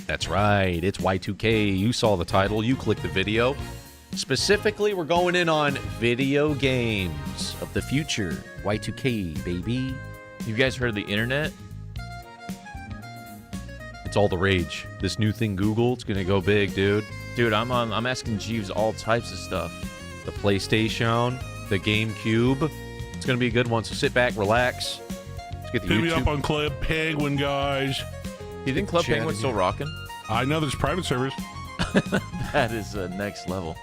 That's right. It's Y2K. You saw the title. You clicked the video. Specifically, we're going in on video games of the future. Y2K, baby. You guys heard of the internet? It's all the rage. This new thing, Google, it's going to go big, dude. Dude, I'm asking Jeeves all types of stuff. The PlayStation, the GameCube. It's going to be a good one, so sit back, relax. Let's get the Hit YouTube. me up on Club Penguin, guys. You think Club Penguin's still rocking? I know there's private servers. That is next level.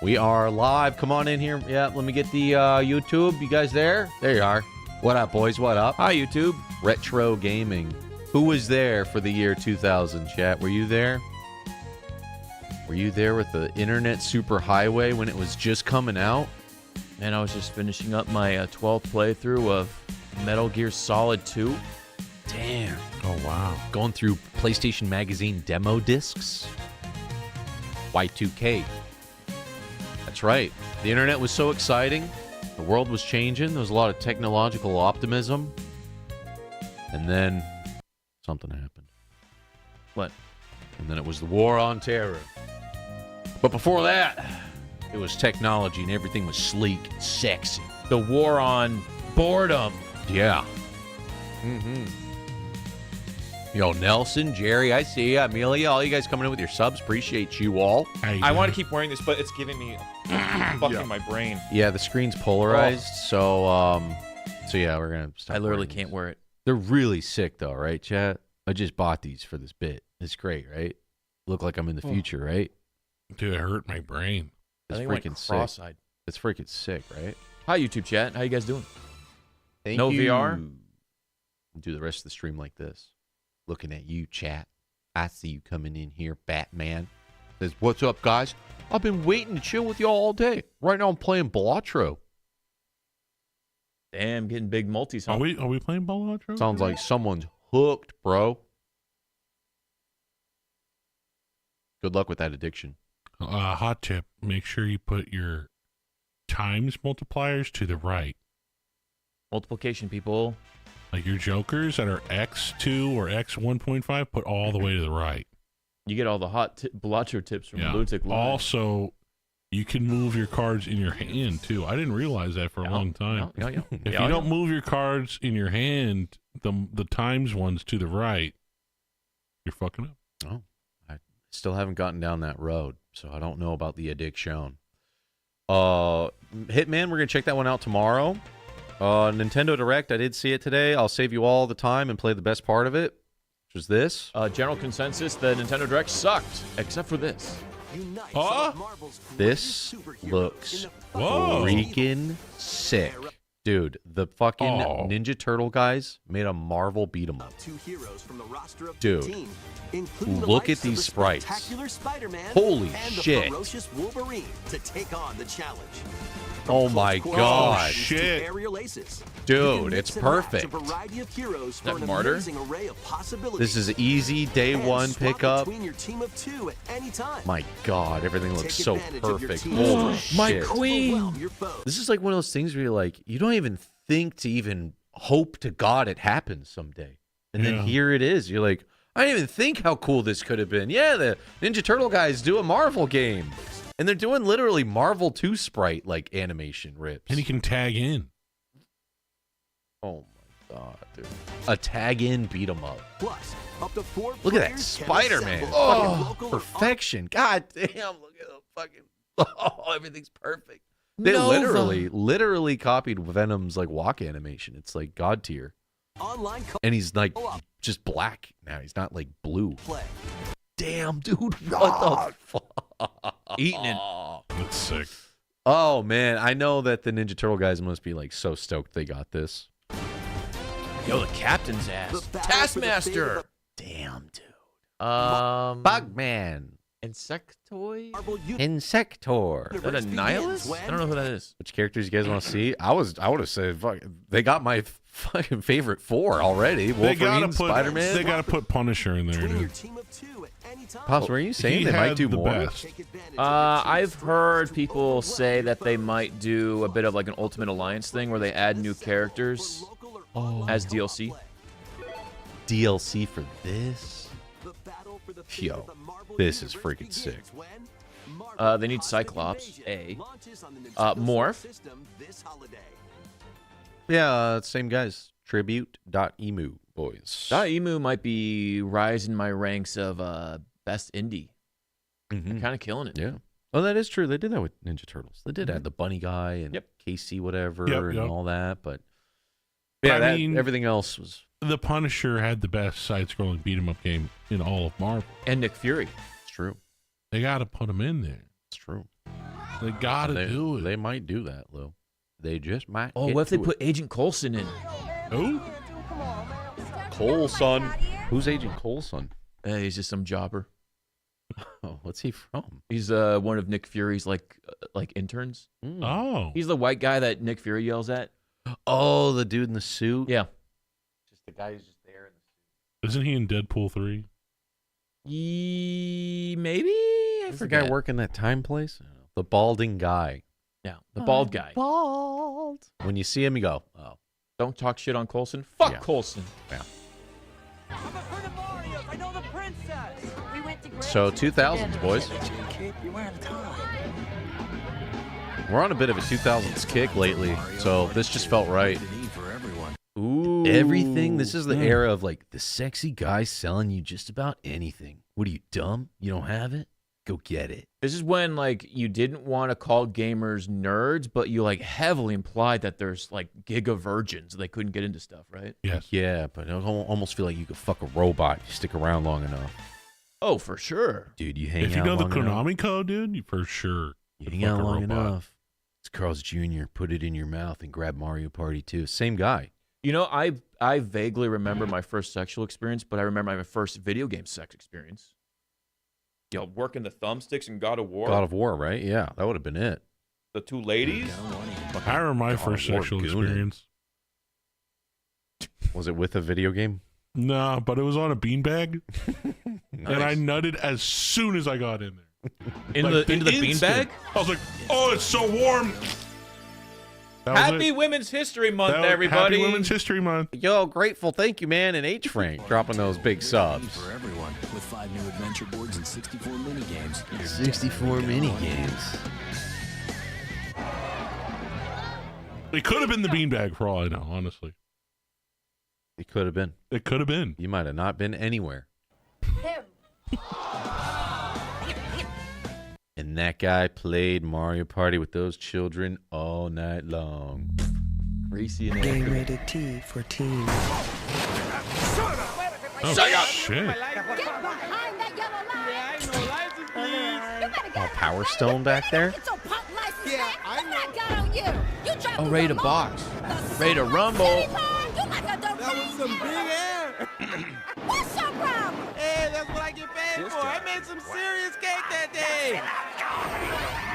We are live. Come on in here. Yeah, let me get the YouTube. You guys there? There you are. What up, boys? What up? Hi, YouTube. Retro gaming. Who was there for the year 2000, chat? Were you there? Were you there with the internet superhighway when it was just coming out? Man, I was just finishing up my 12th playthrough of Metal Gear Solid 2. Damn. Oh, wow. Going through PlayStation Magazine demo discs. Y2K. That's right. The internet was so exciting. The world was changing. There was a lot of technological optimism. And then something happened. What? And then it was the War on Terror. But before that, it was technology and everything was sleek and sexy. The war on boredom. Yeah. Mm-hmm. Yo, Nelson, Jerry, I see you. Amelia, all you guys coming in with your subs. Appreciate you all. I want to keep wearing this, but it's giving me fucking my brain. Yeah, the screen's polarized, so yeah, we're gonna stop. I literally can't wear it. They're really sick though, right, chat? I just bought these for this bit. It's great, right? Look like I'm in the future, right? Dude, it hurt my brain. It's I think I went freaking sick. cross-eyed. It's freaking sick, right? Hi, YouTube chat. How you guys doing? Thank No you. VR? Do the rest of the stream like this. Looking at you, chat. I see you coming in here, Batman. Says, what's up, guys? I've been waiting to chill with y'all all day. Right now I'm playing Balatro. Damn, getting big multis, huh? Are we playing Balatro? Sounds like someone's hooked, bro. Good luck with that addiction. Hot tip. Make sure you put your times multipliers to the right. Multiplication, people. Like your jokers that are X2 or X1.5, put all the way to the right. You get all the hot Balatro tips from Lunatic Live. Also, you can move your cards in your hand, too. I didn't realize that for a long time. If you don't move your cards in your hand, the times ones to the right, you're fucking up. Oh, I still haven't gotten down that road, so I don't know about the addiction. Hitman, we're going to check that one out tomorrow. Nintendo Direct, I did see it today. I'll save you all the time and play the best part of it, which was this. General consensus, the Nintendo Direct sucked, except for this. This looks freaking sick. Dude, the fucking Ninja Turtle guys made a Marvel beat 'em up. Dude, look at these sprites. Holy shit. Oh my god. Shit. Dude, it's perfect. Is that Martyr? This is easy day one pickup. My god, everything looks so perfect. Holy shit. My queen! This is like one of those things where you're like, you don't even think to even hope to God it happens someday. And then here it is. You're like, I didn't even think how cool this could have been. Yeah, the Ninja Turtle guys do a Marvel game. And they're doing literally Marvel 2 sprite like animation rips. And you can tag in. Oh my god, dude. A tag in beat 'em up. Plus, up to 4 Look at that Spider-Man. Oh, perfection. God damn, look at the fucking oh, everything's perfect. They literally copied Venom's like walk animation. It's like god tier. And he's like just black now. He's not like blue. Damn, dude. What the fuck? Eating it. That's sick. Oh man, I know that the Ninja Turtle guys must be like so stoked they got this. Yo, the captain's ass. Taskmaster. Damn, dude. Pac-Man. Insectoid? Insector. Is that a nihilist? I don't know who that is. Which characters you guys want to see? I would have said, fuck, they got my fucking favorite 4 already. Wolverine, Spider-Man. They gotta put Punisher in there, dude. Pops, were you saying they might do more? Best. I've heard people say that they might do a bit of like an Ultimate Alliance thing where they add new characters as DLC. DLC for this? Yo, this is freaking sick. They need Cyclops, Morph. Yeah, same guys. Tribute.emu, boys. .emu might be rising my ranks of best indie. They're kind of killing it. Yeah. Oh, that is true. They did that with Ninja Turtles. They did add the bunny guy and Casey whatever and all that, but yeah, I mean, everything else was. The Punisher had the best side-scrolling beat-em-up game in all of Marvel. And Nick Fury. It's true. They got to put him in there. It's true. They got to do it. They might do that, though. They just might. Oh, what if they put Agent Coulson in? Who? Coulson. Who's Agent Coulson? He's just some jobber. Oh, what's he from? He's one of Nick Fury's like interns. Oh. He's the white guy that Nick Fury yells at. Oh, the dude in the suit? Yeah. Just the guy who's just there in the suit. Isn't he in Deadpool 3? Maybe? I forgot. The guy working that time place? The balding guy. Yeah, the bald guy. Bald. When you see him, you go, oh. Don't talk shit on Coulson. Fuck Coulson. Yeah. I'm a friend of Mario's. I know the princess. We went to So 2000s, boys. We're on a bit of a 2000s kick lately, so this just felt right. Ooh. Everything. This is the era of like the sexy guy selling you just about anything. What are you, dumb? You don't have it? Go get it. This is when like you didn't want to call gamers nerds, but you like heavily implied that there's like giga virgins. They couldn't get into stuff, right? Yes. Yeah, but I almost feel like you could fuck a robot if you stick around long enough. Oh, for sure. Dude, you hang out If you know the long Konami enough, code, dude, for sure. you hang out long enough. It's Carl's Jr. Put it in your mouth and grab Mario Party 2. Same guy. You know, I vaguely remember my first sexual experience, but I remember my first video game sex experience. Yo, working the thumbsticks in God of War. God of War, right? Yeah, that would have been it. The two ladies. I remember my first sexual experience. Was it with a video game? Nah, but it was on a beanbag, Nice. and I nutted as soon as I got in there. Into the beanbag? I was like, oh, it's so warm. That was Happy it. Women's History Month, Happy everybody. Women's History Month. Yo, grateful. Thank you, man. And H. Frank dropping those big subs. For everyone, with 5 new adventure boards and 64 mini games. 64 mini games. It could have been the beanbag for all I know, honestly. It could have been. It could have been. You might have not been anywhere. Him. And that guy played Mario Party with those children all night long. Greasy and Game rated T for teen. Oh, shit. Get behind that yellow line. Oh, Power Stone back there? Get your punk license back. Look what I got on you. You dropped Oh, ready to box. Ready to rumble. That was some big air. What's your problem? Hey, that's what I get paid for. I made some serious cake that day.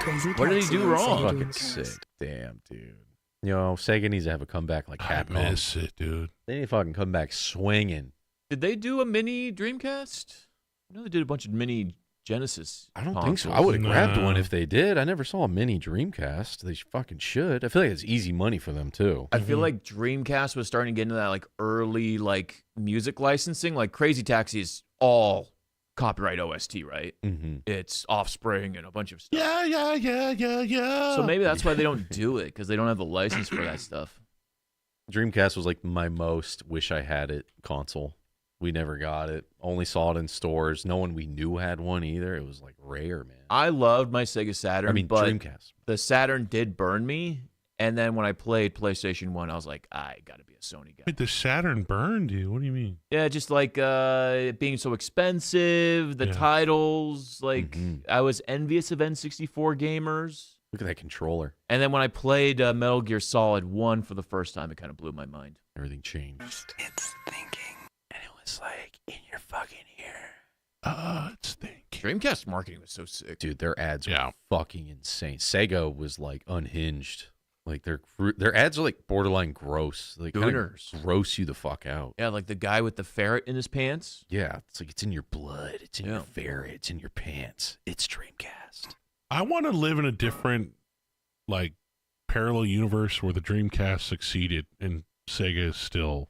Crazy What did he Taxi do and wrong? Sega Fucking Dreamcast. sick. Damn, dude. Yo, Sega needs to have a comeback like I Capcom. miss it, dude. They need to fucking come back swinging. Did they do a mini Dreamcast? I know they did a bunch of mini Genesis. I don't think so. I consoles. would have grabbed No. one if they did. I never saw a mini Dreamcast. They fucking should. I feel like it's easy money for them, too. I feel like Dreamcast was starting to get into that like early like music licensing. Like Crazy Taxi is all copyright OST, right? Mm-hmm. It's Offspring and a bunch of stuff. Yeah. So maybe that's why they don't do it, because they don't have the license for that stuff. Dreamcast was like my most wish I had it console. We never got it. Only saw it in stores. No one we knew had one either. It was like rare, man. I loved my Sega Saturn, but Dreamcast. the Saturn did burn me. And then when I played PlayStation 1, I was like, I got to be a Sony guy. Wait, the Saturn burned you? What do you mean? Yeah, just like it being so expensive, the Yeah. titles. Like, Mhm. I was envious of N64 gamers. Look at that controller. And then when I played Metal Gear Solid 1 for the first time, it kind of blew my mind. Everything changed. It's thinking. And it was like in your fucking ear. It's thinking. Dreamcast marketing was so sick. Dude, their ads Yeah. were fucking insane. Sega was like unhinged. Like their ads are like borderline gross. Like kinda Gooners. gross you the fuck out. Yeah, like the guy with the ferret in his pants. Yeah, it's like it's in your blood. It's in your Yeah. ferret. It's in your pants. It's Dreamcast. I want to live in a different, like, parallel universe where the Dreamcast succeeded and Sega is still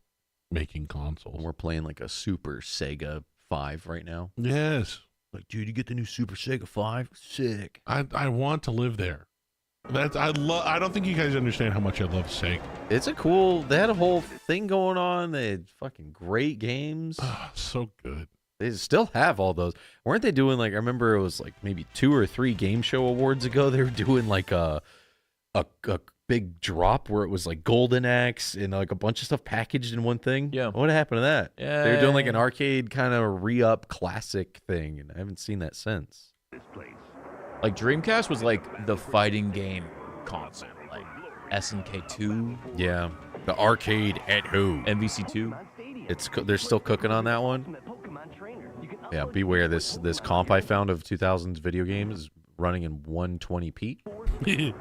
making When consoles. we're playing like a super Sega 5 right now. Yes. Like, dude, you get the new Super Sega 5? Sick. I want to live there. I don't think you guys understand how much I love Sega. It's a cool. They had a whole thing going on. They had fucking great games. So good. They still have all those. Weren't they doing like? I remember it was like maybe 2 or 3 game show awards ago. They were doing like a big drop where it was like Golden Axe and like a bunch of stuff packaged in one thing. Yeah. What happened to that? Yeah. They were doing like an arcade kind of re-up classic thing, and I haven't seen that since. Like Dreamcast was like the fighting game console, like SNK 2. Yeah. The arcade at who? MVC 2. They're still cooking on that one. Yeah. Beware this comp I found of 2000s video games is running in 120p.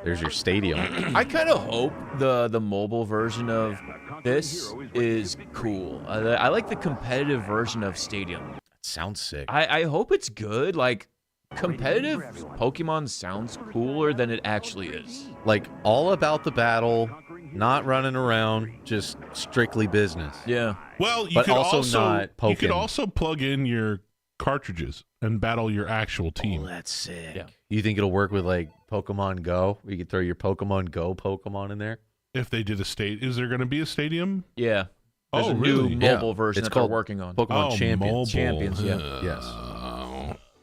There's your Stadium. I kind of hope the mobile version of this is cool. I like the competitive version of Stadium. It sounds sick. I hope it's good. Like, competitive Pokemon sounds cooler than it actually is. Like, all about the battle, not running around, just strictly business. Yeah. Well, you But could also not poking. You could also plug in your cartridges and battle your actual team. Oh, that's sick. Yeah. You think it'll work with, like, Pokemon Go? You could throw your Pokemon Go Pokemon in there? If they did a is there going to be a Stadium? Yeah. There's a really? new mobile version It's that they're called working on. Pokemon Mobile. Champions, yeah. Yes.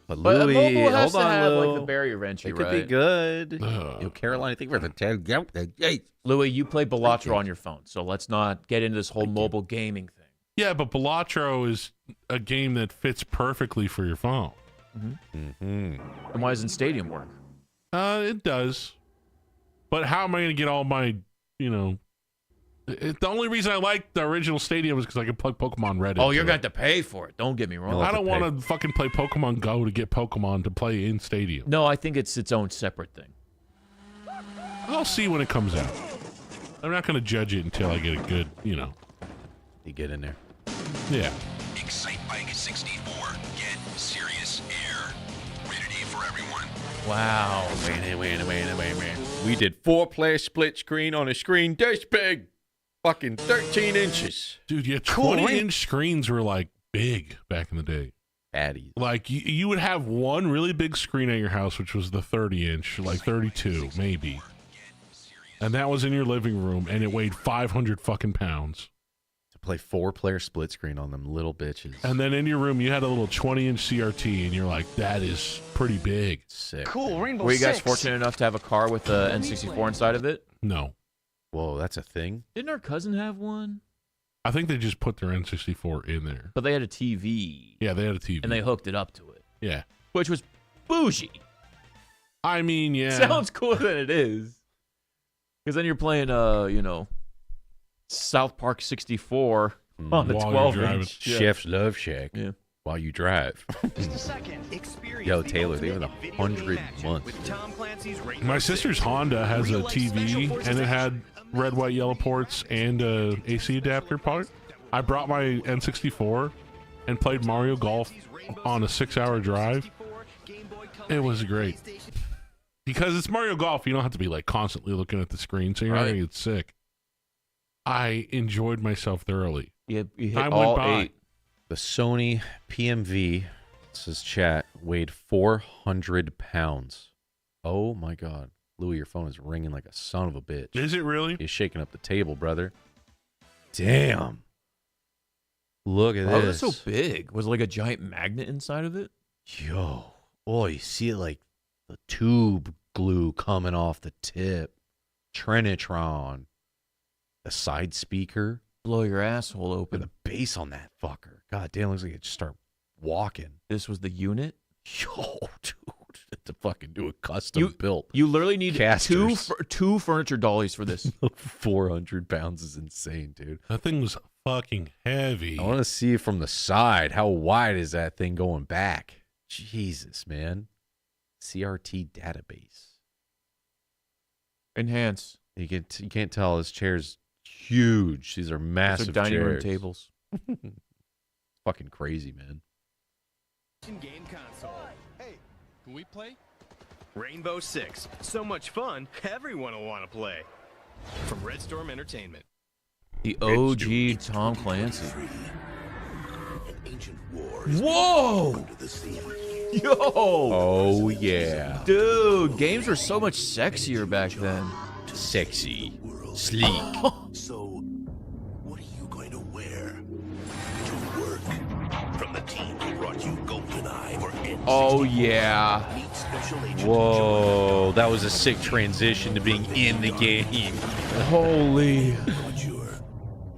But But Louis, mobile has hold to on, have Lou. like the barrier entry, It could right? be good. Ugh. Carolina, I think we're the 10. Louis, you play Balatro on your phone, so let's not get into this whole mobile gaming thing. Yeah, but Balatro is a game that fits perfectly for your phone. Mm-hmm. And why doesn't Stadium work? It does. But how am I going to get all my, the only reason I like the original Stadium is because I can plug Pokemon Red. Oh, you're into going to have to pay for it. Don't get me wrong. I don't want to fucking play Pokemon Go to get Pokemon to play in Stadium. No, I think it's its own separate thing. I'll see when it comes out. I'm not going to judge it until I get a good, You get in there. Yeah. Excite Bike 64. Get serious air. Rated E for everyone. Wow. Wait. We did 4-player split screen on a screen this big. Fucking 13 inches. Dude, yeah, 20-inch screens were like big back in the day. Addies. Like you would have one really big screen at your house, which was the 30-inch, like 32 maybe. And that was in your living room, and it weighed 500 fucking pounds. To play 4-player split screen on them little bitches. And then in your room, you had a little 20-inch CRT, and you're like, that is pretty big. Sick. Cool, Rainbow Were you guys Six. fortunate enough to have a car with a N64 inside of it? No. Whoa, that's a thing? Didn't our cousin have one? I think they just put their N64 in there. But they had a TV. Yeah, they had a TV. And they hooked it up to it. Yeah. Which was bougie. I mean, yeah. Sounds cooler than it is. Because then you're playing, South Park 64 on the While you're 12-inch. driving. Chef's Love Shack. Yeah. While you drive. Just a second. Experience Yo, the Taylor, they have ultimate a video 100 game action months. with Tom Clancy's Rainbow My sister's Six. Honda has a Real-life special TV, forces and it had action. red, white, yellow ports and a AC adapter part. I brought my N64 and played Mario Golf on a 6-hour drive. It was great. Because it's Mario Golf, you don't have to be like constantly looking at the screen, so you're not Right. going to get sick. I enjoyed myself thoroughly. You hit Time all went by. 8. The Sony PMV, says chat, weighed 400 pounds. Oh my God. Louis, your phone is ringing like a son of a bitch. Is it really? You're shaking up the table, brother. Damn. Look at Why this. was it so big? Was it like a giant magnet inside of it? Yo. Oh, you see it like the tube glue coming off the tip. Trinitron. The side speaker. Blow your asshole With open. the bass on that fucker. God damn, looks like it just start walking. This was the unit? Yo, dude. To fucking do a custom built. You literally need Casters. two furniture dollies for this. 400 pounds is insane, dude. That thing was fucking heavy. I want to see from the side. How wide is that thing going back? Jesus, man. CRT database. Enhance. You can't tell. This chair's huge. These are Those massive are dining room chairs. tables. Fucking crazy, man. Game console. Hey, can we play? Rainbow Six. So much fun, everyone will want to play. From Red Storm Entertainment. The OG Tom Clancy. Whoa! Yo! Oh yeah. Dude, games were so much sexier back then. Sexy. Sleek. So, what are you going to wear to work? From the team who brought you GoldenEye or N64. Oh yeah. Meet Special Agent Whoa, that was a sick transition to being in the game. Holy.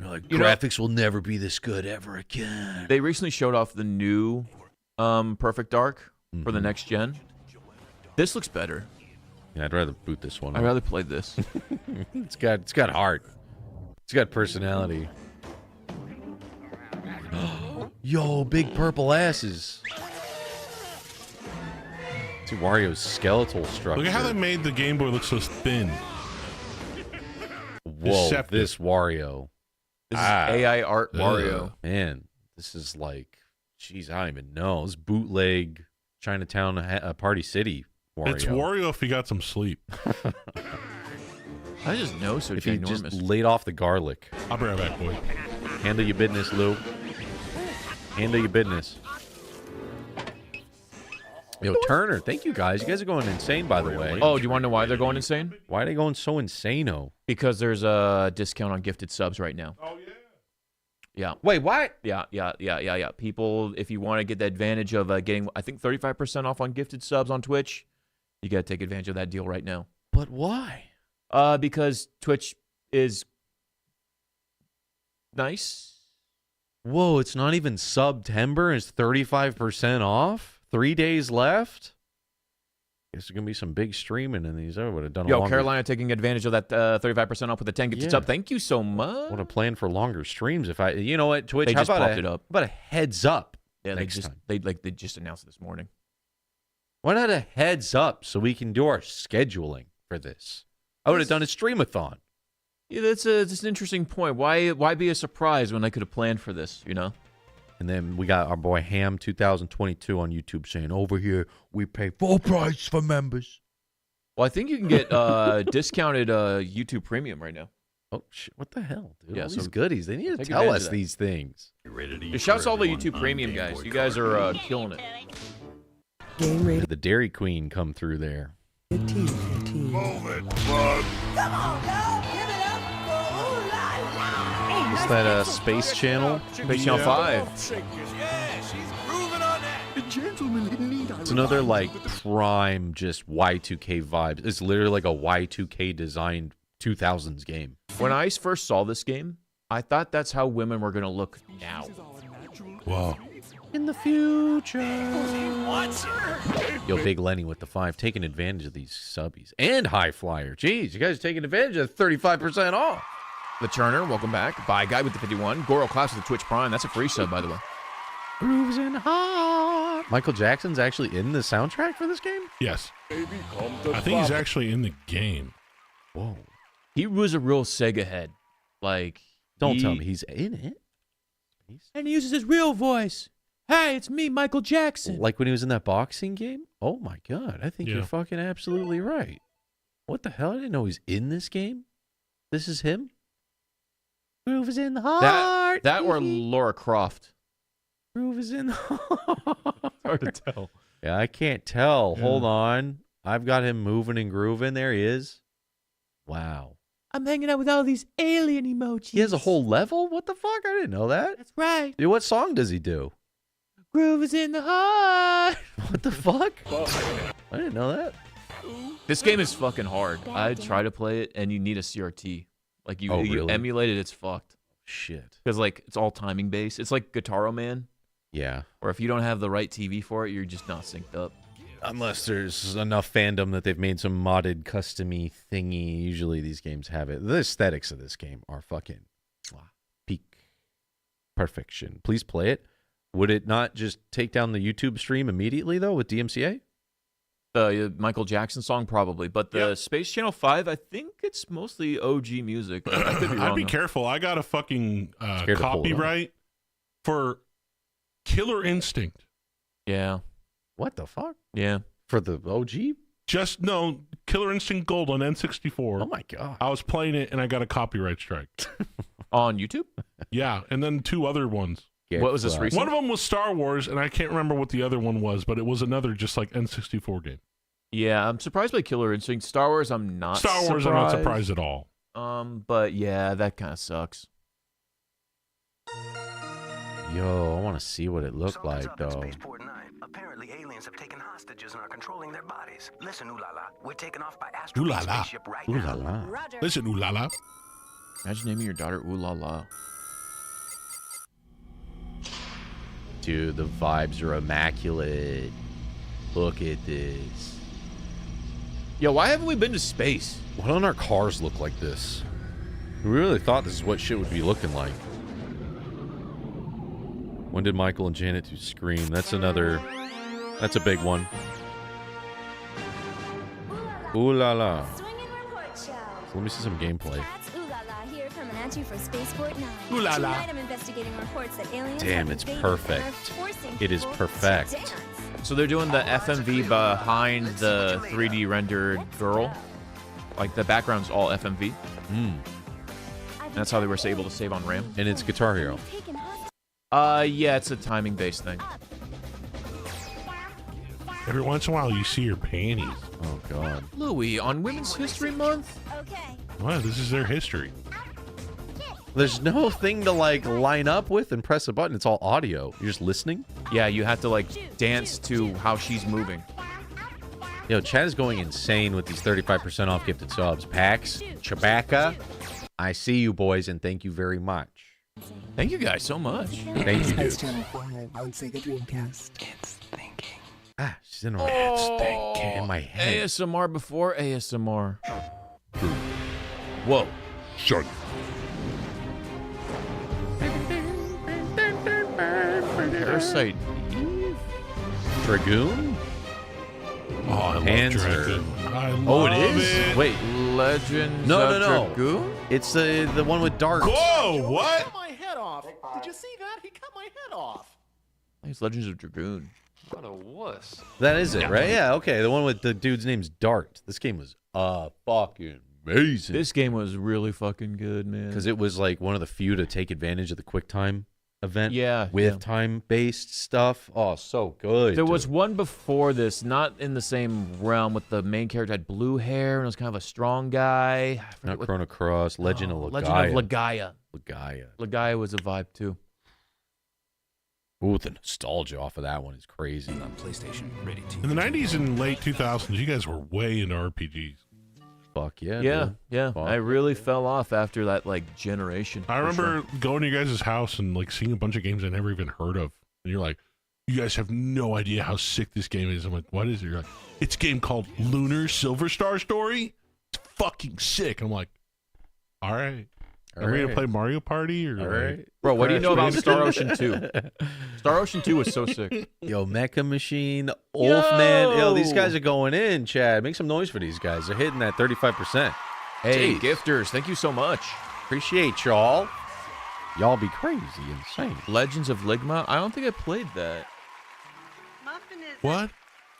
Like, graphics will never be this good ever again. They recently showed off the new Perfect Dark for the next gen. This looks better. Yeah, I'd rather boot this one. I'd rather play this. It's got heart. It's got personality. Yo, big purple asses. See Wario's skeletal structure. Look at how they made the Game Boy look so thin. Whoa, Deceptive. this Wario. This is AI art Wario. Man, this is like, jeez, I don't even know. This bootleg Chinatown Party City Wario. It's Wario if he got some sleep. I just know so if he ginormous. just laid off the garlic. I'll be right back, boy. Handle your business, Lou. Handle your business. Yo, Turner, thank you guys. You guys are going insane, by the way. Oh, do you want to know why they're going insane? Why are they going so insane-o? Because there's a discount on gifted subs right now. Oh, yeah. Yeah. Wait, what? Yeah. People, if you want to get the advantage of getting, I think, 35% off on gifted subs on Twitch, you got to take advantage of that deal right now. But why? Because Twitch is nice. Whoa, it's not even September. It's 35% off? 3 days left? Guess there's going to be some big streaming in these. I would have done a Yo, longer... Carolina taking advantage of that 35% off with a 10 gifted sub. Thank you so much. Would have planned for longer streams if I... You know what, Twitch, They how just about popped it up. How about a heads up Yeah, next time? they just announced it this morning. Why not a heads up so we can do our scheduling for this? I would have done a streamathon. Yeah, that's an interesting point. Why be a surprise when I could have planned for this, you know? And then we got our boy Ham 2022 on YouTube saying, over here, we pay full price for members. Well, I think you can get discounted YouTube Premium right now. Oh, shit. What the hell, dude? Yeah, All so these goodies. They need to take tell advantage us of that. these things. Shouts to all the YouTube Premium guys. You guys are killing it. Game rated Did the Dairy Queen come through there? T for teen. Is that Space Channel? Space Channel 5. It's another, like, prime just Y2K vibes. It's literally like a Y2K designed 2000s game. When I first saw this game, I thought that's how women were going to look now. Wow. In the future. Yo, Big Lenny with the 5, taking advantage of these subbies. And High Flyer. Jeez, you guys are taking advantage of 35% off. The Turner, welcome back. Bye Guy with the 51. Goro Class with the Twitch Prime. That's a free sub, by the way. Grooves and hot. Michael Jackson's actually in the soundtrack for this game? Yes. I think he's actually in the game. Whoa. He was a real Sega head. Like, Don't tell me he's in it. And he uses his real voice. Hey, it's me, Michael Jackson. Like when he was in that boxing game? Oh my God. I think you're fucking absolutely right. What the hell? I didn't know he's in this game. This is him? Groove is in the heart. That or Laura Croft. Groove is in the heart. Hard to tell. Yeah, I can't tell. Hold on. I've got him moving and grooving. There he is. Wow. I'm hanging out with all these alien emojis. He has a whole level? What the fuck? I didn't know that. That's right. Dude, what song does he do? Groove is in the heart. What the fuck? I didn't know that. This game is fucking hard. I try to play it, and you need a CRT. Like, you really? emulate it, it's fucked. Shit. Because, like, it's all timing based. It's like Guitaro Man. Yeah. Or if you don't have the right TV for it, you're just not synced up. Unless there's enough fandom that they've made some modded, custom-y thingy. Usually these games have it. The aesthetics of this game are fucking peak perfection. Please play it. Would it not just take down the YouTube stream immediately, though, with DMCA? The Michael Jackson song, probably. But the Space Channel 5, I think it's mostly OG music. I could be wrong, I'd be though. careful. I got a fucking Scared to pull it up. copyright for Killer Instinct. Yeah. What the fuck? Yeah. For the OG? Killer Instinct Gold on N64. Oh, my God. I was playing it, and I got a copyright strike. On YouTube? Yeah, and then 2 other ones. What was this recent? One of them was Star Wars, and I can't remember what the other one was, but it was another just like N64 game. Yeah, I'm surprised by Killer Instinct. Star Wars, I'm not Star Wars, I'm not surprised at all. But yeah, that kind of sucks. Yo, I want to see what it looked like, though. Apparently, aliens have taken hostages and are controlling their bodies. Listen, ooh la la, we're taking off by astral spaceship right now. Ooh la la. Listen, ooh la la. Imagine naming your daughter Ooh La La. Dude, the vibes are immaculate. Look at this. Yo, why haven't we been to space? Why don't our cars look like this? We really thought this is what shit would be looking like. When did Michael and Janet do Scream? That's a big one. Ooh la la. So let me see some gameplay. Ooh la la. Damn, it's perfect. It is perfect. So they're doing the FMV behind the 3D rendered girl. Like the background's all FMV. That's how they were able to save on RAM. And it's Guitar Hero. Yeah, it's a timing-based thing. Every once in a while, you see your panties. Oh, God. Louis, on Women's History Month? Wow, this is their history. There's no thing to, like, line up with and press a button. It's all audio. You're just listening? Yeah, you have to, like, dance to how she's moving. Yo, Chad is going insane with these 35% off gifted subs. Pax, Chewbacca, I see you, boys, and thank you very much. Thank you guys so much. Thank you, dude. Channel 5 on Sega Dreamcast. It's thinking. Ah, she's in my head. It's thinking in my head. ASMR before ASMR. Whoa. Shut. Parasite Eve? Dragoon? Oh, I love Panzer. Dragoon. I love Oh, it is? Wait. Legends No, of no, no. Dragoon? It's the one with darts. Whoa, what? Cut my head off. Did you see that? He cut my head off. I think it's Legends of Dragoon. What a wuss. That is it, right? Yeah, okay. The one with the dude's name's Dart. This game was fucking amazing. This game was really fucking good, man. Because it was like one of the few to take advantage of the QuickTime event. Yeah. With time-based stuff. Oh, so good. There was one before this, not in the same realm, with the main character had blue hair and was kind of a strong guy. Not Chrono Cross. Legend of Legaia. Legend of Legaia. Legaia. Legaia was a vibe, too. Ooh, the nostalgia off of that one is crazy. On PlayStation, ready to. In the 90s and late 2000s, you guys were way into RPGs. Fuck yeah. Yeah, dude. yeah. Fuck. I really fell off after that, like, generation. I for remember sure. going to your guys' house and like seeing a bunch of games I never even heard of. And you're like, you guys have no idea how sick this game is. I'm like, what is it? You're like, it's a game called Lunar Silver Star Story. It's fucking sick. I'm like, all right. Are we gonna play Mario Party or? All right. Bro, what do you know about Crash Star Ocean 2? Star Ocean 2 was so sick. Yo, Mecha Machine, Wolfman. Yo, these guys are going in, Chad. Make some noise for these guys. They're hitting that 35%. Hey, Jeez. gifters, thank you so much. Appreciate y'all. Y'all be crazy, insane. Legends of Ligma? I don't think I played that. What?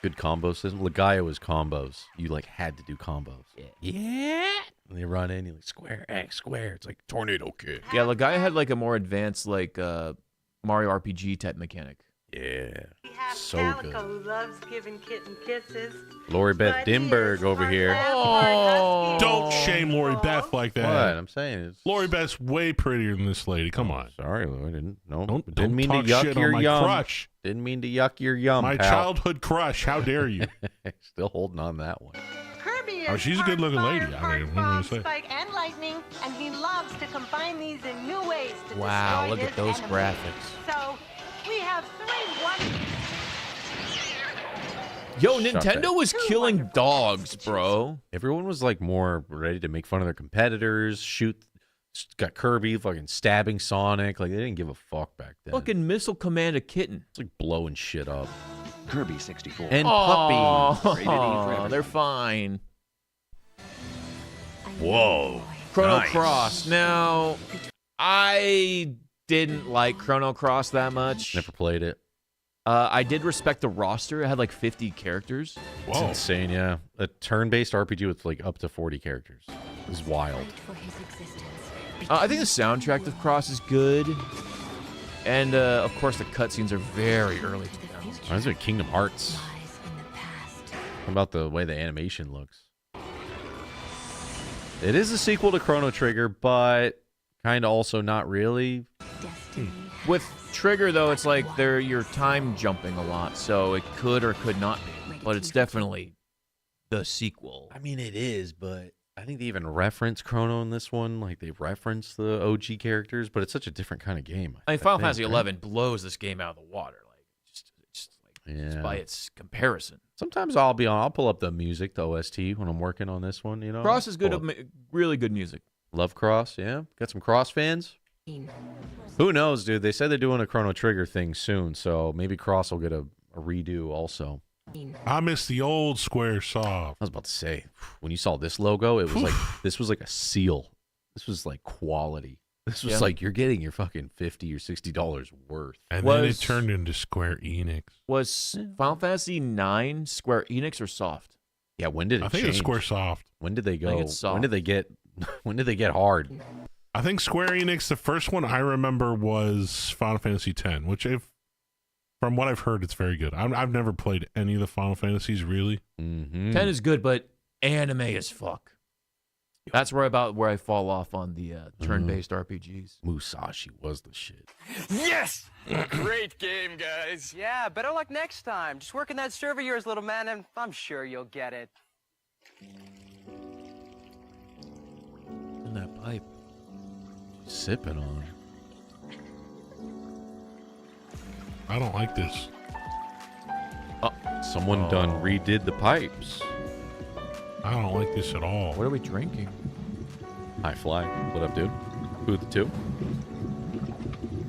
Good combo system. Legaia was combos. You like had to do combos. Yeah. And they run in, you like square, X, square. It's like tornado kick. Yeah, Legaia had like a more advanced like Mario RPG type mechanic. Yeah. We have So Calico good. who loves giving kitten kisses. Lori Beth But he Dimberg is over here. Oh. Don't shame Lori Beth like What? that. I'm saying is. Lori Beth's way prettier than this lady. Come on. Sorry, Lori. Didn't Don't mean talk to yuck shit your on my yum. crush. Didn't mean to yuck your yum. My pal. childhood crush. How dare you? Still holding on that one. Kirby is Oh, she's a good-looking part lady. fire, I mean, what am I part gonna bomb, say? spike, and lightning, and he loves to combine these in new ways to Wow, destroy look at his those enemies. graphics. So we have Yo, Shut Nintendo that. was killing dogs, bro. Everyone was like more ready to make fun of their competitors, got Kirby fucking stabbing Sonic. Like they didn't give a fuck back then. Fucking Missile Command a kitten. It's like blowing shit up. Kirby 64. And Oh, Puppy. Rated E for everyone. they're fine. Whoa. Chrono Nice. Cross. Now, I didn't like Chrono Cross that much. Never played it. I did respect the roster. It had like 50 characters. It's Whoa. insane, yeah. A turn-based RPG with like up to 40 characters. It was wild. I think the soundtrack of Cross is good. And, of course, the cutscenes are very early 2000s. Reminds me of Kingdom Hearts. How about the way the animation looks? It is a sequel to Chrono Trigger, but kind of also not really. With Trigger, though, it's like you're time jumping a lot, so it could or could not be. But it's definitely the sequel. I mean, it is, but I think they even reference Chrono in this one. Like, they reference the OG characters, but it's such a different kind of game. I mean, Final Fantasy 11 blows this game out of the water. Like, just by its comparison. Sometimes I'll pull up the music, the OST, when I'm working on this one, you know. Cross is good, really good music. Love Cross, yeah. Got some Cross fans? Who knows, dude? They said they're doing a Chrono Trigger thing soon, so maybe Cross will get a redo also. I miss the old Squaresoft. I was about to say, when you saw this logo, it was like this was like a seal. This was like quality. This was like you're getting your fucking $50 or $60 worth. And then it turned into Square Enix. Was Final Fantasy 9 Square Enix or Soft? Yeah, when did it change? I think it's Squaresoft. When did they go? I think it's Soft. When did they get hard? I think Square Enix, the first one I remember was Final Fantasy X, which from what I've heard, it's very good. I've never played any of the Final Fantasies, really. 10 is good, but anime as fuck. That's where I fall off on the turn-based RPGs. Musashi was the shit. Yes! Great game, guys. Yeah, better luck next time. Just work in that server of yours, little man, and I'm sure you'll get it. In that pipe. Sipping on. I don't like this. Someone done redid the pipes. I don't like this at all. What are we drinking? High Fly. What up, dude? Who the two?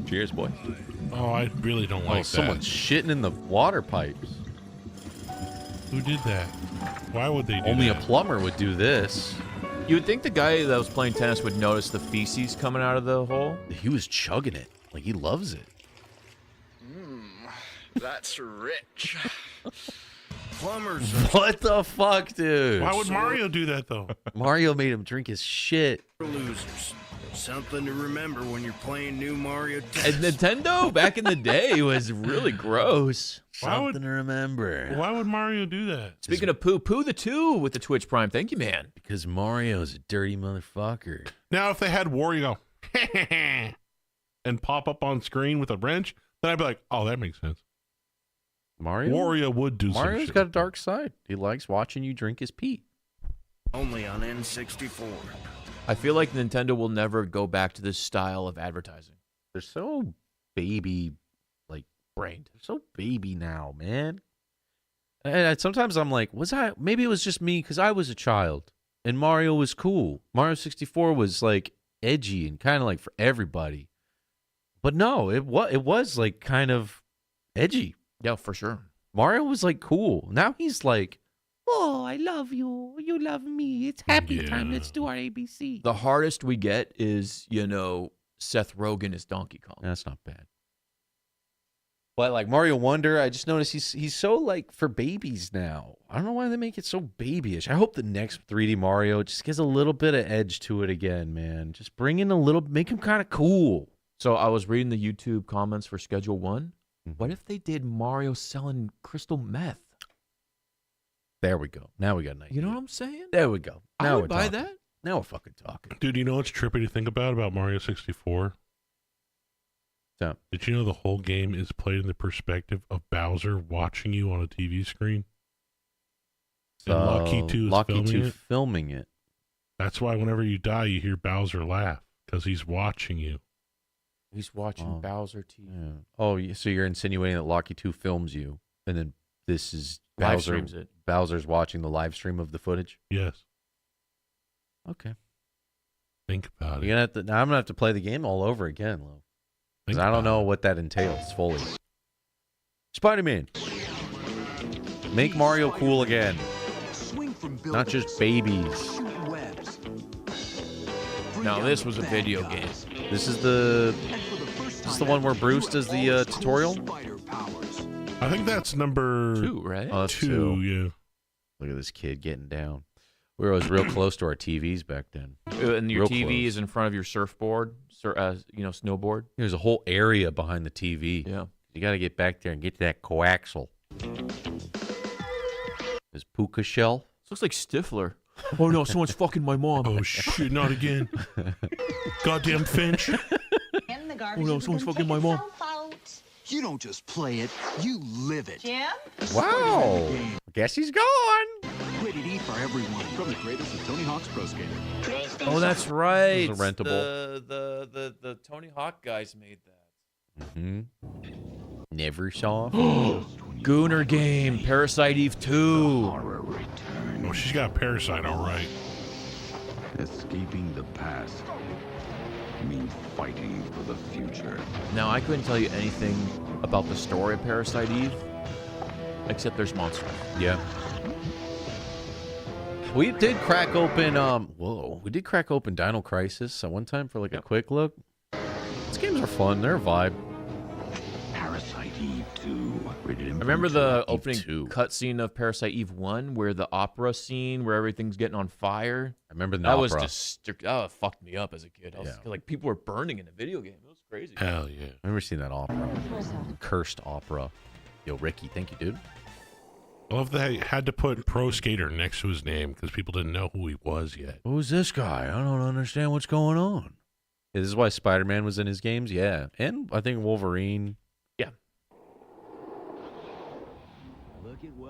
Cheers, boy. Oh, I really don't like that. Someone's shitting in the water pipes. Who did that? Why would they do Only that? a plumber would do this. You would think the guy that was playing tennis would notice the feces coming out of the hole. He was chugging it. Like, he loves it. That's rich. Plumbers. What the fuck, dude? Why would Mario do that, though? Mario made him drink his shit. Losers. Something to remember when you're playing new Mario And Nintendo back in the day was really gross. Something to remember. Why would Mario do that? Speaking of poo the 2 with the Twitch Prime. Thank you, man. Because Mario's a dirty motherfucker. Now, if they had Wario and pop up on screen with a wrench, then I'd be like, oh, that makes sense. Wario would do some Mario's shit. got a dark side. He likes watching you drink his pee. Only on N64. I feel like Nintendo will never go back to this style of advertising. They're so baby, like, brained. They're so baby now, man. And sometimes I'm like, maybe it was just me because I was a child and Mario was cool. Mario 64 was like edgy and kind of like for everybody. But no, it was like kind of edgy. Yeah, for sure. Mario was like cool. Now he's like, oh, I love you. You love me. It's happy time. Let's do our ABC. The hardest we get is, Seth Rogen as Donkey Kong. That's not bad. But like Mario Wonder, I just noticed he's so like for babies now. I don't know why they make it so babyish. I hope the next 3D Mario just gets a little bit of edge to it again, man. Just bring in make him kind of cool. So I was reading the YouTube comments for Schedule 1. What if they did Mario selling crystal meth? There we go. Now we got an idea. You know what I'm saying? There we go. Now I would buy that. Now we're fucking talking. Dude, you know what's trippy to think about Mario 64? So, did you know the whole game is played in the perspective of Bowser watching you on a TV screen? So, and Locky 2 is filming it. That's why whenever you die, you hear Bowser laugh, because he's watching you. He's watching Bowser TV. Yeah. Oh, so you're insinuating that Locky 2 films you, and then this is Live Bowser. streams it. Bowser's watching the live stream of the footage? Yes. Okay. Think about it. I'm gonna have to play the game all over again, Lo. Because I don't know what that entails fully. Spider-Man. Make Mario cool again. Not just babies. No, this was a video game. This is the one where Bruce does the tutorial? I think that's number 2, right? 2, yeah. Look at this kid getting down. We were always real close to our TVs back then. And your Real TV close. is in front of your surfboard, snowboard. There's a whole area behind the TV. Yeah. You got to get back there and get to that coaxial. Is Puka Shell? This looks like Stifler. Oh no, someone's fucking my mom. Oh shit, not again. Goddamn Finch. Oh no, someone's fucking my mom. You don't just play it, you live it. Jim? Wow. Guess he's gone. Rated E for everyone. From the creators of Tony Hawk's Pro Skater. Oh, that's right. It was a rentable. The Tony Hawk guys made that. Mm-hmm. Never saw. Gooner game, Parasite Eve 2. Oh, she's got Parasite, all right. Escaping the past means fighting for the future. Now, I couldn't tell you anything about the story of Parasite Eve, except there's monsters. Yeah. We did crack open, we did crack open Dino Crisis at one time for like a quick look. These games are fun. They're a vibe. Parasite Eve 2. I remember the opening cutscene of Parasite Eve 1, where the opera scene, where everything's getting on fire. I remember the that opera. was just that fucked me up as a kid. I was like, people were burning in a video game. It was crazy. Hell yeah! I remember seeing that opera, cursed opera. Yo, Ricky, thank you, dude. I love that he had to put Pro Skater next to his name because people didn't know who he was yet. Who's this guy? I don't understand what's going on. Yeah, this is why Spider-Man was in his games, yeah, and I think Wolverine. Yeah.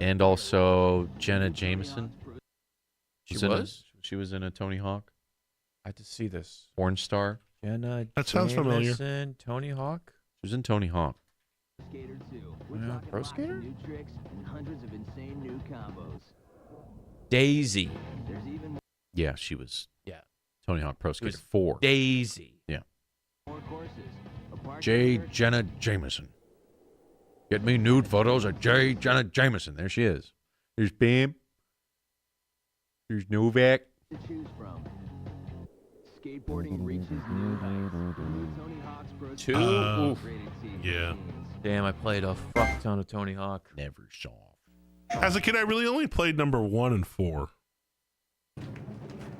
And also Jenna Jameson. She was in a Tony Hawk. I had to see this. Porn star. Jenna That sounds familiar. Jameson, Tony Hawk. She was in Tony Hawk. Skater 2. Yeah, Pro Skater? New tricks and hundreds of insane new combos. Daisy. There's even Yeah, she was. Yeah. Tony Hawk Pro Skater was 4. Daisy. Yeah. more courses. J. Jenna Jameson. Get me nude photos of J. Jenna Jameson. There she is. There's Bam. There's Novak. To choose from. Skateboarding reaches new heights. Tony Hawk's Pro Two? Skater. Yeah. Damn, I played a fuck ton of Tony Hawk. Never saw. As a kid, I really only played number 1 and 4.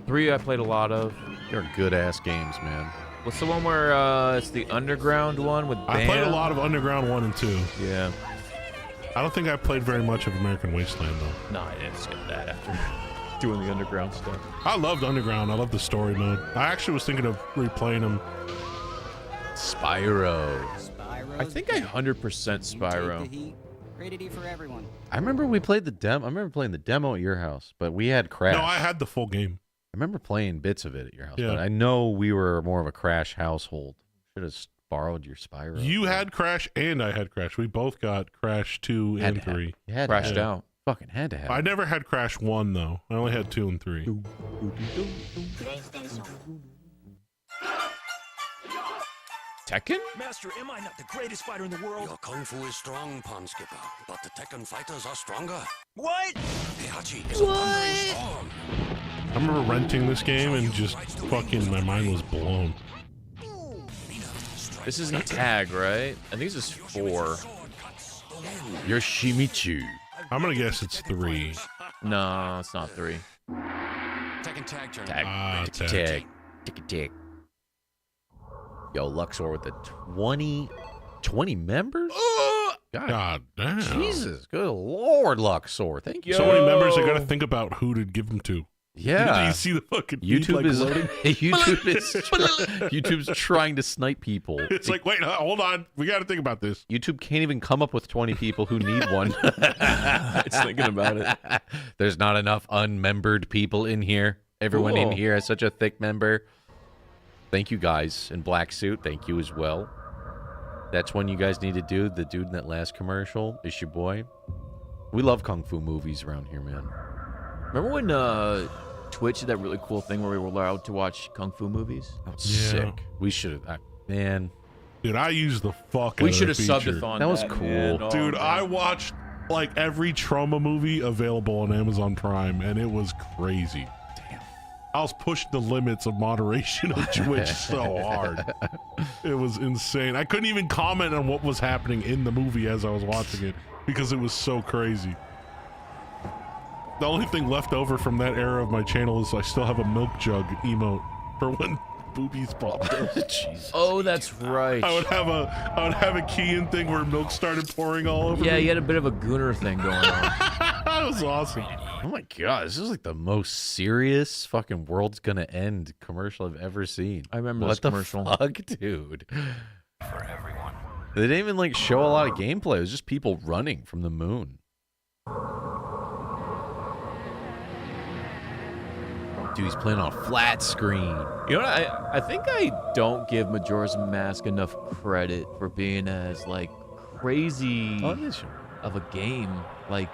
3 I played a lot of. They're good ass games, man. What's the one where it's the underground one with Bam? I played a lot of Underground 1 and 2. Yeah. I don't think I played very much of American Wasteland, though. No, I didn't skip that after doing the underground stuff. I loved Underground. I loved the story mode. I actually was thinking of replaying them. Spyro. I think I 100% Spyro. Rated E for everyone. I remember we played the demo. I remember playing the demo at your house, but we had Crash. No, I had the full game. I remember playing bits of it at your house, Yeah. but I know we were more of a Crash household. Should have borrowed your Spyro. You had Crash and I had Crash. We both got Crash 2 Had and to have 3. it. You had to Crashed have it. out. Fucking had to have I it. never had Crash 1, though. I only had 2 and 3. Tekken? Master, am I not the greatest fighter in the world? Your kung fu is strong, Pond Skipper, but the Tekken fighters are stronger. What? Heihachi is a thundering storm. I remember renting this game and just fucking my mind was blown. This isn't tag, right? I think this is 4. Yoshimitsu. I'm going to guess it's 3. No, it's not 3. Tekken tag turn. Ah, tag. Tick, tick, tick. Yo, Luxor with the 20 members? God damn. Jesus, good Lord, Luxor. Thank you. So many members, I got to think about who to give them to. Yeah. You see the fucking feed, YouTube like, is loading? YouTube's trying to snipe people. It's like, wait, hold on. We got to think about this. YouTube can't even come up with 20 people who need one. It's thinking about it. There's not enough unmembered people in here. Everyone in Cool. here has such a thick member. Thank you guys in black suit. Thank you as well. That's one you guys need to do. The dude in that last commercial is your boy. We love kung fu movies around here, man. Remember when Twitch did that really cool thing where we were allowed to watch kung fu movies? That was sick. We should have, man. Dude, I used the fuck We out should of have that subbed feature. a thon. That was cool. Man. Oh, Dude, man. I watched like every trauma movie available on Amazon Prime, and it was crazy. Damn. I was pushing the limits of moderation of Twitch so hard. It was insane. I couldn't even comment on what was happening in the movie as I was watching it because it was so crazy. The only thing left over from that era of my channel is I still have a milk jug emote for when boobies popped up. Jesus. Oh, that's right. I would have a key-in thing where milk started pouring all over Yeah, me. you had a bit of a gooner thing going on. That was awesome. Oh my god, this is like the most serious fucking world's gonna end commercial I've ever seen. I remember what this commercial. The fuck, dude? For everyone. They didn't even like show a lot of gameplay. It was just people running from the moon. Dude, he's playing on a flat screen. You know what? I think I don't give Majora's Mask enough credit for being as like crazy of a game. Like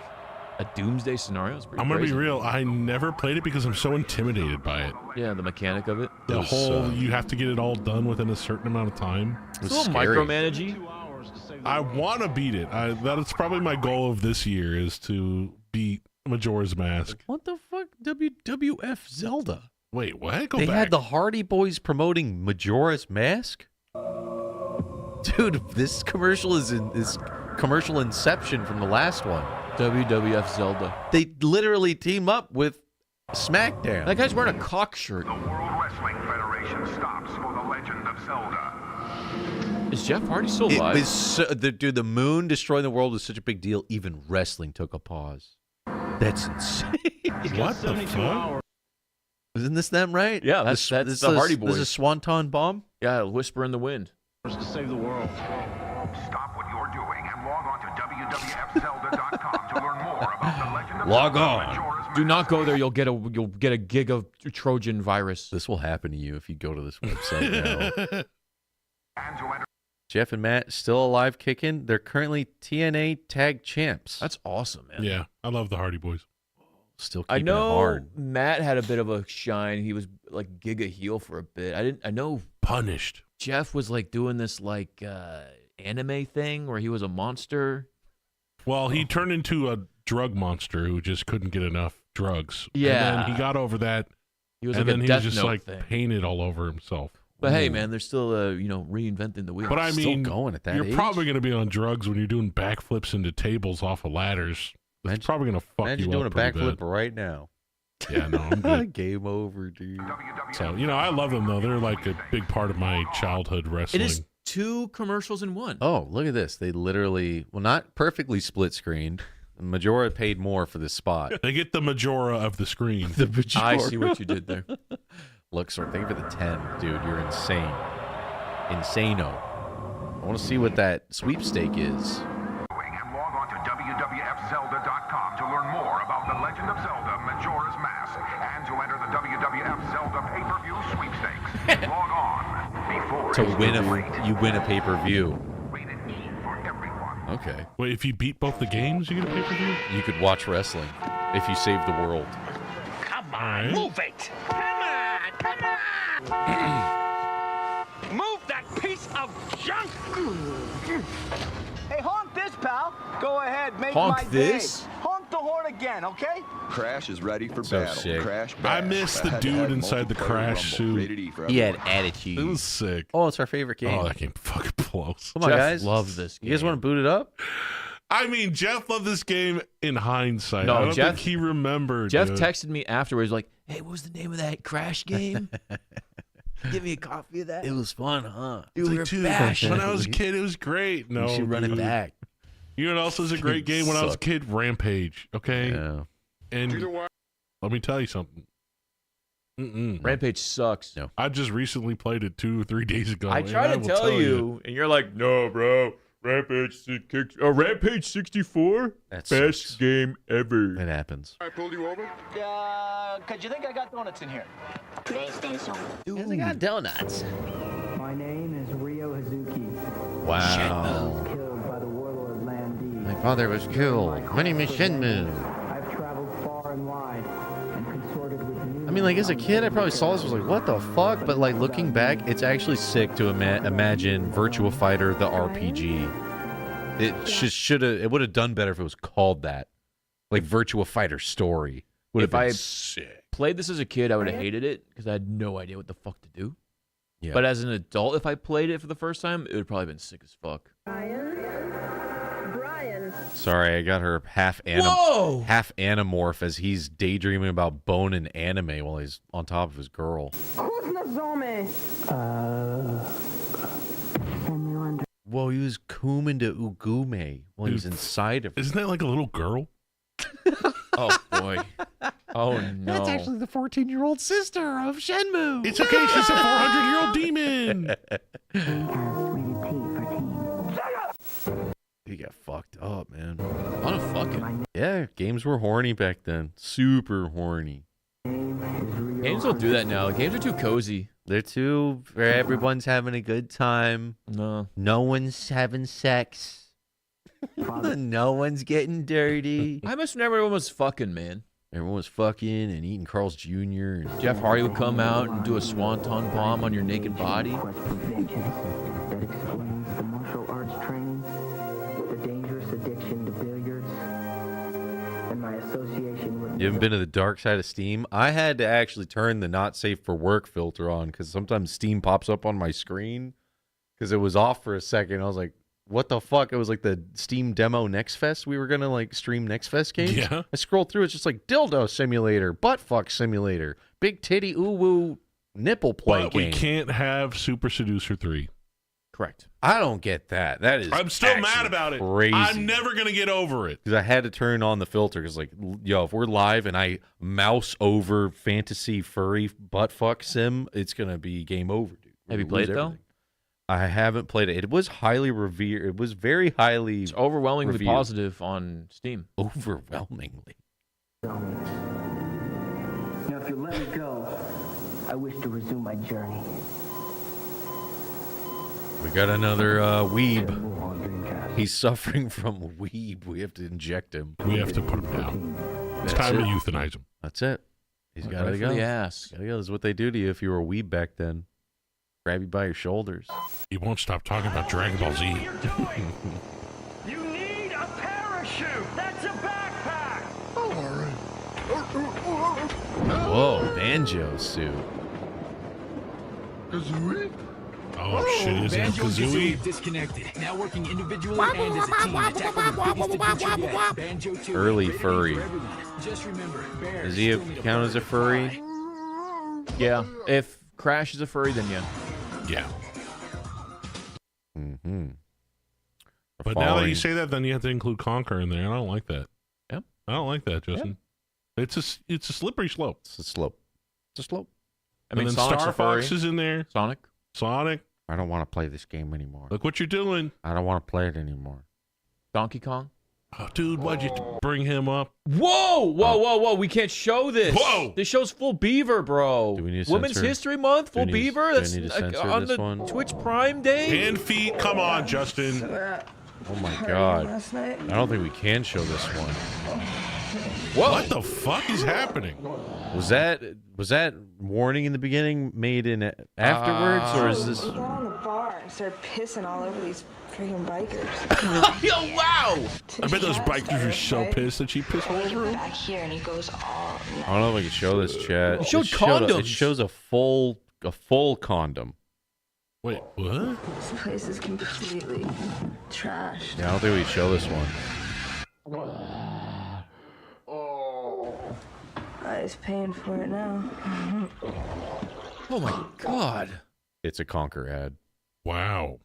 a doomsday scenario is pretty I'm gonna crazy. be real. I never played it because I'm so intimidated by it. Yeah, the mechanic of it. The whole you have to get it all done within a certain amount of time. It's a little micromanagey. I want to beat it. That's probably my goal of this year is to beat Majora's Mask. What the fuck? WWF Zelda. Wait, what? Go they back. had the Hardy Boys promoting Majora's Mask? Dude, this commercial is commercial inception from the last one. WWF Zelda. They literally team up with SmackDown. That guy's wearing a cock shirt. The World Wrestling Federation stops for the Legend of Zelda. Is Jeff Hardy still alive? It was dude, the moon destroying the world was such a big deal, even wrestling took a pause. That's insane. What the fuck? Isn't this them, right? Yeah, that's the Hardy Boys. This is a Swanton Bomb? Yeah, Whisper in the Wind. To save the world. Stop what you're doing and log on to WWFZelda.com to learn more about the Legend of Log Zelda on. Majora's Do not go there. You'll get a Giga Trojan virus. This will happen to you if you go to this website now. And to enter Jeff and Matt still alive, kicking. They're currently TNA Tag Champs. That's awesome, man. Yeah, I love the Hardy Boys. Still I keeping know it hard. Matt had a bit of a shine. He was like Giga heel for a bit. I know Punished. Jeff was like doing this like anime thing where he was a monster. Well, he turned into a drug monster who just couldn't get enough drugs. Yeah. And then he got over that. He was and like then a he Death was just Note like thing. painted all over himself. But hey, man, they're still reinventing the wheel. But I mean, still going at that you're age? probably going to be on drugs when you're doing backflips into tables off of ladders. It's probably going to fuck you Imagine up doing a pretty backflip bad. right now. Yeah, no, I'm good. Game over, dude. So, I love them, though. They're like a big part of my childhood wrestling. It is 2 commercials in one. Oh, look at this. They literally, well, not perfectly split screened. Majora paid more for this spot. They get the Majora of the screen. The Majora. I see what you did there. Look, sir, thank you for the 10. Dude, you're insane. Insano. I want to see what that sweepstake is. and log on to WWFZelda.com to learn more about the Legend of Zelda Majora's Mask and to enter the WWF Zelda pay-per-view sweepstakes. Log on before To it's win too late. you win a pay-per-view. Rated E for everyone. Okay. Wait, if you beat both the games, you get a pay-per-view? You could watch wrestling if you save the world. Come on, Alright. move it! Come on! Move that piece of junk! Hey, honk this, pal. Go ahead, make Honk my this? day. Honk the horn again, okay? Crash is ready for So battle. sick. Crash I Bash. miss the Head-to-head dude inside the multiplayer Crash rumble. suit. Rated E for He had everyone. attitude. It was sick. Oh, it's our favorite game. Oh, that game fucking blows. Come on, Jeff guys. loves this You guys game. want to boot it up? I mean, Jeff loved this game in hindsight. No, I don't Jeff- think he remembered. Jeff dude. texted me afterwards like, hey, what was the name of that Crash game? Give me a copy of that. It was fun, huh? Dude, It's we like, were dude, bashing. when I was a kid, it was great. No, You should run it dude. back. You know what else was a great game when I was a kid? Rampage. Okay, Yeah. and let me tell you something. Rampage sucks. No. I just recently played it 2 or 3 days ago. I and tried to will tell you, and you're like, no, bro. Rampage 64? That Best sucks. game ever. It happens. I pulled you over? Cause you think I got donuts in here? Dude, they got donuts. My name is Ryo Hazuki. Wow. Killed by the warlord Lan My father was killed. My name is Shenmue. I've traveled far and wide and consorted with I mean, like, as a kid, I probably saw this and was like, what the fuck? But, like, looking back, it's actually sick to imagine Virtua Fighter, the RPG. It would have done better if it was called that. Like, Virtua Fighter Story. Would have If been I sick. played this as a kid, I would have hated it because I had no idea what the fuck to do. Yeah. But as an adult, if I played it for the first time, it would probably been sick as fuck. Brian. Sorry, I got her half anamorph as he's daydreaming about bone and anime while he's on top of his girl. Whoa, he was Kumin to Ugume while he's inside of her. Isn't that like a little girl? Oh, boy. Oh, no. That's actually the 14-year-old sister of Shenmue. It's okay, she's a 400-year-old demon. He got fucked up, man. A lot of fucking. Yeah, games were horny back then. Super horny. Games don't do that now. Games are too cozy. They're too... Everyone's having a good time. No one's having sex. No one's getting dirty. I must remember everyone was fucking, man. Everyone was fucking and eating Carl's Jr. And Jeff Hardy would come out and do a swanton bomb on your naked body. You haven't been to the dark side of Steam? I had to actually turn the not safe for work filter on because sometimes Steam pops up on my screen because it was off for a second. I was like, what the fuck? It was like the Steam demo Next Fest. We were going to like stream Next Fest games. Yeah. I scrolled through. It's just like dildo simulator, butt fuck simulator, big titty ooh-woo nipple play But game. we can't have Super Seducer 3. Correct. I don't get that. That is I'm still mad about it. Crazy. I'm never going to get over it. Because I had to turn on the filter because, like, yo, if we're live and I mouse over fantasy furry butt fuck sim, it's going to be game over, dude. Have you played it, though? I haven't played it. It was highly revered. It was very highly It's overwhelmingly revered. positive on Steam. Overwhelmingly. Now, if you let me go, I wish to resume my journey. We got another weeb. He's suffering from weeb. We have to inject him. We have to put him down. It's time to euthanize him. That's it. He's got to Right go. for the ass. Gotta go. This is what they do to you if you were a weeb back then. Grab you by your shoulders. He won't stop talking about Dragon Ball Z. You need a parachute. That's a backpack. Whoa, banjo suit. Kazooie? Oh shit, isn't it Kazooie? Disconnected. Now working individually and as a team. Tackle the biggest adventure yet. Banjo 2. Early furry. Just remember, Does he count as a furry? Yeah. If Crash is a furry, then yeah. Yeah. Mm-hmm. But now that you say that, then you have to include Conker in there. I don't like that. Yep. I don't like that, Justin. Yep. It's a slippery slope. It's a slope. It's a slope. I mean, and then Sonic's Star a furry. Fox is in there. Sonic. I don't want to play this game anymore. Look what you're doing. I don't want to play it anymore. Donkey Kong. Oh, dude, why'd you bring him up? Whoa, whoa, whoa, whoa! We can't show this. Whoa! This show's full beaver, bro. Do we need to Women's censor? History Month, full Do we need- beaver. do we That's need to censor on this the one? Twitch Prime Day. Hand feet, come on, Justin. Oh my god. I don't think we can show this one. Whoa. What the fuck is happening? Was that warning in the beginning made in afterwards, or is this? We got on the bar and started pissing all over these freaking bikers. Yo, wow! I bet those bikers are so pissed that she pissed all over them. Back here and he goes all night. I don't know if I can show this, chat. It showed It condoms. shows a full condom. Wait, what? This place is completely trashed. Yeah, I don't think we can show this one. He's paying for it now. Oh my god! It's a Conker ad. Wow.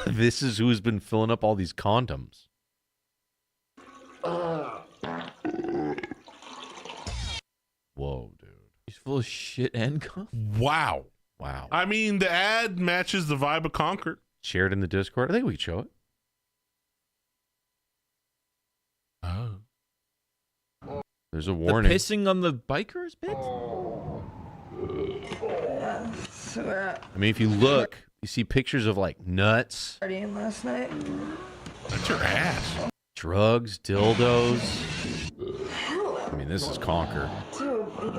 This is who's been filling up all these condoms. Whoa, dude. He's full of shit and cum. Wow. Wow. I mean, the ad matches the vibe of Conker. Shared in the Discord. I think we can show it. Oh. There's a The warning. pissing on the bikers bit? I mean, if you look, you see pictures of like nuts, Partying last night. That's your ass. drugs, dildos. I mean, this is Conker.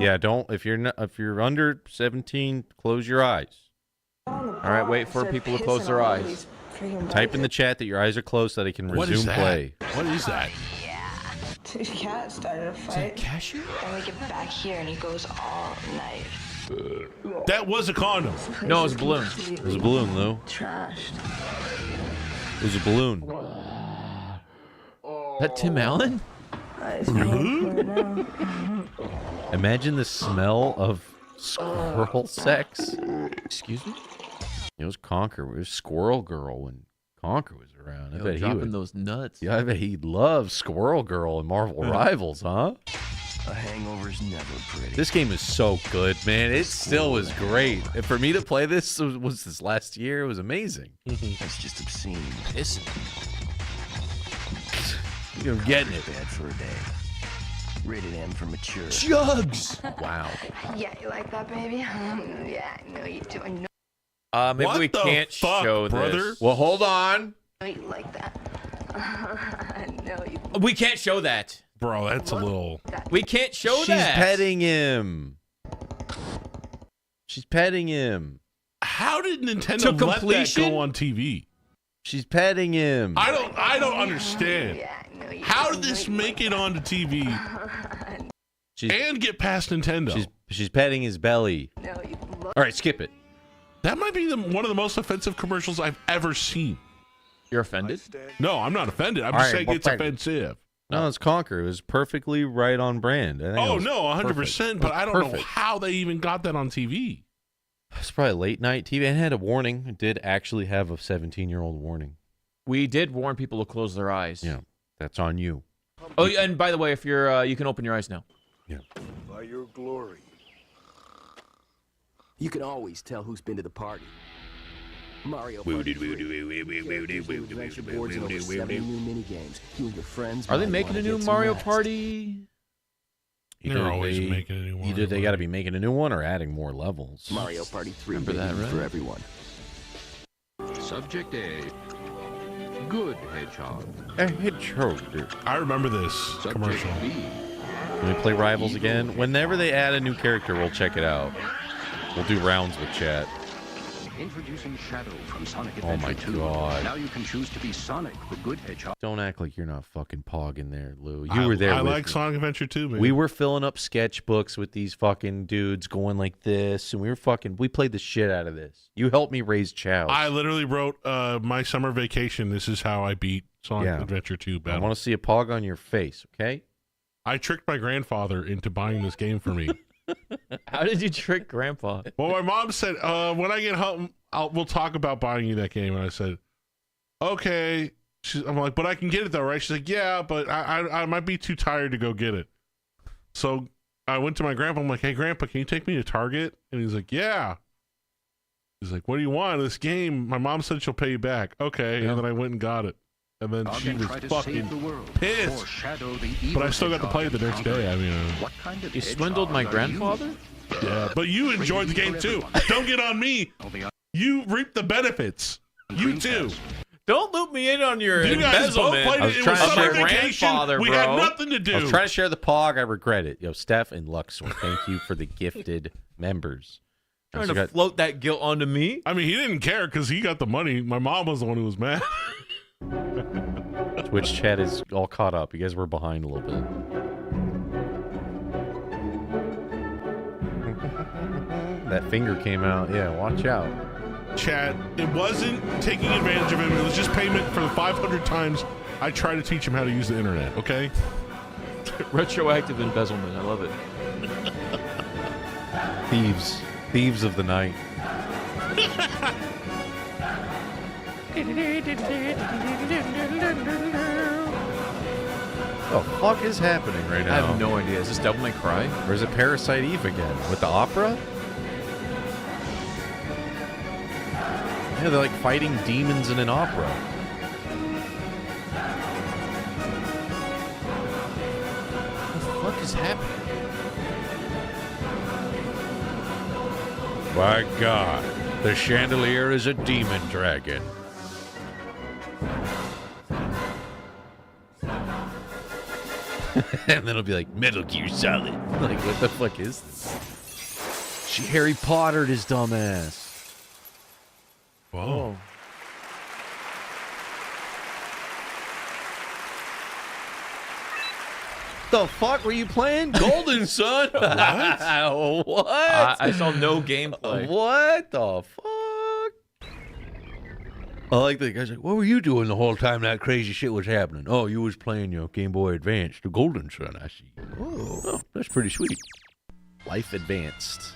Yeah, don't if you're under 17, close your eyes. All right, wait for people to close their eyes. Type in the chat that your eyes are closed so that I can What is resume that? play. What is that? Two cats started a fight. Cashew? And we get back here and he goes all night. That was a condom. No, it was a balloon. It was a balloon, Lou. Trashed. It was a balloon. that Tim Allen? Imagine the smell of squirrel sex. Excuse me? It was Conker. It was Squirrel Girl when Conker was around. I bet he would. Those nuts. Yeah, I bet he'd love Squirrel Girl in Marvel Rivals, huh? A hangover's never pretty. This game is so good, man. It still was great. And for me to play this was this last year. It was amazing. That's just obscene. Pissing. You're getting it. Bad for a day. Rated M for mature. Jugs! Wow. Yeah, you like that, baby? Yeah, I know you do. I know. Maybe What we the can't fuck, show brother? this. Well, hold on. You like that. I know you. We can't show that. Bro, that's a little... We can't show She's that. petting him. She's petting him. How did Nintendo To let that completion? go on TV? She's petting him. I don't understand. Yeah, I know you. How did this make it onto TV and get past Nintendo? She's petting his belly. No, you love. All right, skip it. That might be one of the most offensive commercials I've ever seen. You're offended? No, I'm not offended. I'm All just right, saying well, it's thank you. offensive. No, it's Conker. It was perfectly right on brand. I think Oh, it was no, 100%. perfect. But It was I don't know perfect. how they even got that on TV. It's probably late night TV. And it had a warning. It did actually have a 17-year-old warning. We did warn people to close their eyes. Yeah, that's on you. Oh, yeah, and by the way, if you're, you can open your eyes now. Yeah. By your glory. You can always tell who's been to the party. Mario Party 3. Adventure boards and over 70 new mini-games. You and your friends Are they might making wanna a new get some Mario rest. Party? They're always making a new one. Either they got to be making a new one or adding more levels. Mario Party 3 Remember that, right? for everyone. Subject A. Good Hedgehog. A hedgehog. I remember this Subject commercial. B. Can we play Rivals again? Whenever they add a new character, we'll check it out. We'll do rounds with chat. Introducing Shadow from Sonic Oh my Adventure 2. God. Now you can choose to be Sonic, the good hedgehog. Don't act like you're not fucking pogging there, Lou. You were there. I with like me. Sonic Adventure 2, man. We were filling up sketchbooks with these fucking dudes going like this, and we played the shit out of this. You helped me raise chows. I literally wrote my summer vacation. This is how I beat Sonic Adventure 2 I battle. want to see a pog on your face, okay? I tricked my grandfather into buying this game for me. How did you trick Grandpa? Well, my mom said, when I get home, we'll talk about buying you that game. And I said, okay. I'm like, but I can get it though, right? She's like, yeah, but I might be too tired to go get it. So I went to my grandpa. I'm like, hey, Grandpa, can you take me to Target? And he's like, yeah. He's like, what do you want? This game, my mom said she'll pay you back. Okay. And then I went and got it. And then she was fucking pissed. But I still got to play it the next day. I mean, You swindled my grandfather? yeah, but you enjoyed the game too. Don't get on me. You reap the benefits. You too. Don't loop me in on your You guys both embezzlement. played I was it. It trying was to summer share vacation. grandfather, We bro. had nothing to do. I was trying to share the pog. I regret it. Yo, Steph and Luxor, thank you for the gifted members. Trying to float that guilt onto me? I mean, he didn't care because he got the money. My mom was the one who was mad. Twitch chat is all caught up. You guys were behind a little bit. That finger came out. Yeah, watch out. Chad, it wasn't taking advantage of him. It was just payment for the 500 times I tried to teach him how to use the internet, okay? Retroactive embezzlement. I love it. Thieves of the night. What the fuck is happening right now? I have no idea. Is this Devil May Cry? Or is it Parasite Eve again? With the opera? Yeah, they're like fighting demons in an opera. What the fuck is happening? My God, the chandelier is a demon dragon. And then it'll be like Metal Gear Solid. Like, what the fuck is this? She Harry Pottered his dumbass. Whoa. The fuck were you playing? Golden Sun? What? I saw no gameplay. What the fuck? I like the guy's like, what were you doing the whole time that crazy shit was happening? Oh, you was playing your Game Boy Advance, the Golden Sun, I see. Oh, that's pretty sweet. Life Advanced.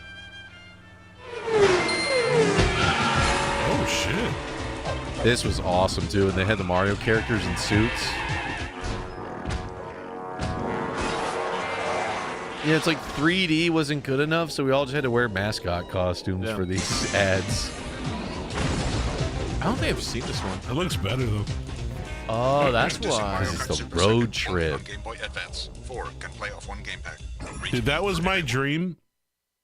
Oh, shit. This was awesome, too, and they had the Mario characters in suits. Yeah, it's like 3D wasn't good enough, so we all just had to wear mascot costumes for these ads. I don't think I've seen this one. It looks better, though. Oh, that's why. This is the road trip. Game Boy Advance. 4 can play off one game pack. Dude, that was my dream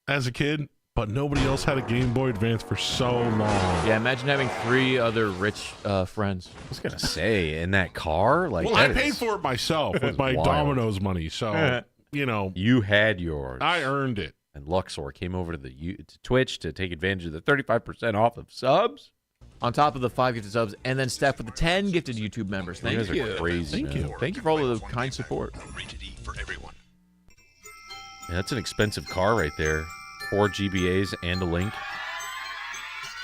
as a kid, but nobody else had a Game Boy Advance for so long. Yeah, imagine having 3 other rich friends. I was gonna say, in that car, like, well, I paid for it myself with my Domino's money, so you know, you had yours. I earned it. And Luxor came over to to Twitch to take advantage of the 35% off of subs. On top of the 5 gifted subs, and then Steph with the 10 gifted YouTube members. Thank you. You guys are crazy, Thank you. Thank you for all of the kind support. Rated E for everyone. Yeah, that's an expensive car right there. 4 GBAs and a link.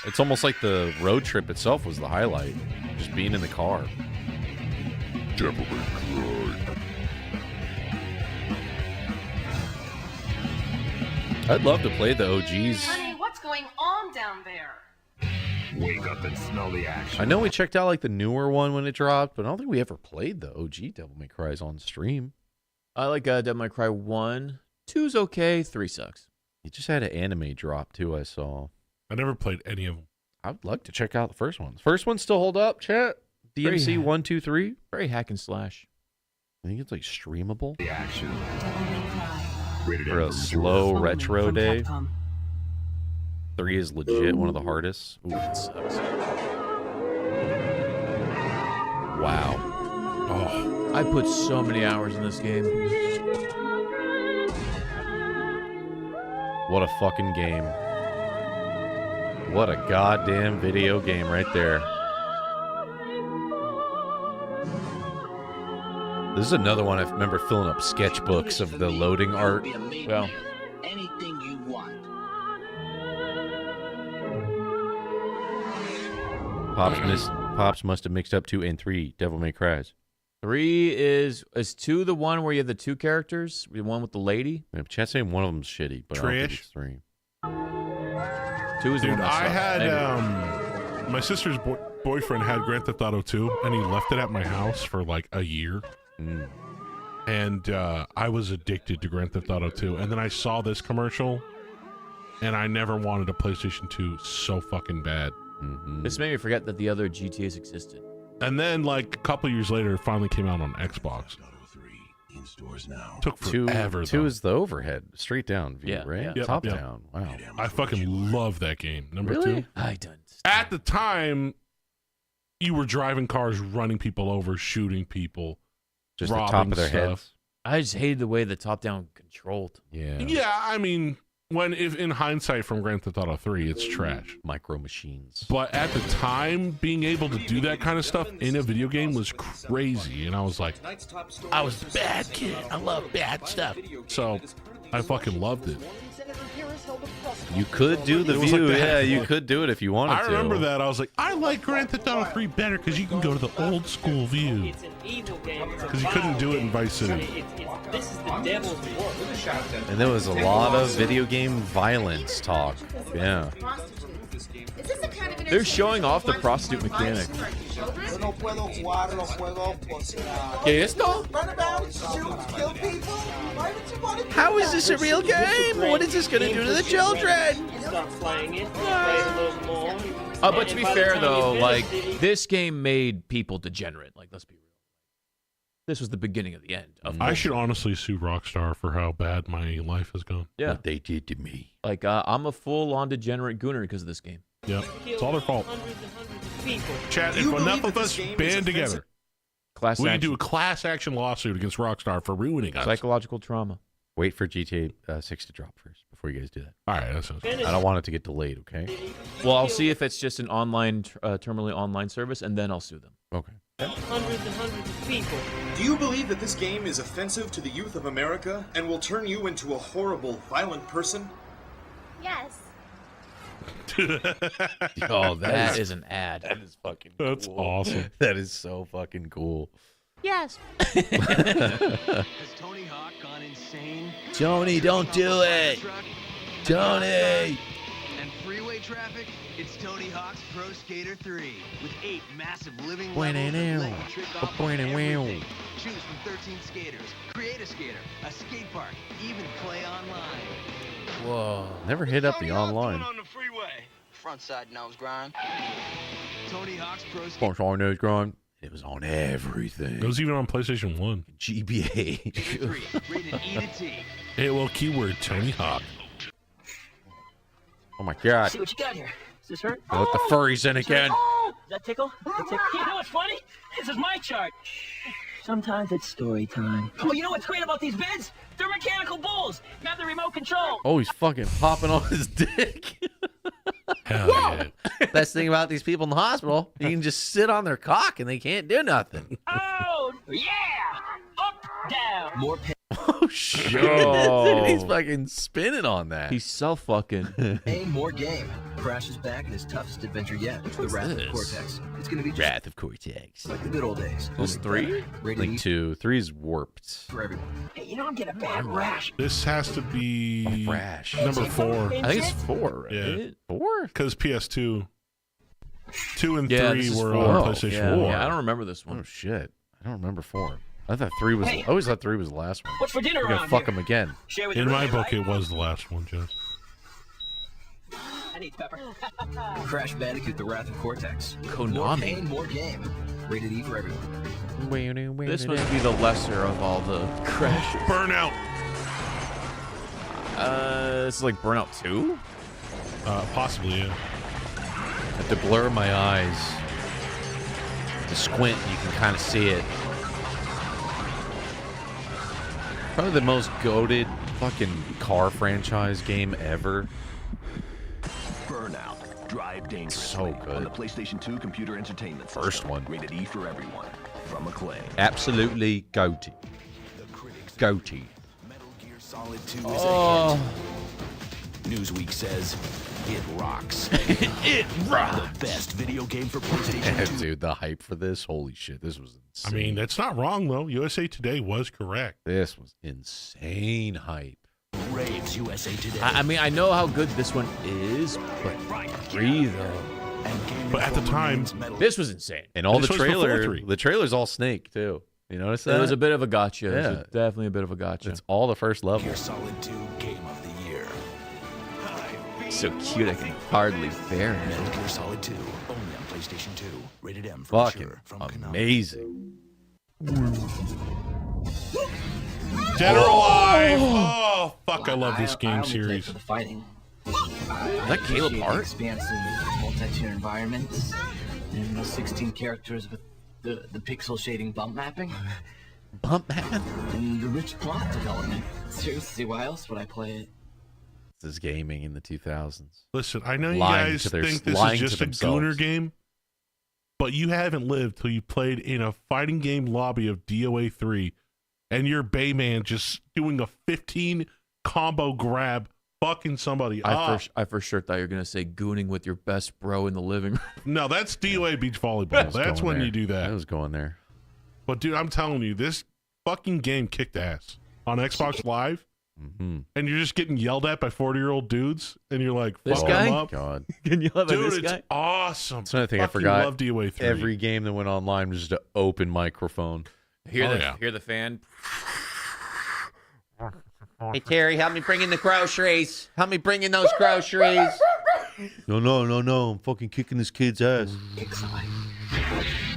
It's almost like the road trip itself was the highlight. Just being in the car. I'd love to play the OGs. Honey, what's going on down there? Wake up and smell the action. I know we checked out like the newer one when it dropped, but I don't think we ever played the OG Devil May Cry's on stream. I like Devil May Cry 1. 2's okay. 3 sucks. You just had an anime drop too, I saw. I never played any of them. I'd like to check out the first one. The first one still hold up, chat? DMC 1, 2, 3? Very hack and slash. I think it's like streamable. The action. For a slow retro day. 3 is legit one of the hardest. Ooh, it sucks. Wow. Oh, I put so many hours in this game. What a fucking game. What a goddamn video game right there. This is another one I remember filling up sketchbooks of the loading art. Well, anything you want. Pops must have mixed up 2 and 3 Devil May Cry's. 3 is 2 the one where you have the 2 characters? The one with the lady? Yeah, chat's saying one of them's shitty, but I don't think it's 3. 2 is the one that I sucks. had my sister's boyfriend had Grand Theft Auto 2, and he left it at my house for like a year. And I was addicted to Grand Theft Auto 2. And then I saw this commercial, and I never wanted a PlayStation 2 so fucking bad. This made me forget that the other GTAs existed. And then, like, a couple years later, it finally came out on Xbox. In stores now. Took forever. 2 is the overhead, straight down view, Yeah, right? yeah. Top down. Wow. I fucking love that game. Number Really? 2. I don't. At the time, you were driving cars, running people over, shooting people, Just the robbing top of their stuff. heads. I just hated the way the top-down controlled. Yeah. Yeah, I mean, if in hindsight from Grand Theft Auto 3, it's trash. Micro machines. But at the time, being able to do that kind of stuff in a video game was crazy. And I was like, I was a bad kid. I love bad stuff. So I fucking loved it. You could do the It was view. like that. Yeah, you could do it if you wanted to. I remember that. I was like, I like Grand Theft Auto 3 better because you can go to the old school view. Because you couldn't do it in Vice City. This is the devil's work. And there was a lot of video game violence talk. Yeah. They're showing off the prostitute mechanic. ¿Qué es esto? How is this a real game? What is this going to do to the children? But to be fair, though, like, this game made people degenerate. Like, let's be real. This was the beginning of the end. I should honestly sue Rockstar for how bad my life has gone. Yeah. What they did to me. Like, I'm a full-on degenerate gooner because of this game. Yep. It's all their fault. Chat, if enough of us band together, we can do a class action lawsuit against Rockstar for ruining us. Psychological trauma. Wait for GTA 6 to drop first before you guys do that. All right, that sounds good. I don't want it to get delayed, okay? Well, I'll see if it's just an online, terminally online service, and then I'll sue them. Okay. Hundreds and hundreds of people. Do you believe that this game is offensive to the youth of America and will turn you into a horrible, violent person? Yes. Oh, that is an ad. That is fucking That's cool. awesome. That is so fucking cool. Yes. Has Tony Hawk gone insane? Tony, don't do it. Tony. And freeway traffic? It's Tony Hawk's Pro Skater 3 with 8 massive living Boing, levels that now. let you trick off Boing, on now. everything. Choose from 13 skaters, create a skater, a skate park, even play online. Whoa. Never hit up the online. On the freeway. Front side nose grind. Tony Hawk's Pro Skater. Sports on nose grind. It was on everything. It was even on PlayStation 1. GBA. 3, rated E to T. Hey, well, keyword Tony Hawk. Oh my god. See what you got here. Does this hurt? Let the furries in again. Oh, does that tickle? That tickle? You know what's funny? This is my chart. Sometimes it's story time. Oh, you know what's great about these beds? They're mechanical bulls. You have the remote control. Oh, he's fucking popping on his dick. Hell yeah. Best thing about these people in the hospital, you can just sit on their cock and they can't do nothing. Oh, yeah! Up, down. More Oh shit! Dude, he's fucking spinning on that. He's so fucking. Hey, more game. Crash is back in his toughest adventure yet. The Wrath of this? Cortex. It's gonna be just Wrath of Cortex. like the good old days. This 3? Rated E Like 2, 3's warped. for everyone. Hey, you know I'm getting a bad rash. This has to be Rash. number 4. I think it's 4, right? Yeah. 4? Because PS2. 2 and Yeah, 3 this is were 4. on PlayStation Yeah, 4. yeah, I don't remember this one. Oh shit! I don't remember 4. I thought 3 was. I always thought 3 was the last one. What's for dinner We're gonna around fuck here? him again. Share with In your my roommate, book, right? it was the last one, Jess. I need pepper. Crash Bandicoot: The Wrath of Cortex. More Konami. pain, more game. Rated E for everyone. This must be the lesser of all the crashes. Burnout. This is like Burnout 2? Possibly, yeah. I have to blur my eyes. To squint, you can kind of see it. Probably the most goated fucking car franchise game ever. Burnout. Drive dangerously. So good. On the PlayStation 2 computer entertainment system. First one. Rated E for everyone. From Acclaim. Absolutely goaty. Goaty. Metal Gear Solid 2 is Oh. a hit. Newsweek says it rocks. It rocks. The best video game for PlayStation 2. Dude, the hype for this, holy shit, this was insane. I mean, that's not wrong, though. USA Today was correct. This was insane hype. Raves USA Today. I mean, I know how good this one is, but breathe though. But at the time, this was insane. And all the This was before trailer, 3. the trailer's all Snake too. You notice that? It was a bit of a gotcha. It was Yeah. definitely a bit of a gotcha. It's all the first level. Gear Solid 2 Game of the Year. So cute, I can hardly bear Metal it. Gear Solid 2. Only on PlayStation 2. Rated M for Fucking mature. From Konami. amazing. Dead or Alive. Oh, fuck, I love this game series. For the fighting. Is that Caleb Appreciate the Hart? expansive multi-tier environments and the 16 characters with the pixel shading bump mapping. Bump mapping? And the rich plot development. Seriously, why else would I play it? This is gaming in the 2000s. Listen, I know you Lying guys to their- think this lying is to just a themselves. gooner game, but you haven't lived till you played in a fighting game lobby of DOA 3 and your Bayman just doing a 15 combo grab, fucking somebody up. I for sure thought you were gonna say gooning with your best bro in the living room. No, that's DOA beach volleyball. That's when you do that. I was going there. But dude, I'm telling you, this fucking game kicked ass on Xbox Live, and you're just getting yelled at by 40-year-old dudes, and you're like, This fuck guy? them up. God. Can you love Dude, this it's guy? awesome. That's another thing I Fucking forgot. love DOA 3. Every game that went online was just an open microphone. Hear the fan. Hey, Terry, help me bring in the groceries. Help me bring in those groceries. No. I'm fucking kicking this kid's ass.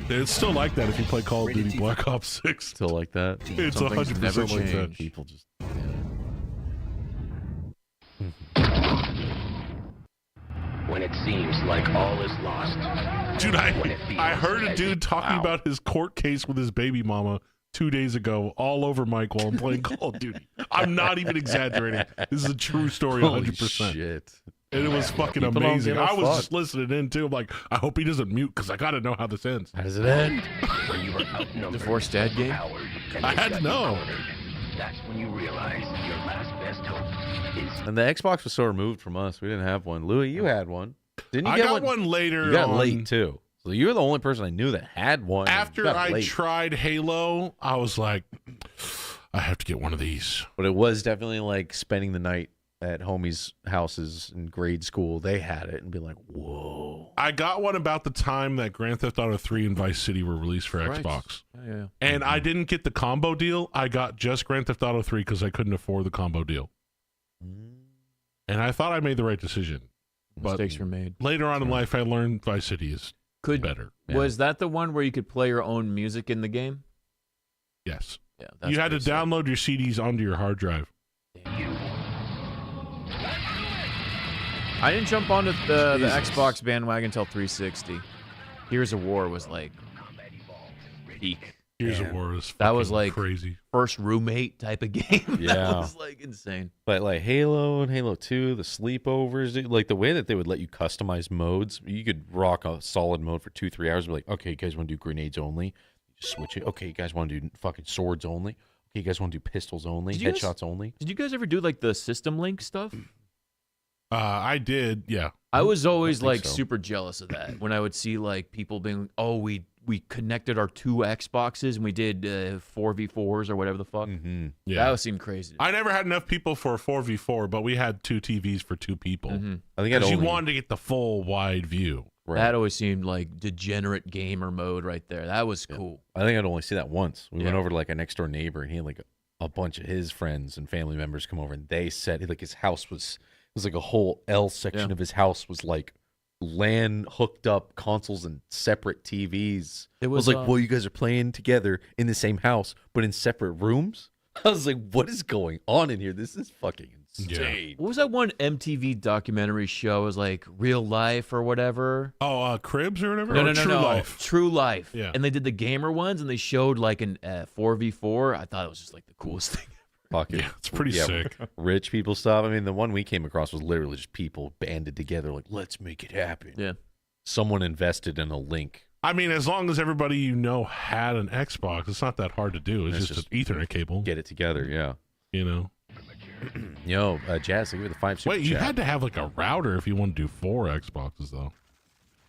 It's still like that if you play Call of Duty Black Ops 6. Still like that? It's Some things 100% never like that. change. People just... When it seems like all is lost. Dude, I heard a dude talking about his court case with his baby mama 2 days ago all over Mike while I'm playing Call of Duty. I'm not even exaggerating. This is a true story, 100%. Holy shit. And it was fucking People don't amazing. give a I was fuck. just listening in too. I'm like, I hope he doesn't mute because I got to know how this ends. How does it end? Divorced dad game? I had to know. That's when you realize your last best hope is... And the Xbox was so removed from us. We didn't have one. Louis, you had one. Didn't you I get got one later. You got late, too. So you were the only person I knew that had one. After I tried Halo, I was like, I have to get one of these. But it was definitely like spending the night at homies' houses in grade school. They had it and be like, whoa. I got one about the time that Grand Theft Auto 3 and Vice City were released for Xbox. Yeah. And I didn't get the combo deal. I got just Grand Theft Auto 3 because I couldn't afford the combo deal. And I thought I made the right decision. Mistakes were made. Later on in life, I learned Vice City is better. Was that the one where you could play your own music in the game? Yes. Yeah. You had to download your CDs onto your hard drive. I didn't jump onto the Xbox bandwagon until 360. Gears of War was like peak. Gears of War was that was like crazy. First roommate type of game. Yeah. That was like insane. But like Halo and Halo 2, the sleepovers, dude, like the way that they would let you customize modes, you could rock a solid mode for 2-3 hours and be like, okay, you guys want to do grenades only? You just switch it. Okay, you guys want to do fucking swords only? Okay, you guys want to do pistols only? Headshots only? Did you guys ever do like the System Link stuff? I did, yeah. I was always like super jealous of that when I would see like people being, oh, we connected our 2 Xboxes and we did 4v4s or whatever the fuck. Yeah. That seemed crazy. I never had enough people for a 4v4, but we had 2 TVs for 2 people. I think because you wanted to get the full wide view. Right. That always seemed like degenerate gamer mode right there. That was cool. I think I'd only see that once. We went over to like a next door neighbor and he had like a bunch of his friends and family members come over and they said like his house was like a whole L section of his house was like LAN hooked up consoles and separate TVs. It was like, well, you guys are playing together in the same house, but in separate rooms. I was like, what is going on in here? This is fucking insane. Yeah. What was that one MTV documentary show? It was like Real Life or whatever. Oh, Cribs or whatever? No. True Life. True Life. Yeah. And they did the gamer ones and they showed like an 4v4. I thought it was just like the coolest thing. Yeah, it's pretty sick. Rich people stuff. I mean, the one we came across was literally just people banded together like, let's make it happen. Yeah. Someone invested in a link. I mean, as long as everybody you know had an Xbox, it's not that hard to do. It's just an Ethernet cable. Get it together, yeah. You know? Yo, Jazz, I give you the 5 super Wait, you chat. had to have like a router if you want to do 4 Xboxes, though.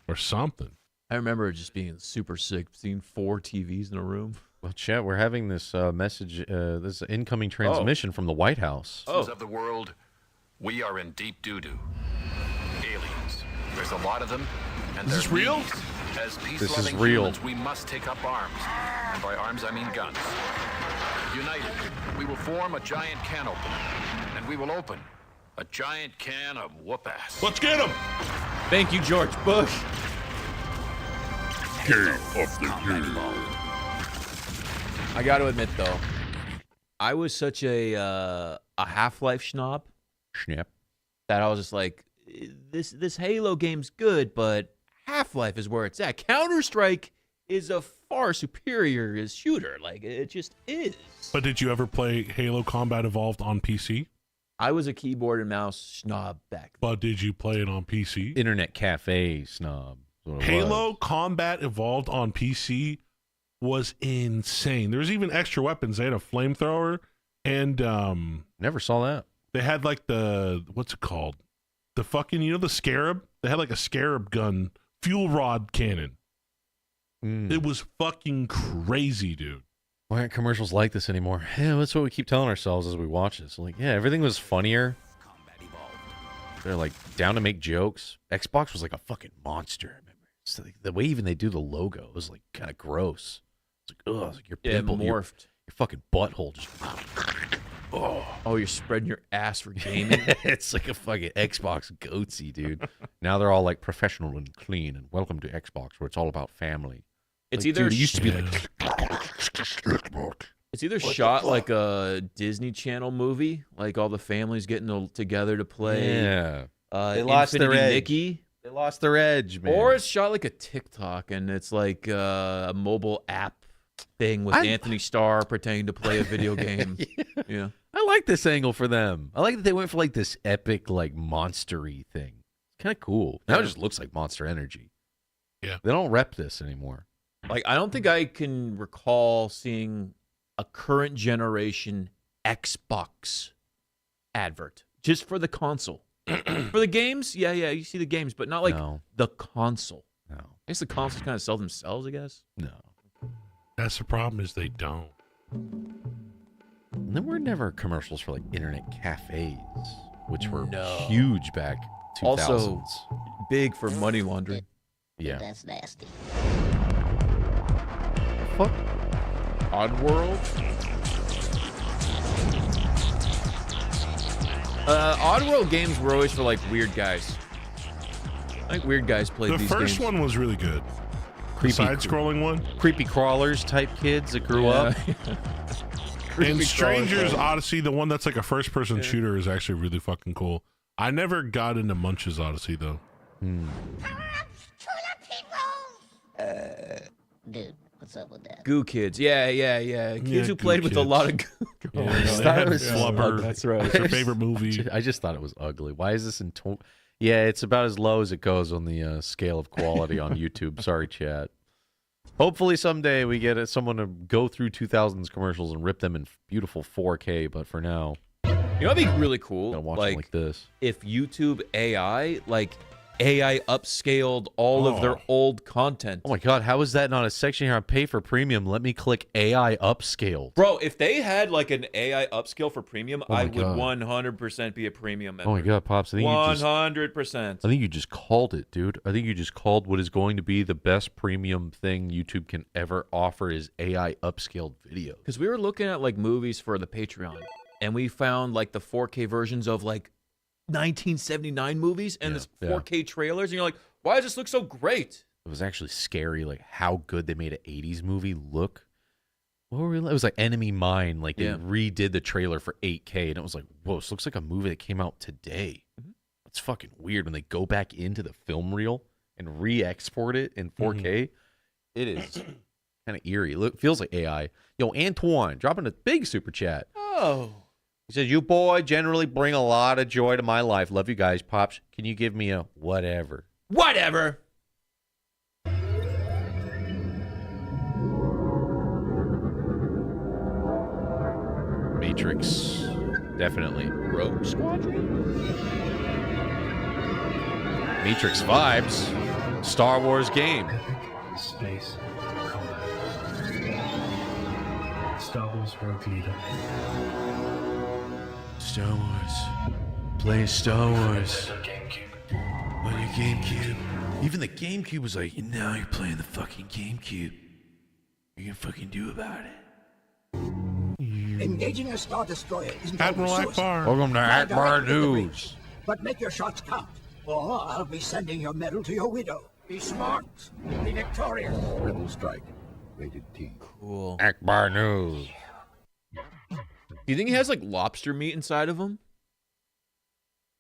Or something. I remember it just being super sick, seeing 4 TVs in a room. Well, chat, we're having this message, this incoming transmission from the White House. Of the world, we are in deep doo-doo. Aliens. There's a lot of them, and Is this real? As This is peace-loving real. humans, we must take up arms. And by arms, I mean guns. United, we will form a giant can opener, and we will open a giant can of whoop-ass. Let's get them! Thank you, George Bush. Game of the year. I got to admit, though, I was such a Half-Life schnob that I was just like, this Halo game's good, but Half-Life is where it's at. Counter-Strike is a far superior shooter. Like, it just is. But did you ever play Halo Combat Evolved on PC? I was a keyboard and mouse snob back then. But did you play it on PC? Internet cafe snob. Halo Combat Evolved on PC was insane. There was even extra weapons. They had a flamethrower and never saw that. They had like the what's it called? The fucking the Scarab? They had like a Scarab gun, fuel rod cannon. It was fucking crazy, dude. Why aren't commercials like this anymore? Yeah, that's what we keep telling ourselves as we watch this. Like, yeah, everything was funnier. They're like down to make jokes. Xbox was like a fucking monster. I remember. It's like, the way even they do the logo was like kind of gross. It's like, ugh, it's like your pimple, your fucking butthole just. Oh, you're spreading your ass for gaming. It's like a fucking Xbox goatsy, dude. Now they're all like professional and clean, and welcome to Xbox, where it's all about family. It's like, either dude, it used to be like. It's either shot like a Disney Channel movie, like all the families getting together to play. Yeah, they lost their Infinity edge. Mickey. They lost their edge, man. Or it's shot like a TikTok, and it's like a mobile app thing with Anthony Starr pretending to play a video game. Yeah. I like this angle for them. I like that they went for like this epic, like monster-y thing. It's kind of cool. Now it just looks like Monster Energy. Yeah. They don't rep this anymore. Like, I don't think I can recall seeing a current generation Xbox advert just for the console. For the games, yeah, you see the games, but not like the console. No. I guess the consoles kind of sell themselves, I guess. No. That's the problem is they don't. And there were never commercials for like internet cafes, which were huge back 2000s. Also big for money laundering. Yeah. That's nasty. Fuck. Oddworld. Oddworld games were always for like weird guys. I think weird guys played these games. The first one was really good. The side-scrolling one. Creepy crawlers type kids that grew up. And Stranger's Odyssey, the one that's like a first-person shooter, is actually really fucking cool. I never got into Munch's Odyssey though. Dude, what's up with that? Goo kids, yeah. Kids who played with a lot of goo. Flubber. That's right. It's your favorite movie. I just thought it was ugly. Why is this in? Yeah, it's about as low as it goes on the scale of quality on YouTube. Sorry, chat. Hopefully someday we get someone to go through 2000s commercials and rip them in beautiful 4K. But for now, you know what'd be really cool? Watch them like this. If YouTube AI upscaled all of their old content. Oh my God, how is that not a section here on Pay for Premium? Let me click AI upscaled. Bro, if they had like an AI upscale for premium, I would 100% be a premium member. Oh my God, Pops. I think 100%. I think you just called it, dude. I think you just called what is going to be the best premium thing YouTube can ever offer is AI upscaled video. Because we were looking at like movies for the Patreon, and we found like the 4K versions of like 1979 movies and this 4K trailers, and you're like, why does this look so great? It was actually scary, like how good they made an 80s movie look. What were we? It was like Enemy Mine, like they redid the trailer for 8K, and it was like, whoa, this looks like a movie that came out today. That's fucking weird when they go back into the film reel and re-export it in 4K. It is kind of eerie. It feels like AI. Yo, Antoine, dropping a big super chat. Oh. He says, you boy generally bring a lot of joy to my life. Love you guys. Pops, can you give me a whatever? Whatever. Matrix. Definitely. Rogue Squadron? Matrix vibes. Star Wars game. Space. Combat. Star Wars Rogue Leader. Star Wars. Playing Star Wars. On your GameCube. Even the GameCube was like, now you're playing the fucking GameCube. What are you gonna fucking do about it? Engaging a Star Destroyer isn't Admiral Akbar. Welcome to Akbar News. But make your shots count, or I'll be sending your medal to your widow. Be smart. Be victorious. Rebel Strike. Rated T. Cool. Akbar News. Do you think he has like lobster meat inside of him?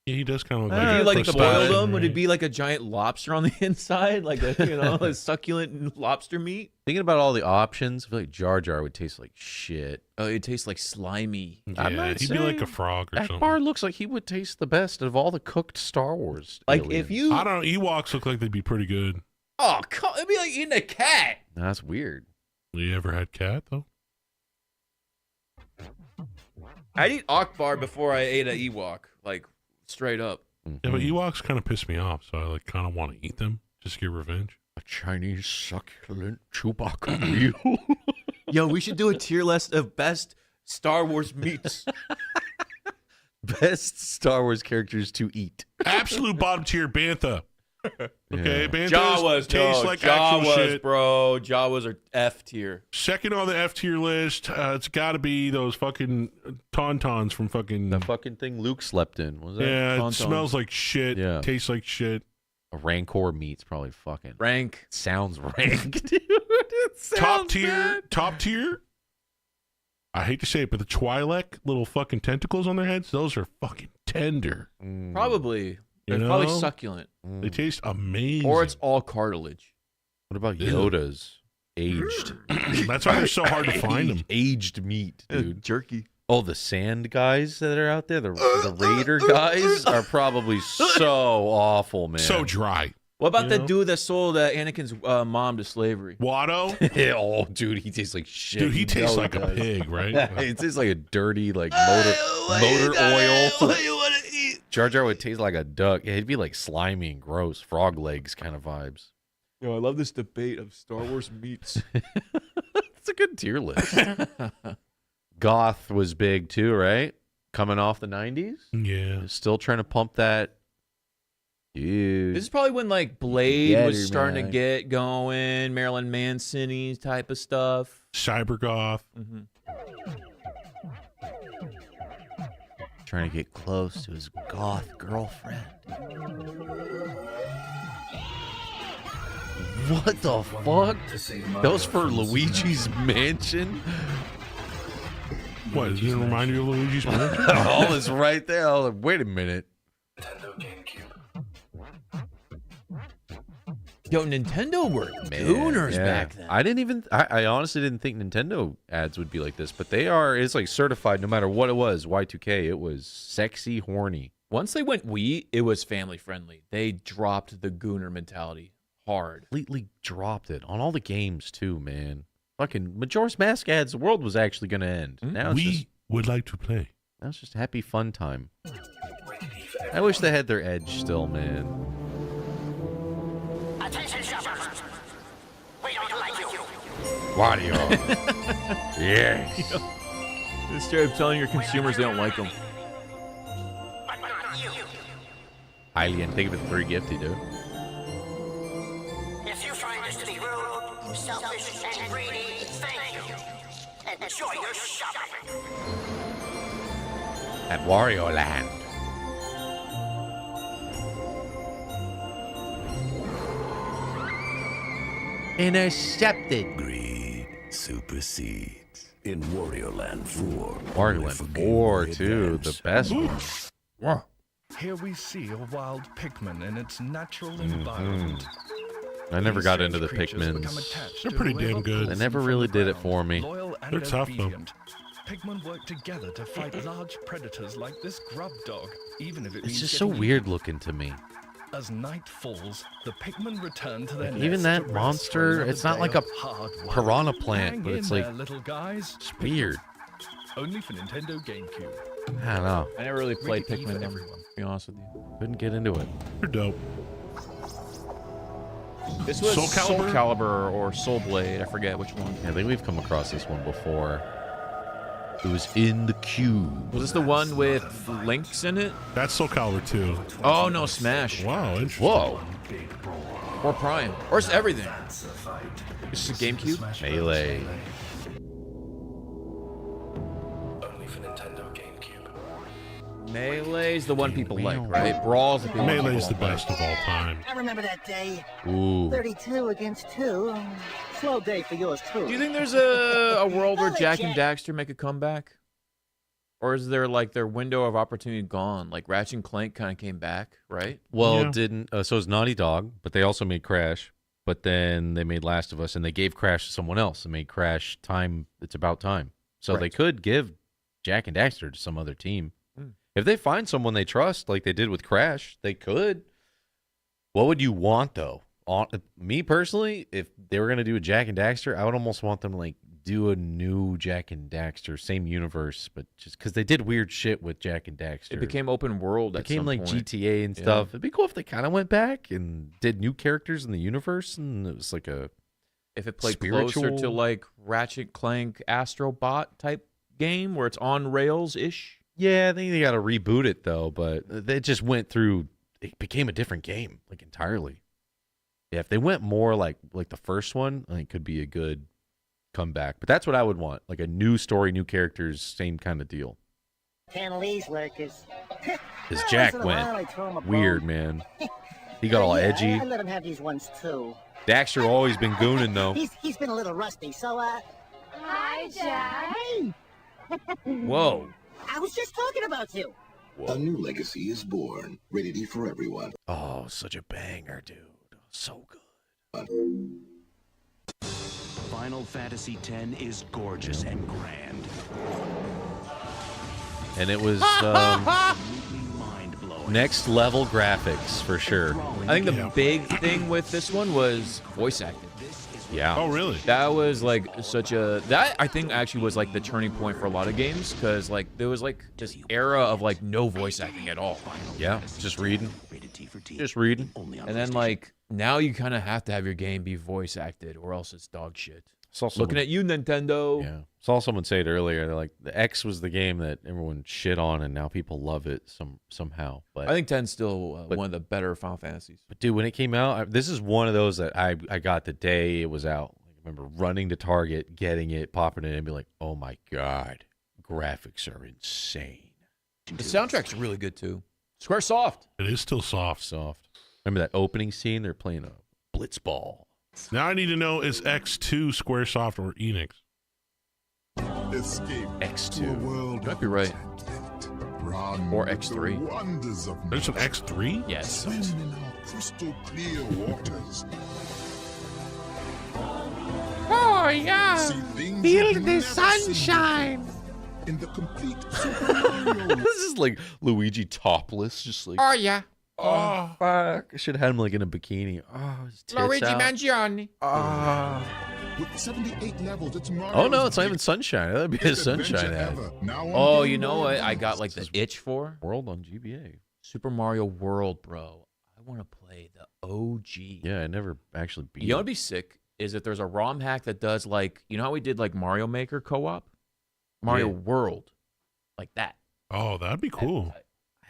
Yeah, he does kind of look If you like boiled them, would it be like a giant lobster on the inside, like a a succulent lobster meat? Thinking about all the options, I feel like Jar Jar would taste like shit. Oh, it tastes like slimy. Yeah, he'd be like a frog or something. Akbar looks like he would taste the best of all the cooked Star Wars. Like aliens. if you, I don't know, Ewoks look like they'd be pretty good. Oh, it'd be like eating a cat. No, that's weird. You ever had cat though? I'd eat Akbar before I ate an Ewok, like straight up. Yeah, but Ewoks kind of piss me off, so I like kind of want to eat them just to get revenge. A Chinese succulent Chewbacca meal. Yo, we should do a tier list of best Star Wars meats. Best Star Wars characters to eat. Absolute bottom tier, Bantha. Okay, Banthas Jawas taste like actual shit. Bro. Jawas are F tier. Second on the F tier list, it's got to be those fucking tauntauns from fucking... The fucking thing Luke slept in. What was that? Yeah, Tauntauns. It smells like shit. Yeah. Tastes like shit. A Rancor meat's probably fucking... Rank. Sounds rank, dude. Top tier. I hate to say it, but the Twi'lek little fucking tentacles on their heads, those are fucking tender. Probably. They're probably succulent. They taste amazing. Or it's all cartilage. What about Yoda's? Aged. That's why they're so hard to find them. Aged meat, dude. Jerky. Oh, the sand guys that are out there, the Raider guys are probably so awful, man. So dry. What about the dude that sold Anakin's mom to slavery? Watto? Oh, dude, he tastes like shit. Dude, he tastes like a pig, right? He tastes like a dirty, like motor oil. What do you want to eat? Jar Jar would taste like a duck. Yeah, he'd be like slimy and gross, frog legs kind of vibes. Yo, I love this debate of Star Wars meats. It's a good tier list. Goth was big too, right? Coming off the 90s. Yeah. Still trying to pump that. Dude. This is probably when like Blade was starting to get going, Marilyn Manson-y type of stuff. Cybergoth. Trying to get close to his goth girlfriend. What the fuck? That was for Luigi's Mansion? What, does it remind you of Luigi's Mansion? All is right there. I was like, wait a minute. Nintendo GameCube. Yo, Nintendo were gooners back then. I honestly didn't think Nintendo ads would be like this, but they are. It's like certified no matter what it was. Y2K, it was sexy, horny. Once they went Wii, it was family friendly. They dropped the gooner mentality hard. Completely dropped it on all the games too, man. Fucking Majora's Mask ads, the world was actually going to end. Now we would like to play. Now it's just happy fun time. I wish they had their edge still, man. Attention shoppers. We don't like you. Wario. Yes. They're straight up telling your consumers they don't like them. But not you. Alien, think of it free gifty, dude. If you find this to be rude, selfish, and greedy, thank you. Enjoy your shopping. At Wario Land. Intercepted. Greed supersedes in Wario Land 4. Wario Land 4 too, the best one. Wow. Here we see a wild Pikmin in its natural environment. I never got into the Pikmins. They're pretty damn good. They never really did it for me. They're tough though. Pikmin work together to fight large predators like this grub dog, even if it means It's just so weird looking to me. As night falls, the Pikmin return to their Like, even nest that to monster, rest for it's not another like a day of hard work. piranha plant, Hang but it's in like there, little guys. it's weird. Only for Nintendo GameCube. I don't know. I never really played Rated E Pikmin, for to be honest with you. Couldn't get into it. They're dope. This was Soul Calibur or Soul Blade, I forget which one. I think we've come across this one before. It was in the cube. Was this the one with links in it? That's Soul Calibur 2. Oh no, Smash. Wow, interesting. Whoa. Or Prime. Or it's everything. This is a GameCube? Melee. Only for Nintendo GameCube. Melee's the one people like, right? Brawl's the people Melee's the people best of all time. I remember that day. Ooh. 32 against 2. Slow day for yours, too. Do you think there's a world where Jack and Daxter make a comeback? Or is there like their window of opportunity gone? Like Ratchet and Clank kind of came back, right? Well, Yeah. didn't so it's Naughty Dog, but they also made Crash. But then they made Last of Us, and they gave Crash to someone else and made Crash Time. It's About Time. So they could give Jack and Daxter to some other team. If they find someone they trust, like they did with Crash, they could. What would you want, though? Me personally, if they were going to do a Jack and Daxter, I would almost want them to like do a new Jack and Daxter, same universe, but just because they did weird shit with Jack and Daxter. It became open world. It became like GTA and stuff. It'd be cool if they kind of went back and did new characters in the universe, and it was like a if it played closer to like Ratchet Clank Astro Bot type game where it's on rails ish. Yeah, I think they got to reboot it though, but they just went through. It became a different game, like entirely. Yeah, if they went more like the first one, I think it could be a good comeback. But that's what I would want, like a new story, new characters, same kind of deal. Cantonese workers. Because Jack went weird, man. He got all edgy. I let him have these ones too. Daxter always been gooning though. He's been a little rusty, so Hi, Jack. Hey. Whoa. I was just talking about you. A new legacy is born, rated for everyone. Oh, such a banger, dude. So good. Final Fantasy X is gorgeous and grand. And it was Next level graphics for sure. I think the big thing with this one was voice acting. Yeah. Oh, really? That was like that I think actually was like the turning point for a lot of games, because like there was like this era of like no voice acting at all. Yeah, just reading. Just reading. And then like now you kind of have to have your game be voice acted or else it's dog shit. Looking at you, Nintendo. Yeah. Saw someone say it earlier. They're like, the X was the game that everyone shit on, and now people love it somehow. But I think 10's still one of the better Final Fantasies. But dude, when it came out, this is one of those that I got the day it was out. I remember running to Target, getting it, popping it in, and be like, oh my God, graphics are insane. The soundtrack's really good too. Squaresoft. It is still soft. Remember that opening scene? They're playing a blitzball. Now I need to know, is X2 Squaresoft or Enix? X2. You might be right. Or X3. There's an X3? Yes. Crystal clear waters. Oh yeah. Feel the sunshine. In the complete Super Mario. This is like Luigi topless, just like. Oh yeah. Oh fuck! I should have had him like in a bikini. Oh, his tits Luigi out. Mangione. With 78 levels, it's Mario. Oh no, it's not even sunshine. That'd be a sunshine ad. Oh, you know what? I got like the itch for World on GBA. Super Mario World, bro. I want to play the OG. Yeah, I never actually beat. You know what'd be sick is if there's a ROM hack that does like, you know how we did like Mario Maker co-op, Mario World, like that. Oh, that'd be cool.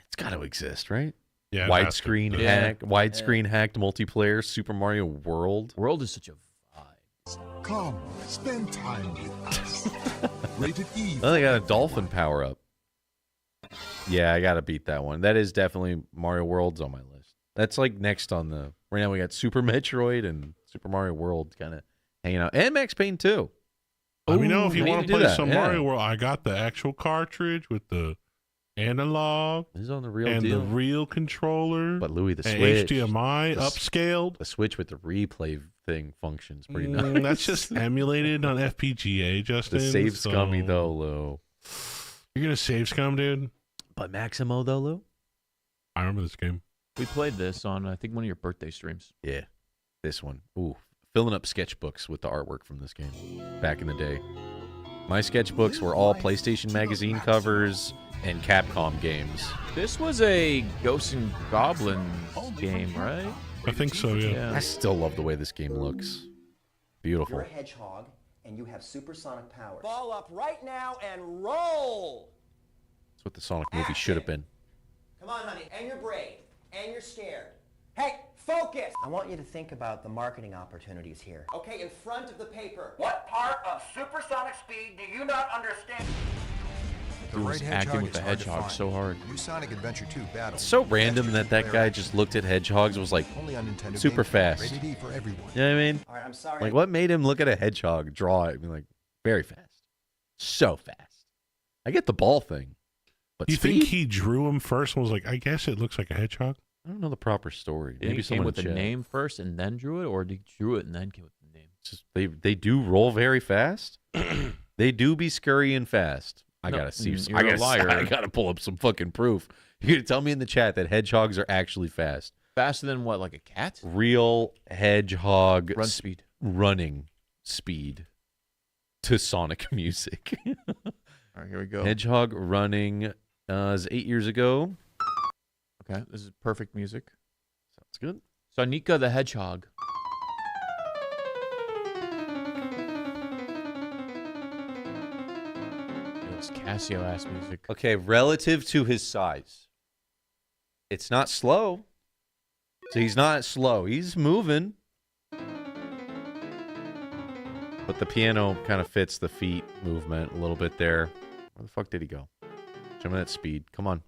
It's got to exist, right? Yeah. Widescreen hack, widescreen hacked multiplayer Super Mario World. World is such a vibe. Come, spend time with us. Rated E. Oh, they got a dolphin power up. Yeah, I got to beat that one. That is definitely Mario World's on my list. That's like next on the. Right now we got Super Metroid and Super Mario World kind of hanging out, and Max Payne 2. Let me know if you want to play some Yeah. Mario World. I got the actual cartridge with the analog. This is on the real and deal. the real controller. But Louis, the and Switch, HDMI upscaled. The Switch with the replay thing functions pretty nice. That's just emulated on FPGA, Justin. The save so- scummy though, Lou. You're gonna save scum, dude. But Maximo though, Lou. I remember this game. We played this on I think one of your birthday streams. Yeah, this one. Ooh, filling up sketchbooks with the artwork from this game back in the day. My sketchbooks were all PlayStation magazine covers and Capcom games. This was a Ghosts and Goblins game, right? I think so, yeah. I still love the way this game looks. Beautiful. You're a hedgehog, and you have supersonic powers. Ball up right now and roll! That's what the Sonic movie should have been. Come on, honey, and you're brave, and you're scared. Hey, focus! I want you to think about the marketing opportunities here. Okay, in front of the paper. What part of supersonic speed do you not understand? He was acting with the Hedgehog so hard. New Sonic Adventure 2 battle. It's so random that guy just looked at hedgehogs and was like, Only on Nintendo super GameCube, fast. rated E for everyone. You know what I mean? All right, I'm sorry. Like, what made him look at a hedgehog, draw it, and be like, very fast. So fast. I get the ball thing. But You speed? think he drew him first and was like, I guess it looks like a hedgehog? I don't know the proper story. Maybe he came with the name first and then drew it, or he drew it and then came with the name? It's just, they do roll very fast. They do be scurrying fast. I No, gotta see. you're a liar. I gotta pull up some fucking proof. You're gonna tell me in the chat that hedgehogs are actually fast. Faster than what, like a cat? Real hedgehog Run speed. Running speed to Sonic music. All right, here we go. Hedgehog running is 8 years ago. Okay, this is perfect music. Sounds good. Sonica the Hedgehog. It's Casio ass music. Okay, relative to his size, it's not slow. So he's not slow. He's moving. But the piano kind of fits the feet movement a little bit there. Where the fuck did he go? Show me that speed. Come on.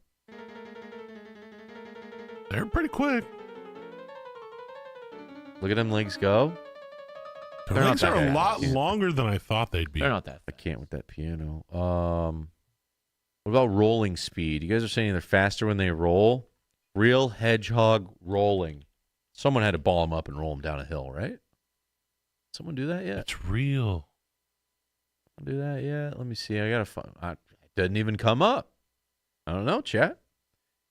They're pretty quick. Look at them legs go. The legs are a lot longer than I thought they'd be. They're not that I can't with that piano. What about rolling speed? You guys are saying they're faster when they roll? Real hedgehog rolling. Someone had to ball him up and roll him down a hill, right? Someone do that yet? It's real. Do that yet? Let me see. I gotta find. It doesn't even come up. I don't know, chat.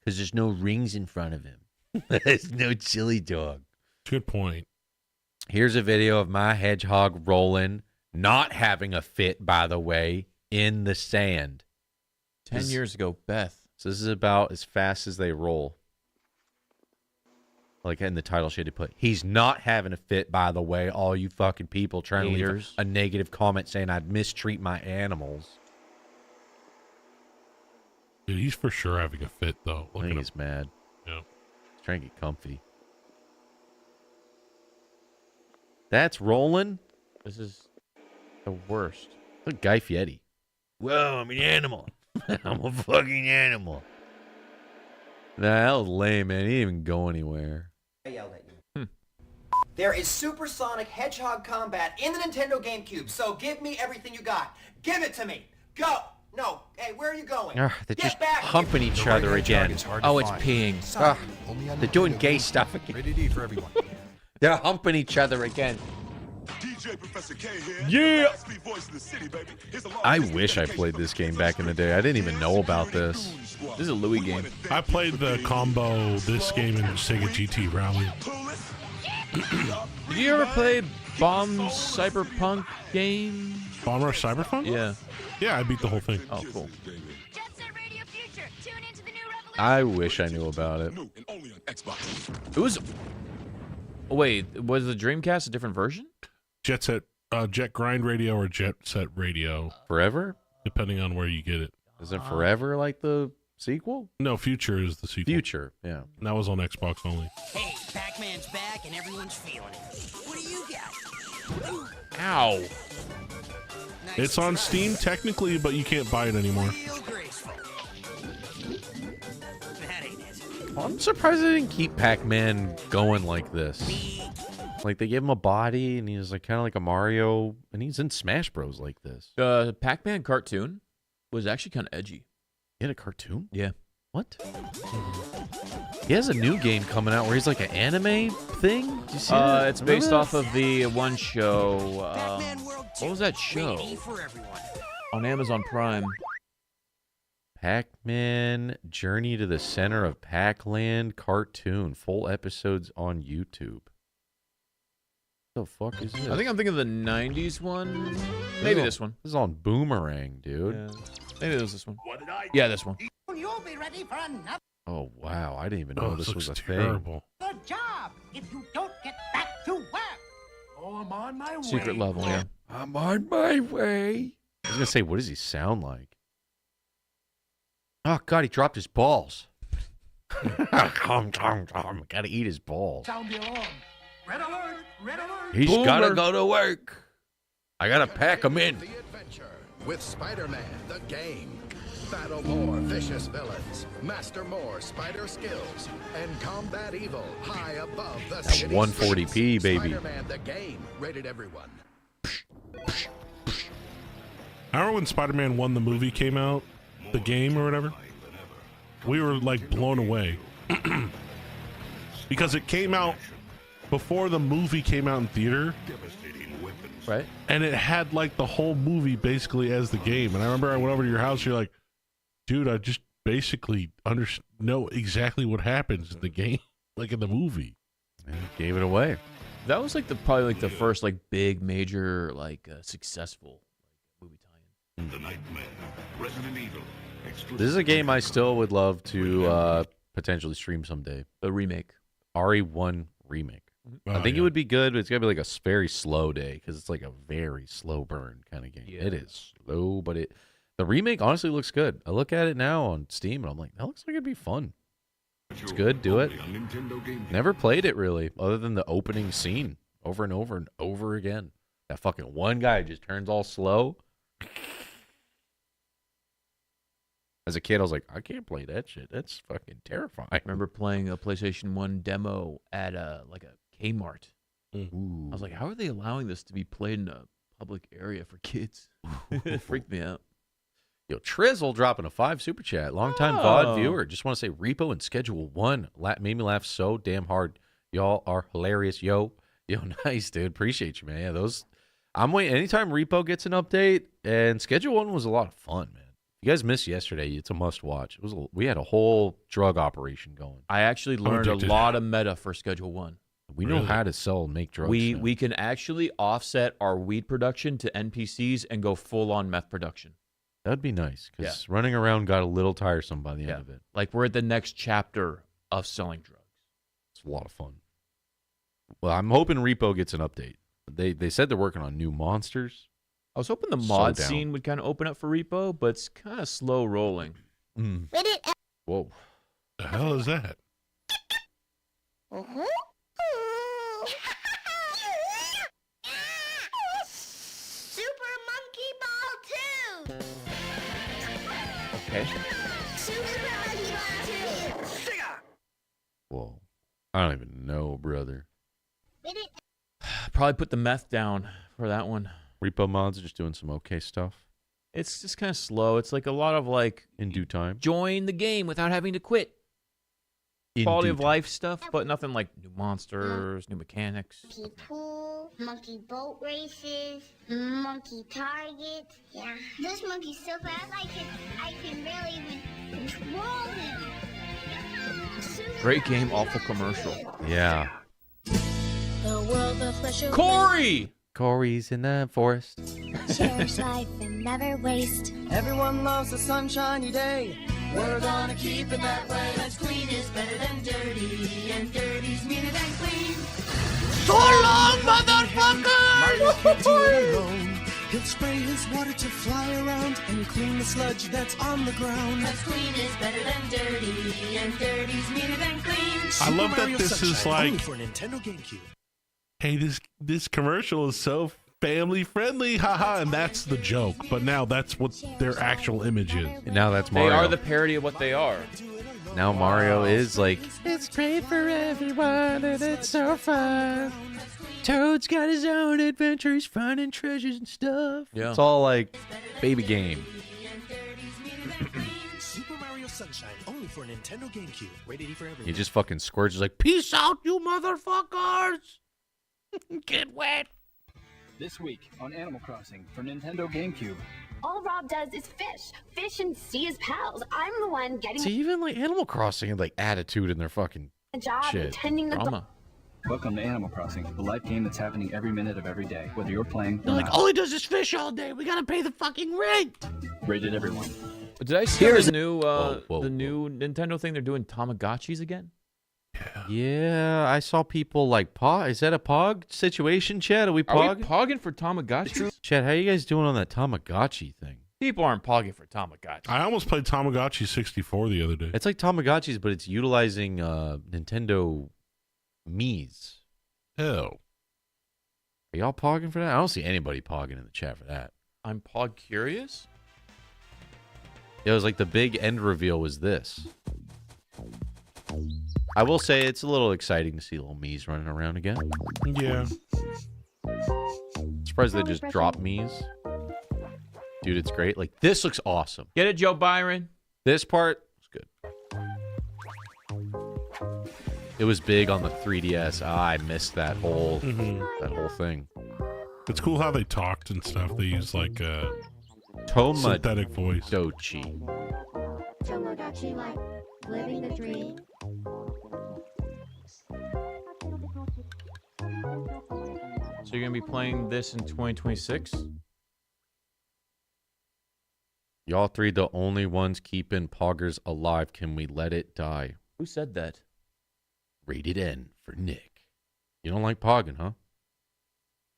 Because there's no rings in front of him. There's no chili dog. Good point. Here's a video of my hedgehog rolling, not having a fit, by the way, in the sand. 10 years ago, Beth. So this is about as fast as they roll. Like in the title sheet, they put, he's not having a fit, by the way, all you fucking people trying to leave a negative comment saying I'd mistreat my animals. Dude, he's for sure having a fit, though. I think he's mad. Yeah. He's trying to get comfy. That's rolling. This is the worst. Look, Guy Fieri. Whoa, I'm an animal. I'm a fucking animal. Nah, that was lame, man. He didn't even go anywhere. I yelled at you. There is supersonic hedgehog combat in the Nintendo GameCube, so give me everything you got. Give it to me. Go. No. Hey, where are you going? They're just humping each other again. Oh, it's peeing. They're doing gay stuff again. Rated E for everyone. They're humping each other again. Yeah! I wish I played this game back in the day. I didn't even know about this. This is a Louis game. I played the combo, this game, and Sega GT Rally. Did you ever play Bomb Cyberpunk game? Bomber Cyberpunk? Yeah. Yeah, I beat the whole thing. Oh, cool. I wish I knew about it. It was... Oh, wait, was the Dreamcast a different version? Jet Grind Radio or Jet Set Radio. Forever? Depending on where you get it. Is it Forever like the sequel? No, Future is the sequel. Future, yeah. And that was on Xbox only. Hey, Pac-Man's back and everyone's feeling it. What do you got? Ow. It's on Steam technically, but you can't buy it anymore. I'm surprised they didn't keep Pac-Man going like this. Like, they gave him a body, and he's like kind of like a Mario, and he's in Smash Bros. Like this. Pac-Man cartoon was actually kind of edgy. He had a cartoon? Yeah. What? He has a new game coming out where he's like an anime thing? Did you see that? It's based off of the one show. What was that show? On Amazon Prime. Pac-Man Journey to the Center of Pac-Land cartoon. Full episodes on YouTube. What the fuck is this? I think I'm thinking of the 90s one. Maybe this one. This is on Boomerang, dude. Yeah. Maybe it was this one. Yeah, this one. You'll be ready for another. Oh, wow. I didn't even know this was a terrible. Good job. If you don't get back to work. Oh, I'm on my way. Secret level, yeah. I'm on my way. I was going to say, what does he sound like? Oh, God, he dropped his balls. Gotta eat his balls. Sound the alarm. Red alert. Red alert. He's gotta go to work. I gotta pack him in. The adventure with Spider-Man, the game. Battle more vicious villains, master more spider skills, and combat evil high above the city 140p, streets. baby. Spider-Man, the game. Rated everyone. I remember when Spider-Man 1, the movie, came out, the game or whatever, we were like blown away. Because it came out before the movie came out in theater. Right. And it had like the whole movie basically as the game. And I remember I went over to your house, you're like, dude, I just basically know exactly what happens in the game, like in the movie. And gave it away. That was like probably like the first like big major like successful movie tie-in. The Nightmare, Resident Evil. This is a game I still would love to potentially stream someday. The remake. RE1 remake. I think it would be good, but it's got to be like a very slow day because it's like a very slow burn kind of game. Yeah. It is slow, but the remake honestly looks good. I look at it now on Steam and I'm like, that looks like it'd be fun. It's good, do it. Never played it really, other than the opening scene over and over and over again. That fucking one guy just turns all slow. As a kid, I was like, I can't play that shit. That's fucking terrifying. I remember playing a PlayStation 1 demo at like a Kmart. Ooh. I was like, how are they allowing this to be played in a public area for kids? It freaked me out. Yo, Trizzle dropping a 5 super chat. Longtime VOD viewer. Just want to say Repo and Schedule 1 made me laugh so damn hard. Y'all are hilarious. Yo, nice, dude. Appreciate you, man. Yeah, those. I'm waiting. Anytime Repo gets an update, and Schedule 1 was a lot of fun, man. You guys missed yesterday. It's a must watch. We had a whole drug operation going. I actually learned a lot of meta for Schedule 1. We know how to sell and make drugs. We can actually offset our weed production to NPCs and go full on meth production. That'd be nice because running around got a little tiresome by the end of it. Like we're at the next chapter of selling drugs. It's a lot of fun. Well, I'm hoping Repo gets an update. They said they're working on new monsters. I was hoping the mod scene would kind of open up for Repo, but it's kind of slow rolling. Whoa. The hell is that? Super Monkey Ball 2! Okay. Super Monkey Ball 2! Whoa. I don't even know, brother. Probably put the meth down for that one. Repo mods are just doing some okay stuff. It's just kind of slow. It's like a lot of like in due time. Join the game without having to quit. Quality of life stuff, but nothing like new monsters, new mechanics. Monkey pool, monkey boat races, monkey targets. Yeah, this monkey's so fast I can barely even control him. Great game, awful commercial. Yeah. The world of special Corey! Corey's in the forest. Cherish life and never waste. Everyone loves a sunshiny day. We're gonna keep it that way. That's clean is better than dirty, and dirty's meaner than clean. So long, motherfucker! Mario can't do it alone. He'll spray his water to fly around and clean the sludge that's on the ground. That's clean is better than dirty, and dirty's meaner than clean. I love that this is like, only for Nintendo GameCube. Hey, this commercial is so family friendly, haha, and that's the joke. But now that's what their actual image is. And now that's Mario. They are the parody of what they are. Now Mario is like, it's great for everyone and it's so fun. Toad's got his own adventures, finding treasures and stuff. Yeah. It's all like baby game. Super Mario Sunshine, only for Nintendo GameCube. Rated E for everyone. He just fucking squirts. He's like, peace out, you motherfuckers. Get wet. This week on Animal Crossing for Nintendo GameCube. All Rob does is fish. Fish and see his pals. I'm the one getting See, even like Animal Crossing had like attitude in their fucking a job shit. attending the Drama. Welcome to Animal Crossing, the life game that's happening every minute of every day, whether you're playing They're or like, not. all he does is fish all day. We gotta pay the fucking rent. Rated everyone. But did I see the new new Nintendo thing? They're doing Tamagotchis again. Yeah, I saw people like Pog. Is that a Pog situation, Chad? Are we Pog? Are we pogging for Tamagotchis? Chad, how you guys doing on that Tamagotchi thing? People aren't pogging for Tamagotchi. I almost played Tamagotchi 64 the other day. It's like Tamagotchis, but it's utilizing Nintendo Mii's. Hell. Are y'all pogging for that? I don't see anybody pogging in the chat for that. I'm pog curious. It was like the big end reveal was this. I will say it's a little exciting to see little Mii's running around again. Yeah. Surprised they just dropped Mii's. Dude, it's great. Like, this looks awesome. Get it, Joe Byron? This part was good. It was big on the 3DS. I missed that whole thing. It's cool how they talked and stuff. They use like a synthetic voice. Tamagotchi life, living the dream. So you're gonna be playing this in 2026? Y'all three the only ones keeping poggers alive. Can we let it die? Who said that? Rated N for Nick. You don't like pogging, huh?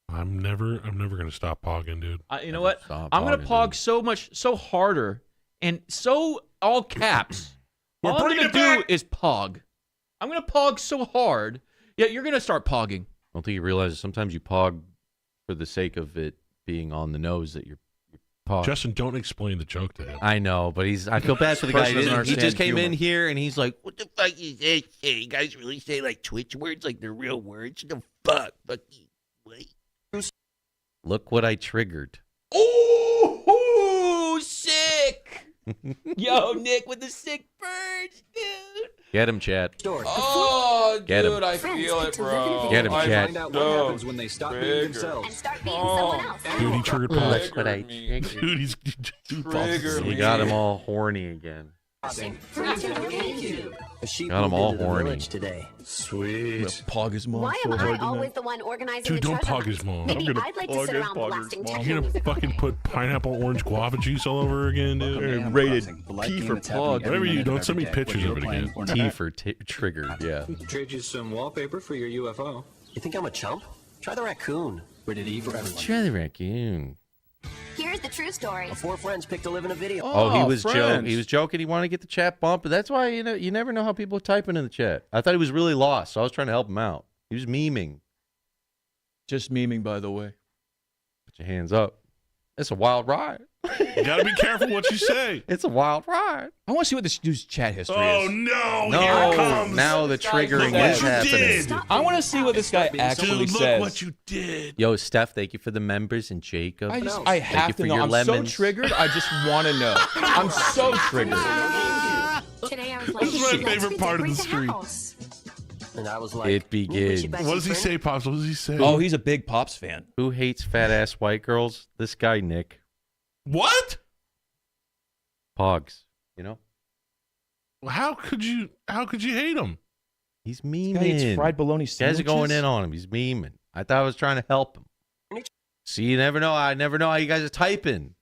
I'm never gonna stop pogging, dude. You know what? I'm gonna pog so harder and so all caps. All I'm gonna do is pog. I'm gonna pog so hard. Yeah, you're gonna start pogging. I don't think you realize sometimes you pog for the sake of it being on the nose that you're pog. Justin, don't explain the joke to him. I know, but I feel bad for the guy. He just came in humor. here and he's like, What the fuck is this shit? You guys really say like Twitch words like they're real words? The fuck? Fucking wait. look what I triggered. Ooh, sick. Yo, Nick with the sick birds, dude. Get him, chat. Oh, Oh, Get dude, him. I feel it, bro. Get him, Chad. Find out what happens when they stop being themselves. And start being someone else. Dude, he triggered Paul. That's what I triggered. Dude, he's He got him all horny again. Got him all horny. Today. Sweet. Pog his mom. Why am I always the one organizing Dude, the don't treasure pog hunt? his mom. Maybe I'm gonna I'd like to sit around blasting techno You're gonna music. fucking put pineapple orange guava juice all over again, dude. Rated P for Pog. Whatever you don't send me pictures of it again. T for triggered, yeah. Trade you some wallpaper for your UFO. You think I'm a chump? Try the raccoon. Rated E for everyone. Try the raccoon. Here's the true story. Four friends picked to live in a video. Oh, he was friends. He was joking. He wanted to get the chat bumped, but that's why you never know how people are typing in the chat. I thought he was really lost, so I was trying to help him out. He was memeing. Just memeing, by the way. Put your hands up. It's a wild ride. You gotta be careful what you say. It's a wild ride. I want to see what this dude's chat history Oh is. no! No, Here it comes. now the triggering Look is what you happening. did. I want to see what this guy actually Dude, look says. what you did. Yo, Steph, thank you for the members, and Jacob. I Thank have you to for know. your I'm lemons. so triggered. I just want to know. I'm so triggered. Today I was like, This is my favorite part of the stream. And I was like, It begins. What does he say, Pops? What does he say? Oh, he's a big Pops fan. Who hates fat ass white girls? This guy, Nick. What? Pogs. You know? How could you hate him? He's Guy memeing. eats fried bologna Guys sandwiches. are going in on him. He's memeing. I thought I was trying to help him. See, you never know. I never know how you guys are typing.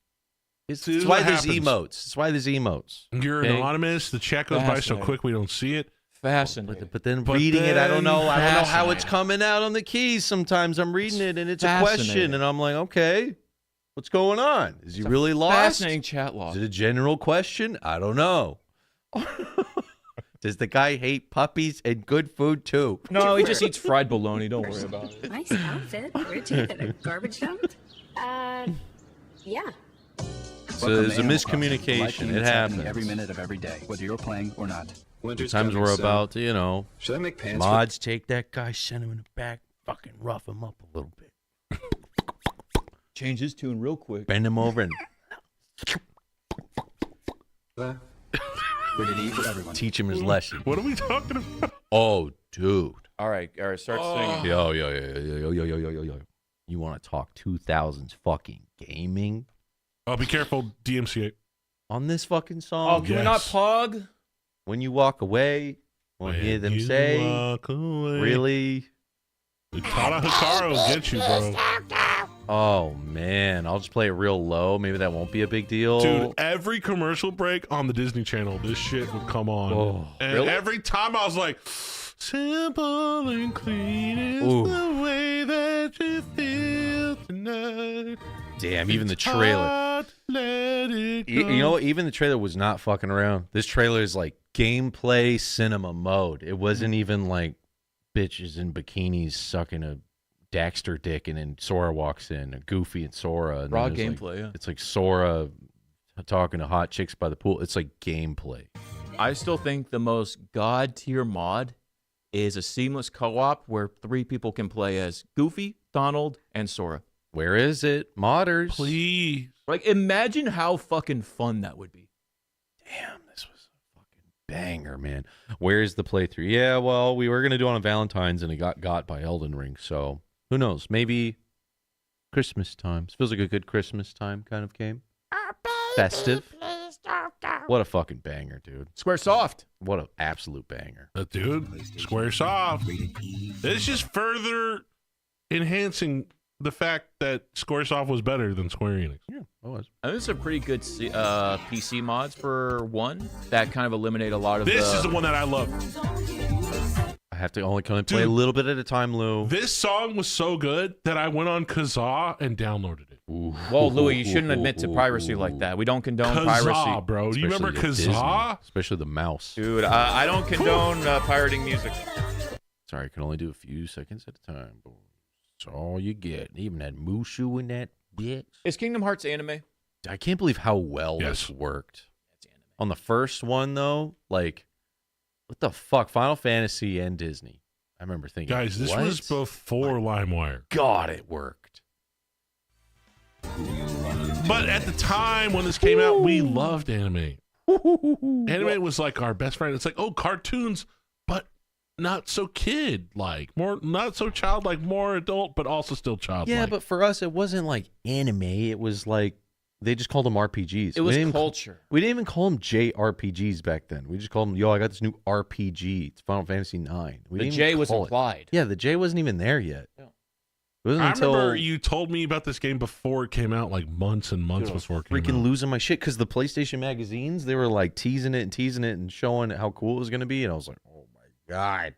It's See, this is why what there's happens. emotes. It's why there's emotes. You're Okay? anonymous. The chat goes by so Fascinating. quick we don't see it. Fascinating. But then But reading it, I don't know. I don't know how it's fascinating. coming out on the keys. Sometimes I'm reading it and it's a question, Fascinating. and I'm like, okay, what's going on? Is he really lost? Fascinating chat log. Is it a general question? I don't know. Does the guy hate puppies and good food too? No, he just eats fried bologna. Don't worry about it. nice outfit. Where'd you get it? A garbage dump? Yeah. So there's a miscommunication. It happens. Every minute of every day, whether you're playing or not. Sometimes we're about to, Should I make pants? mods take that guy, send him in the back, fucking rough him up a little bit. Change his tune real quick. Bend him over and Rated E for everyone. teach him his lesson. What are we talking about? Oh, dude. All right, start singing. Yo. You want to talk 2000s fucking gaming Oh, be careful, DMCA. on this fucking song? Oh, can we not pog? When you walk away, want to hear them say, Walk away. really? Tara Hikaru will get you, bro. Oh, man. I'll just play it real low. Maybe that won't be a big deal. Dude, every commercial break on the Disney Channel, this shit would come on. Oh, and really? every time I was like, simple and clean is Ooh. the way that you feel tonight. Damn, even the trailer. Hot, let it go. You know what? Even the trailer was not fucking around. This trailer is like gameplay cinema mode. It wasn't even like bitches in bikinis sucking a Daxter dick and then Sora walks in, Goofy and Sora. And Raw then there's gameplay, yeah. It's like Sora talking to hot chicks by the pool. It's like gameplay. I still think the most god tier mod is a seamless co-op where 3 people can play as Goofy, Donald, and Sora. Where is it? Modders. Please. Like, imagine how fucking fun that would be. Damn, this was a fucking banger, man. Where's the playthrough? Yeah, well, we were going to do it on Valentine's and it got by Elden Ring. So who knows? Maybe Christmas time. This feels like a good Christmas time kind of game. Festive. What a fucking banger, dude. Squaresoft. What an absolute banger. Dude, Squaresoft. It's just further enhancing the fact that Squaresoft was better than Square Enix. Yeah, it was. I think it's a pretty good PC mods for one that kind of eliminate a lot of This is the one that I love. I have to only play a little bit at a time, Lou. This song was so good that I went on Kazaa and downloaded it. Ooh. Well, Louis, you shouldn't admit to piracy like that. We don't condone piracy. Kazaa, bro. Do you remember Especially the Kazaa? Disney, especially the mouse. Dude, I don't condone pirating music. Sorry, I can only do a few seconds at a time. That's all you get. Even that Mushu in that bitch. Is Kingdom Hearts anime? I can't believe how well this worked. On the first one, though, like, what the fuck? Final Fantasy and Disney. I remember thinking, Guys, this what? was before LimeWire. God, it worked. But at the time when this came out, we loved anime. Anime was like our best friend. It's like, oh, cartoons, but not so kid-like, more not so childlike, more adult, but also still childlike. Yeah, but for us, it wasn't like anime. It was like they just called them RPGs. It was culture. We didn't even call them JRPGs back then. We just called them, yo, I got this new RPG. It's Final Fantasy IX. The J was implied. Yeah, the J wasn't even there yet. Yeah. It wasn't until remember you told me about this game before it came out, like months and months before it came out. Freaking losing my shit because the PlayStation magazines, they were like teasing it and showing how cool it was going to be. And I was like, oh my God.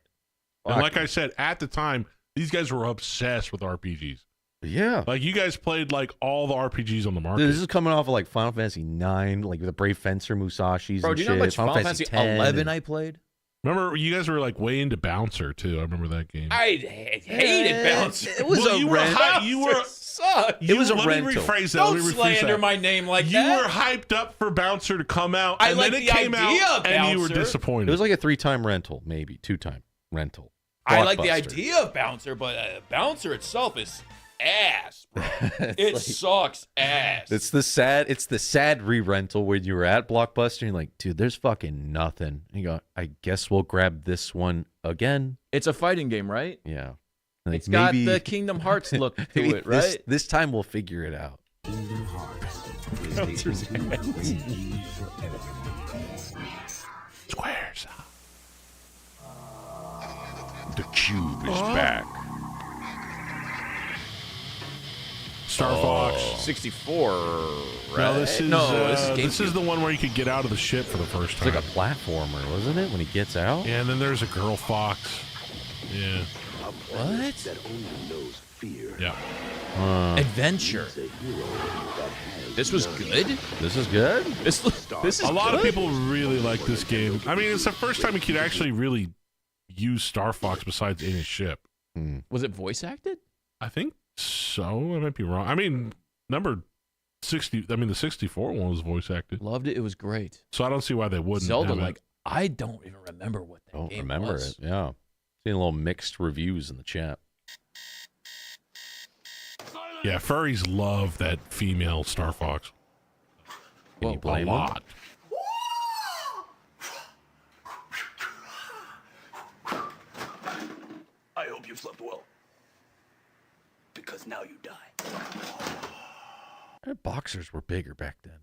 And like I said, at the time, these guys were obsessed with RPGs. Yeah. Like you guys played like all the RPGs on the market. Dude, this is coming off of like Final Fantasy IX, like the Brave Fencer Musashi's Bro, and do you shit. know how much Final Fantasy 10 11 I played? Remember, you guys were like way into Bouncer too. I remember that game. I hated Bouncer. It was a rental. You were sucked. It was a let rental. Me rephrase that. Don't let me rephrase slander that. my name like you that. You were hyped up for Bouncer to come out, I and like then it the came idea out, of and you were Bouncer. disappointed. It was like a 3-time rental, maybe 2-time rental. I like the Blockbuster. idea of Bouncer, but Bouncer itself is ass, bro. It sucks ass. It's the sad re-rental when you were at Blockbuster and you're like, dude, there's fucking nothing. And you go, I guess we'll grab this one again. It's a fighting game, right? Yeah. Like It's got the Kingdom Hearts look to it, right? This time we'll figure it out. Squares. The cube is back. Star Fox 64. Right? No, this is this is the one where you could get out of the ship for the first time. It's like a platformer, wasn't it? When he gets out. Yeah, and then there's a girl fox. Yeah. What? That only knows fear. Yeah. Adventure. This was good. This is good. This is a lot good. of people really like this game. I mean, it's the first time you could actually really use Star Fox besides in his ship. Was it voice acted? I think so. I might be wrong. I mean, number 60. I mean, the 64 one was voice acted. Loved it. It was great. So I don't see why they wouldn't. Zelda, have like I don't even remember what that Don't game remember was. it. Yeah. Seeing a little mixed reviews in the chat. Yeah, furries love that female Star Fox. Can you blame a lot. I hope you slept well. Because now you die. Boxers were bigger back then.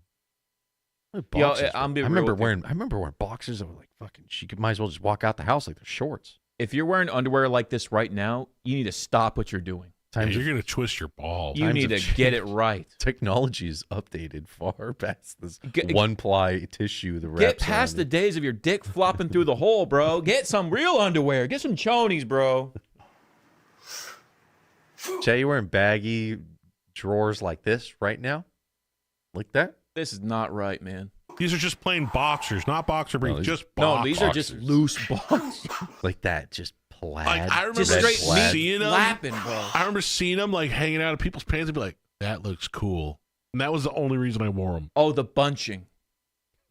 Yo, Boxers I'm were- being I real remember with you. wearing. I remember wearing boxers that were like fucking. She might as well just walk out the house like they're shorts. If you're wearing underwear like this right now, you need to stop what you're doing. Yeah, you're gonna twist your ball. You need to get it right. Technology is updated far past this one-ply tissue. The Get wraps past around the it. days of your dick flopping through the hole, bro. Get some real underwear. Get some chonies, bro. Jay, you wearing baggy drawers like this right now? Like that? This is not right, man. These are just plain boxers, not boxer briefs. Just No, boxers. these are just loose boxers. Like that, just plaid. Like, I remember Just straight seeing them. flapping, bro. I remember seeing them like hanging out of people's pants and be like, "That looks cool," and that was the only reason I wore them. Oh, the bunching.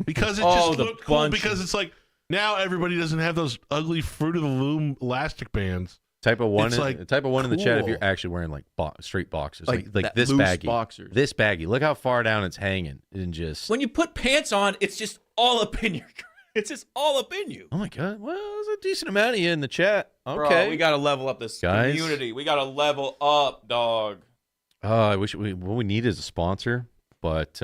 Because it Oh, just the looked cool. bunching. Because it's like now everybody doesn't have those ugly Fruit of the Loom elastic bands. Type of one. It's like, in the chat if you're cool. actually wearing like straight boxers, Like like that this loose baggy. boxers. This baggy. Look how far down it's hanging, and just. When you put pants on, it's just all up in your. It's just all up in you. Oh my god! Well, there's a decent amount of you in the chat. Okay, Bro, we gotta level up this Guys. community. We gotta level up, dog. I wish what we need is a sponsor, but just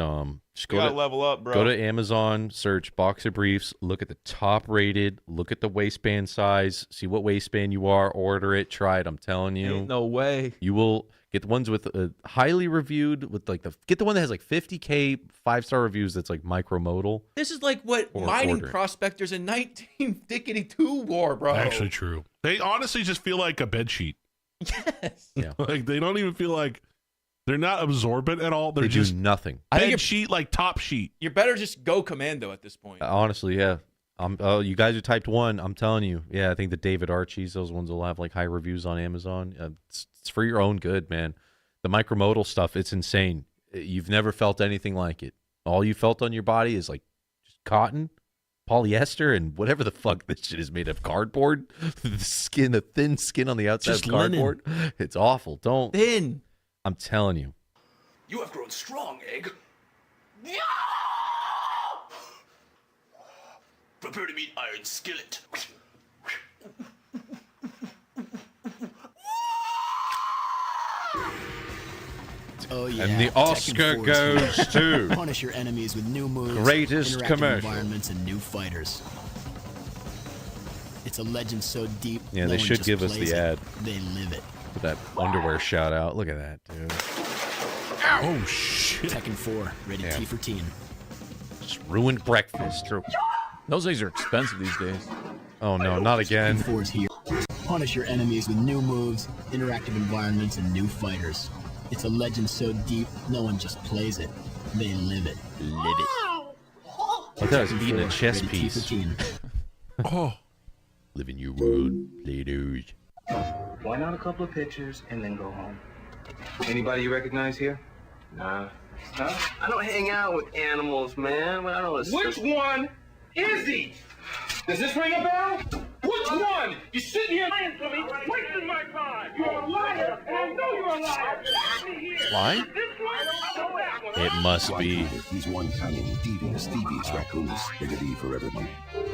We go gotta to level up, bro. Go to Amazon, search boxer briefs, look at the top rated, look at the waistband size, see what waistband you are, order it, try it. I'm telling you, Ain't no way. you will get the ones with highly reviewed with like get the one that has like 50K 5-star reviews. That's like micromodal. This is like what Or mining order it. prospectors in 1952 wore, bro. Actually, true. They honestly just feel like a bed sheet. Yes. Yeah. Like they don't even feel like they're not absorbent at all. They're They just do nothing. I think bed you're- sheet, like top sheet. You better just go commando at this point. Honestly, yeah. You guys who typed one, I'm telling you, yeah. I think the David Archies, those ones will have like high reviews on Amazon. It's for your own good, man. The micromodal stuff, it's insane. You've never felt anything like it. All you felt on your body is like just cotton, polyester, and whatever the fuck this shit is made of. Cardboard, the thin skin on the outside Just of cardboard. It's awful. Don't. Thin. I'm telling you. You have grown strong, Egg. Prepare to meet Iron Skillet. Oh yeah. And the Oscar goes to Punish your enemies with new moves, greatest interactive commercial. environments, and new fighters. It's a legend so deep. Yeah, no they one should just give us plays the it, ad. They live it. With that underwear shout out. Look at that, dude. Oh shit. Tekken 4, rated T for teen. Just ruined breakfast. Those things are expensive these days. Oh no, not again. Tekken 4 is here. Punish your enemies with new moves, interactive environments, and new fighters. It's a legend so deep, no one just plays it. They live it. Live it. I thought I was eating a chess rated T for piece. teen. Oh. Live in your world, Play-Doh. Why not a couple of pictures and then go home? Anybody you recognize here? Nah. Huh? I don't hang out with animals, man. I don't know. Which one is he? Does this ring a bell? Which one? You sitting here lying to me, wasting my time. You're a liar, and I know you're a liar. Why? This one? That one. It must be. He's one cunning, devious raccoons. Rated E for everyone.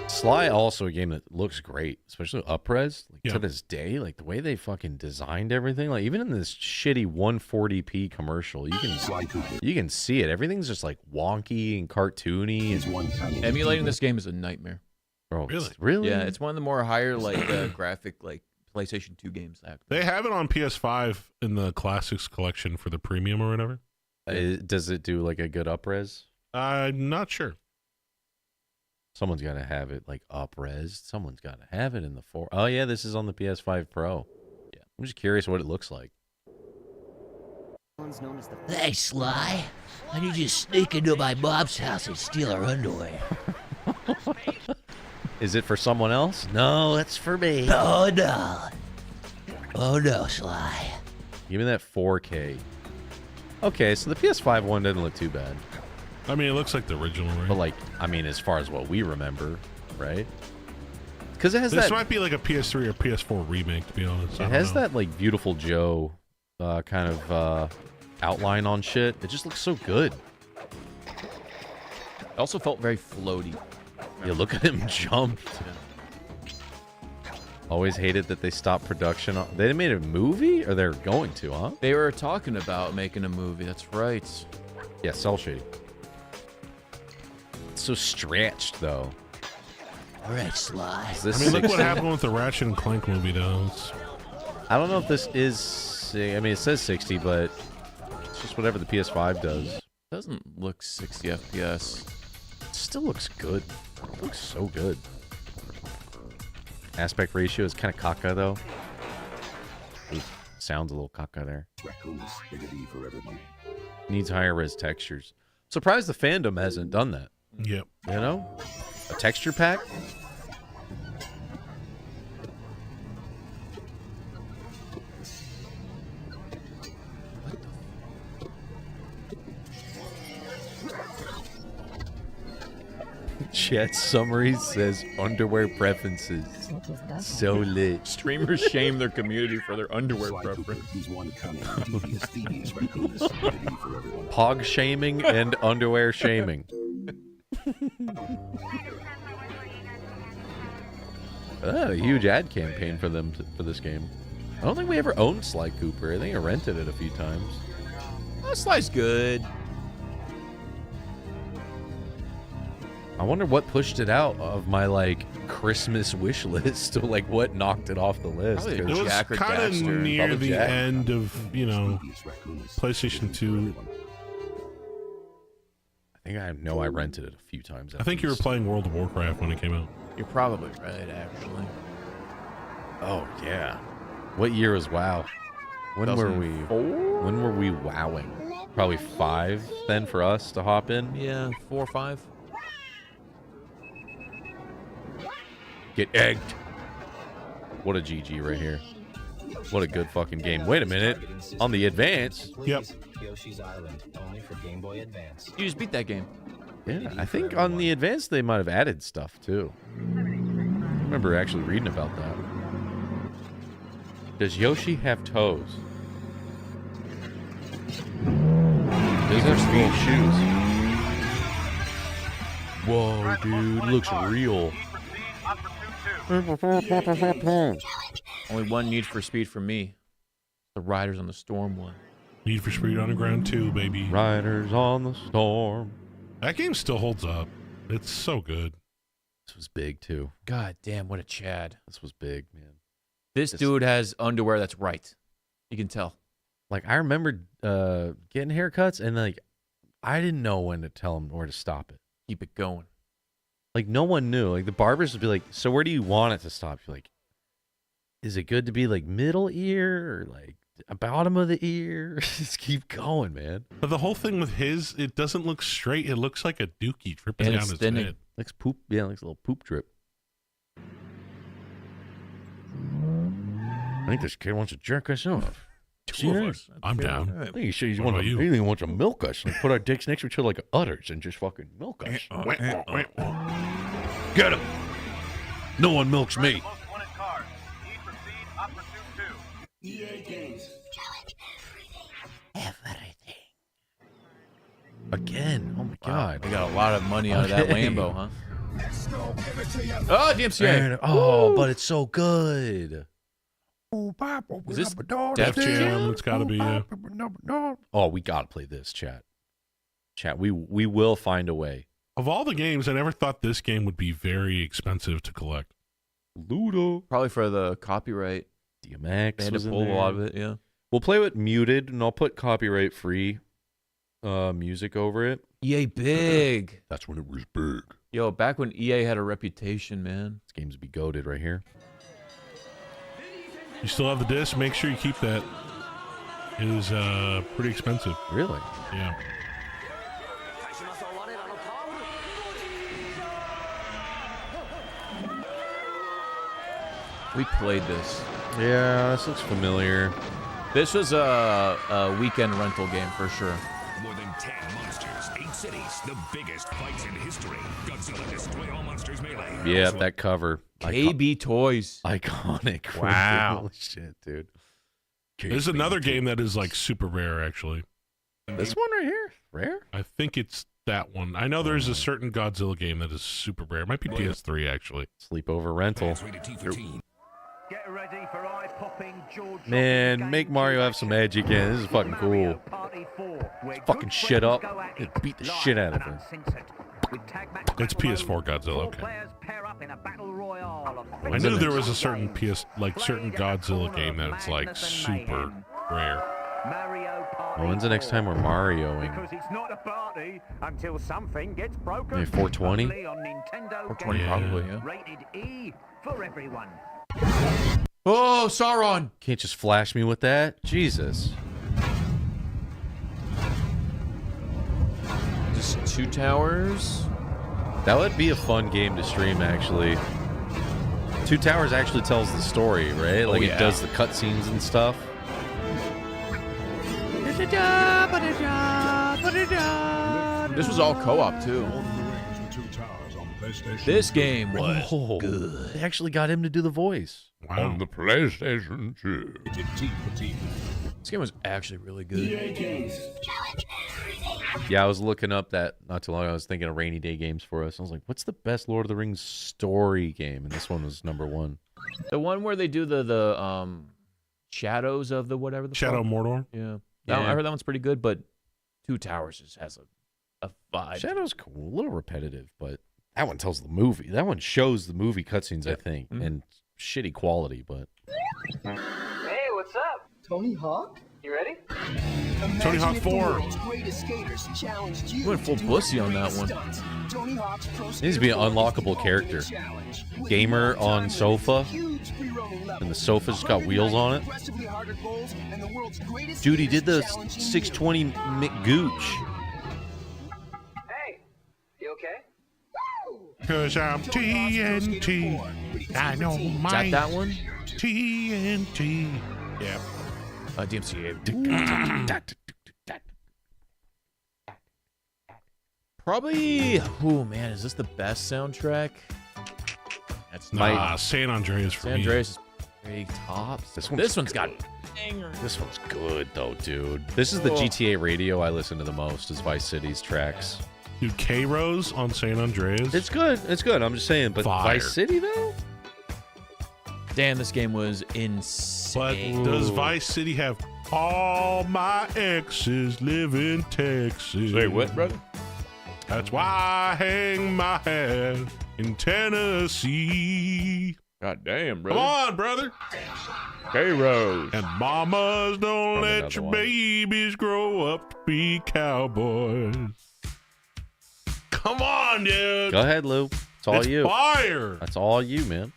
Sly also a game that looks great, especially up-res. Like, Yeah. to this day, like the way they fucking designed everything, like even in this shitty 140p commercial, Sly Cooper. you can see it. Everything's just like wonky and cartoony. He's one cunning. Emulating this game is a nightmare. Bro, Really? Really? Yeah, it's one of the more higher graphic PlayStation 2 games. They have it on PS5 in the Classics collection for the premium or whatever. Does it do like a good up-res? I'm not sure. Someone's got to have it like up-res. Someone's got to have it in the 4. Oh yeah, this is on the PS5 Pro. Yeah, I'm just curious what it looks like. Hey, Sly. Why don't you sneak into my mom's house and steal her underwear? Is it for someone else? No, it's for me. Oh, no. Oh, no, Sly. Give me that 4K. Okay, so the PS5 one doesn't look too bad. I mean, it looks like the original, right? But like, I mean, as far as what we remember, right? Because it has This that. might be like a PS3 or PS4 remake, to be honest. It has that like Beautiful Joe kind of outline on shit. It just looks so good. It also felt very floaty. Yeah, look at him jump. Always hated that they stopped production. They made a movie, or they're going to, huh? They were talking about making a movie. That's right. Yeah, cell shading. It's so stretched, though. All right, Sly. Is this I mean, look 60? what happened with the Ratchet and Clank movie, though. I don't know if this is. I mean, it says 60, but it's just whatever the PS5 does. It doesn't look 60 FPS. It still looks good. It looks so good. Aspect ratio is kind of caca, though. Ooh, sounds a little caca there. Raccoons. Rated E for everyone. Needs higher res textures. Surprised the fandom hasn't done that. Yep. You know? A texture pack? Chat summary says underwear preferences. So lit. Streamers shame their community for their underwear preference. He's one cunning, devious raccoons. Rated E for everyone. Pog shaming and underwear shaming. A huge ad campaign for them for this game. I don't think we ever owned Sly Cooper. I think I rented it a few times. Oh, Sly's good. I wonder what pushed it out of my like Christmas wish list, or like what knocked it off the list. Probably It was Jack or kind of Daxter. near Probably the Jack. end of, PlayStation 2. I think I know I rented it a few times. I think you were playing World of Warcraft when it came out. You're probably right, actually. Oh yeah. What year was WoW? When were we? 2004? When were we wowing? Probably 5 then for us to hop in. Yeah, 4 or 5. Get egged. What a GG right here. What a good fucking game. Wait a minute. On the advance. Yep. Yoshi's Island, only for Game Boy Advance. You just beat that game. Yeah, I think on the advance they might have added stuff too. I remember actually reading about that. Does Yoshi have toes? Does he have speed shoes? Whoa, dude, looks real. Only one Need for Speed for me. The Riders on the Storm one. Need for Speed Underground 2, baby. Riders on the Storm. That game still holds up. It's so good. This was big, too. God damn, what a Chad. This was big, man. This dude has underwear that's right. You can tell. Like, I remember getting haircuts, and, like, I didn't know when to tell him where to stop it. Keep it going. Like, no one knew. Like, the barbers would be like, so where do you want it to stop? You're like, is it good to be, like, middle ear or, like, bottom of the ear? Just keep going, man. But the whole thing with his, it doesn't look straight. It looks like a dookie dripping down his head. Looks poop. Yeah, looks a little poop drip. I think this kid wants to jerk us off. Two of us. I'm down. I think he wants to milk us. Like, put our dicks next to each other like udders and just fucking milk us. Get him. No one milks me. EA Games. Everything. Again. Oh my God. They got a lot of money out of that Lambo, huh? Oh, DMCA. Oh, but it's so good. Is this Def Jam? It's got to be. Oh, we got to play this, chat. We will find a way. Of all the games, I never thought this game would be very expensive to collect. Ludo. Probably for the copyright. DMX They had was to in pull a there. lot of it, yeah. We'll play with muted, and I'll put copyright-free music over it. EA big. That's when it was big. Yo, back when EA had a reputation, man. This game's be goated right here. You still have the disc? Make sure you keep that. It is pretty expensive. Really? Yeah. We played this. Yeah, this looks familiar. This was a weekend rental game for sure. More than 10 monsters, 8 cities, the biggest fights in history. Godzilla Destroy All Monsters Melee. Yeah, that cover. KB Toys. Iconic. Wow. Holy shit, dude. There's another game that is like super rare, actually. This one right here? Rare? I think it's that one. I know there's a certain Godzilla game that is super rare. It might be PS3, actually. Sleepover rental. Get ready for eye-popping George. Man, make Mario have some edge again. This is fucking cool. Fucking shit up. And beat the shit out of him. It's PS4 Godzilla, okay. I knew there was a certain certain Godzilla game that's like super rare. Well, when's the next time we're Marioing? Because it's not a party until something gets broken. Maybe 420? On Nintendo 420 probably, yeah. Rated E for everyone. Oh, Sauron! Can't just flash me with that? Jesus. Just 2 towers? That would be a fun game to stream, actually. 2 Towers actually tells the story, right? Like, it does the cutscenes and stuff. This was all co-op, too. This game was good. They actually got him to do the voice. Wow. On the PlayStation 2. This game was actually really good. Yeah, I was looking up that not too long ago. I was thinking of rainy day games for us. I was like, what's the best Lord of the Rings story game? And this one was number 1. The one where they do the shadows of the whatever the Shadow fuck? Mordor? Yeah. Yeah. I heard that one's pretty good, but 2 Towers just has a vibe. Shadow's cool. A little repetitive, but that one tells the movie. That one shows the movie cutscenes, I think, and shitty quality, but... Hey, what's up? Tony Hawk? You ready? Tony Hawk 4. You went full pussy on that one. He needs to be an unlockable character. Gamer on sofa, and the sofa's got wheels on it. Dude, he did the 620 McGooch. Hey, you okay? Cause I'm TNT. I know mine. Is that one? TNT. Yeah. DMCA. Probably. Oh man, is this the best soundtrack? That's Nah, San Andreas for San me. Andreas is very tops. This one's got bangers. This one's good though, dude. This is the GTA radio I listen to the most. Is Vice City's tracks. Dude, K-Rose on San Andreas. It's good. It's good. I'm just saying, but Fire. Vice City though. Damn, this game was insane. But does Vice City have all my exes live in Texas? Say what, brother? That's why I hang my hat in Tennessee. God damn, brother. Come on, brother. K-Rose. And mamas, don't Probably let your one. babies grow up to be cowboys. Come on, dude. Go ahead, Lou. It's all It's you. fire. That's all you, man.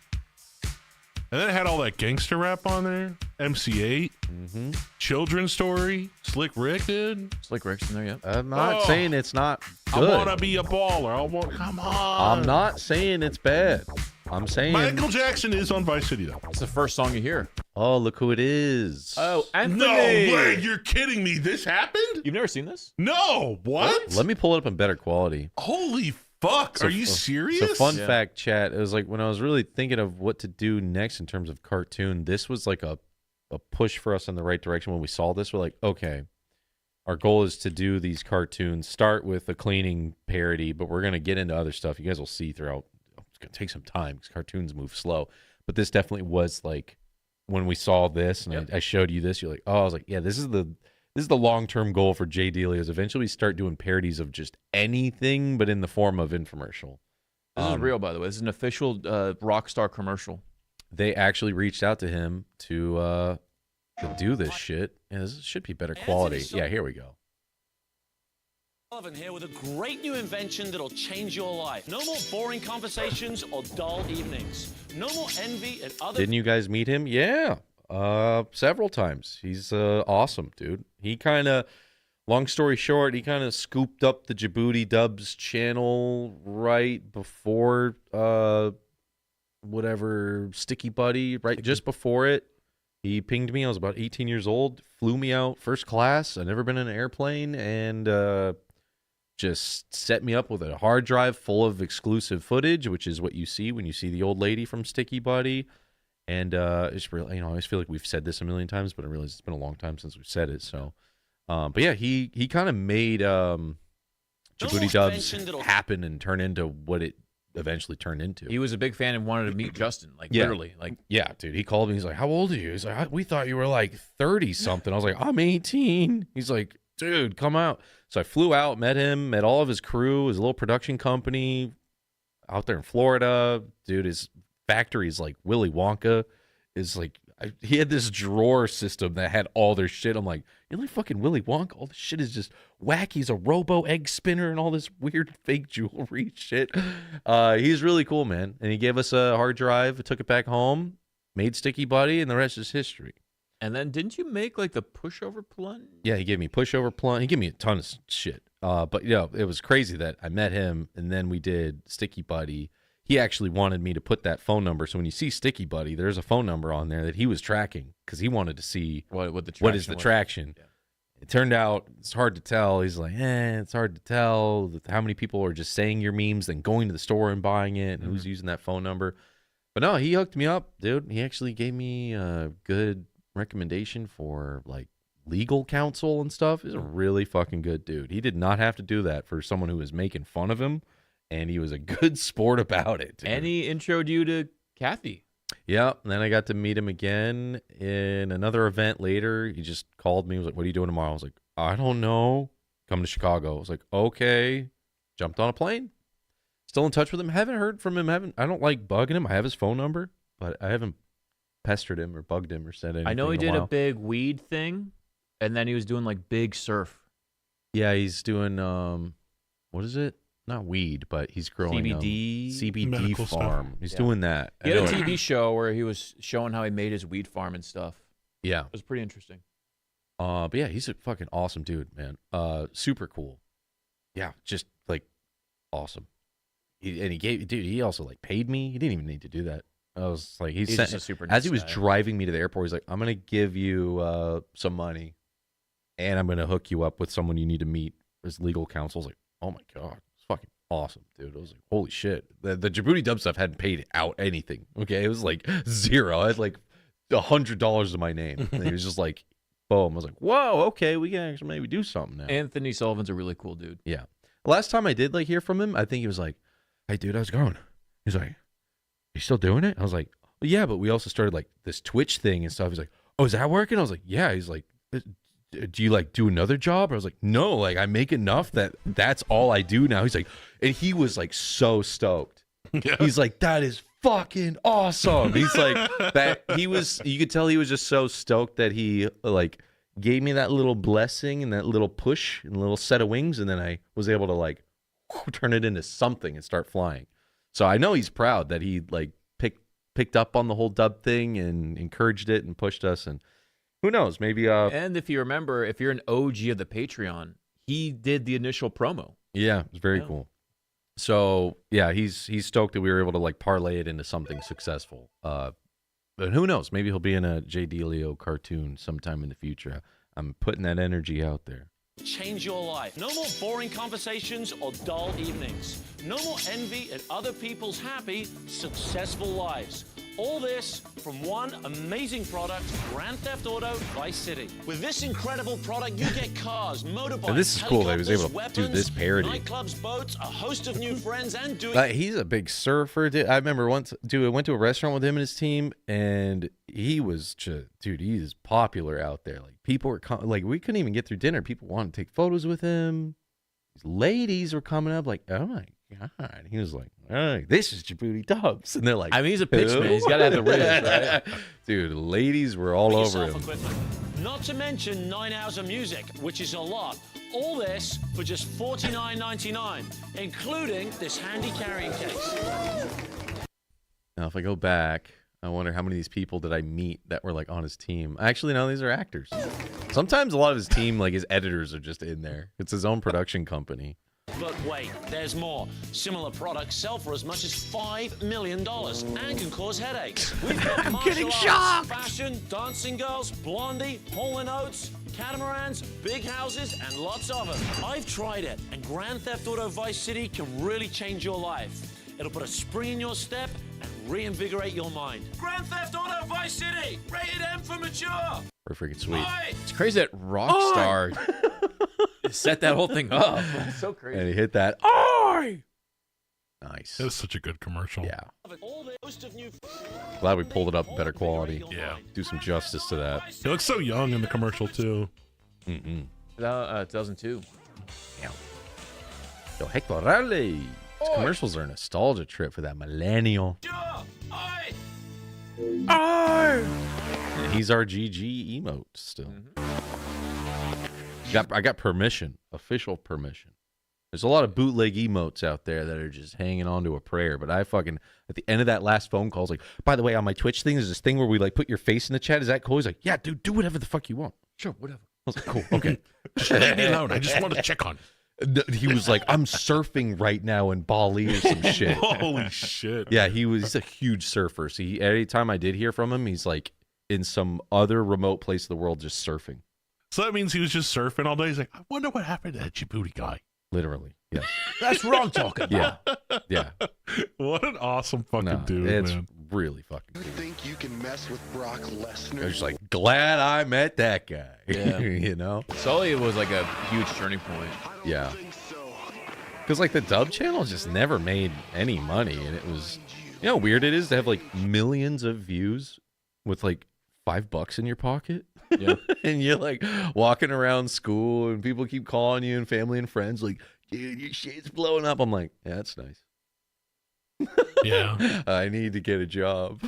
And then it had all that gangster rap on there. MC8. Mm-hmm. Children's Story. Slick Rick, dude. Slick Rick's in there, yeah. I'm not saying it's not I good. want to be a baller. Come on. I'm not saying it's bad. I'm saying Michael Jackson is on Vice City, though. It's the first song you hear. Oh, look who it is. Oh, Anthony. No way. You're kidding me. This happened? You've never seen this? No. What? Let me pull it up in better quality. Holy fuck. So- Are you serious? So fun fact, chat, it was like when I was really thinking of what to do next in terms of cartoon, this was like a push for us in the right direction. When we saw this, we're like, okay, our goal is to do these cartoons, start with a cleaning parody, but we're going to get into other stuff. You guys will see throughout. It's going to take some time because cartoons move slow. But this definitely was like, when we saw this and I showed you this, you're like, oh, I was like, yeah, this is the long-term goal for Jay Delia is eventually start doing parodies of just anything, but in the form of infomercial. This is real, by the way. This is an official Rockstar commercial. They actually reached out to him to do this shit. Yeah, this should be better quality. Yeah, here we go. Sullivan here with a great new invention that'll change your life. No more boring conversations or dull evenings. No more envy and other... Didn't you guys meet him? Yeah, several times. He's awesome, dude. He kind of, long story short, he kind of scooped up the Jaboody Dubs channel right before whatever Sticky Buddy, right just before it. He pinged me. I was about 18 years old, flew me out first class. I'd never been in an airplane, and just set me up with a hard drive full of exclusive footage, which is what you see when you see the old lady from Sticky Buddy. And it's really, I always feel like we've said this a million times, but I realize it's been a long time since we've said it. So, but yeah, he kind of made Jaboody Dubs happen and turn into what it eventually turned into. He was a big fan and wanted to meet Justin, literally. Yeah, dude. He called me. He's like, how old are you? He's like, we thought you were like 30-something. I was like, I'm 18. He's like, dude, come out. So I flew out, met him, met all of his crew, his little production company out there in Florida. Dude, his factory is like Willy Wonka. Is like, he had this drawer system that had all their shit. I'm like, you're like fucking Willy Wonka. All this shit is just wacky. He's a robo egg spinner and all this weird fake jewelry shit. He's really cool, man. And he gave us a hard drive, took it back home, made Sticky Buddy, and the rest is history. And then didn't you make like the pushover plunge? Yeah, he gave me pushover plunge. He gave me a ton of shit. But it was crazy that I met him and then we did Sticky Buddy. He actually wanted me to put that phone number. So when you see Sticky Buddy, there's a phone number on there that he was tracking because he wanted to see what is the traction. Yeah. It turned out it's hard to tell. He's like, it's hard to tell how many people are just saying your memes, then going to the store and buying it, and who's using that phone number. But no, he hooked me up, dude. He actually gave me a good recommendation for like legal counsel and stuff. He's a really fucking good dude. He did not have to do that for someone who was making fun of him, and he was a good sport about it, dude. And he introed you to Kathy. Yeah, and then I got to meet him again in another event later. He just called me. He was like, what are you doing tomorrow? I was like, I don't know. Come to Chicago. I was like, okay. Jumped on a plane. Still in touch with him. Haven't heard from him. I don't like bugging him. I have his phone number, but I haven't pestered him or bugged him or said anything. I know he in a did while. a big weed thing, and then he was doing like big surf. Yeah, he's doing, what is it? Not weed, but he's growing CBD Medical farm. stuff. He's doing that. He had a TV show where he was showing how he made his weed farm and stuff. Yeah. It was pretty interesting. But yeah, he's a fucking awesome dude, man. Super cool. Yeah, just like awesome. He also like paid me. He didn't even need to do that. I was like, He's just a super as he nice was guy. driving me to the airport, he's like, I'm gonna give you some money, and I'm gonna hook you up with someone you need to meet as legal counsel. I was like, oh my god, it's fucking awesome, dude. I was like, holy shit. The Jaboody Dub stuff hadn't paid out anything. Okay, it was like zero. I had like $100 to my name, and he was just like, boom. I was like, whoa, okay, we can actually maybe do something now. Anthony Sullivan's a really cool dude. Yeah. Last time I did like hear from him, I think he was like, hey, dude, how's it going? He's like, you still doing it? I was like, yeah, but we also started like this Twitch thing and stuff. He's like, oh, is that working? I was like, yeah. He's like, do you like do another job? I was like, no, like I make enough that's all I do now. He's like, and he was like so stoked. Yeah. He's like, that is fucking awesome. He's like that. You could tell he was just so stoked that he like gave me that little blessing and that little push and a little set of wings. And then I was able to like turn it into something and start flying. So I know he's proud that he like picked up on the whole dub thing and encouraged it and pushed us. And who knows, maybe and if you remember, if you're an OG of the Patreon, he did the initial promo. Yeah, it was very cool. So yeah, he's stoked that we were able to like parlay it into something successful. But who knows, maybe he'll be in a J. Delio cartoon sometime in the future. I'm putting that energy out there. Change your life. No more boring conversations or dull evenings. No more envy at other people's happy, successful lives. All this from one amazing product, Grand Theft Auto Vice City. With this incredible product, you get cars, motorbikes, and this is cool that he was able to weapons, do this parody. Nightclubs, boats, a host of new friends, and he's a big surfer. I remember once, I went to a restaurant with him and his team, and he was just, dude, he is popular out there. Like people were like, we couldn't even get through dinner. People wanted to take photos with him. These ladies were coming up like, oh my God. He was like, hey, this is Jaboody Dubs. And they're like, I mean, he's a pitchman. He's got to have the riz, right? Dude, ladies were all over him. Not to mention 9 hours of music, which is a lot. All this for just $49.99, including this handy carrying case. Now, if I go back, I wonder how many of these people did I meet that were like on his team. Actually, no, these are actors. Sometimes a lot of his team, like his editors are just in there. It's his own production company. But wait, there's more. Similar products sell for as much as $5 million and can cause headaches. We've got I'm martial getting arts, shocked. fashion, dancing girls, Blondie, Hall & Oates, catamarans, big houses, and lots of them. I've tried it, and Grand Theft Auto Vice City can really change your life. It'll put a spring in your step and reinvigorate your mind. Grand Theft Auto Vice City, rated M for mature. We're freaking sweet. It's crazy that Rockstar set that whole thing up. It's so crazy. And he hit that. Oi! Nice. It was such a good commercial. Yeah. Glad we pulled it up in better quality. Yeah. Do some justice to that. He looks so young in the commercial, too. 2002. Yeah. Yo, Hector Raleigh. These commercials are a nostalgia trip for that millennial. And he's our GG emote still. I got permission, official permission. There's a lot of bootleg emotes out there that are just hanging on to a prayer, but I fucking, at the end of that last phone call, I was like, by the way, on my Twitch thing, there's this thing where we like put your face in the chat. Is that cool? He's like, yeah, dude, do whatever the fuck you want. Sure, whatever. I was like, cool, okay. Just leave me alone. I just want to check on you. He was like, I'm surfing right now in Bali or some shit. Holy shit. Yeah, he's a huge surfer. So every time I did hear from him, he's like in some other remote place of the world just surfing. So that means he was just surfing all day. He's like, I wonder what happened to that Jaboody guy. Literally, yes. That's what I'm talking about. Yeah. What an awesome fucking dude, it's man. Really fucking cool. You think you can mess with Brock Lesnar? I was just like, glad I met that guy. Yeah. You know? Sully was like a huge turning point. Yeah. Because like the dub channel just never made any money. And it was, you know how weird it is to have like millions of views with like $5 in your pocket? Yeah. And you're like walking around school and people keep calling you and family and friends like, dude, your shit's blowing up. I'm like, yeah, that's nice. Yeah. I need to get a job.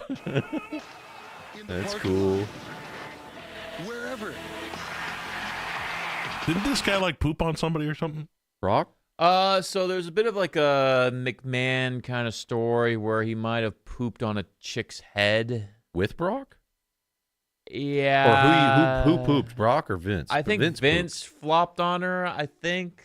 That's cool. Wherever. Didn't this guy like poop on somebody or something? Brock? So there's a bit of like a McMahon kind of story where he might have pooped on a chick's head. With Brock? Yeah. Or who pooped, Brock or Vince? I think Vince flopped on her, I think.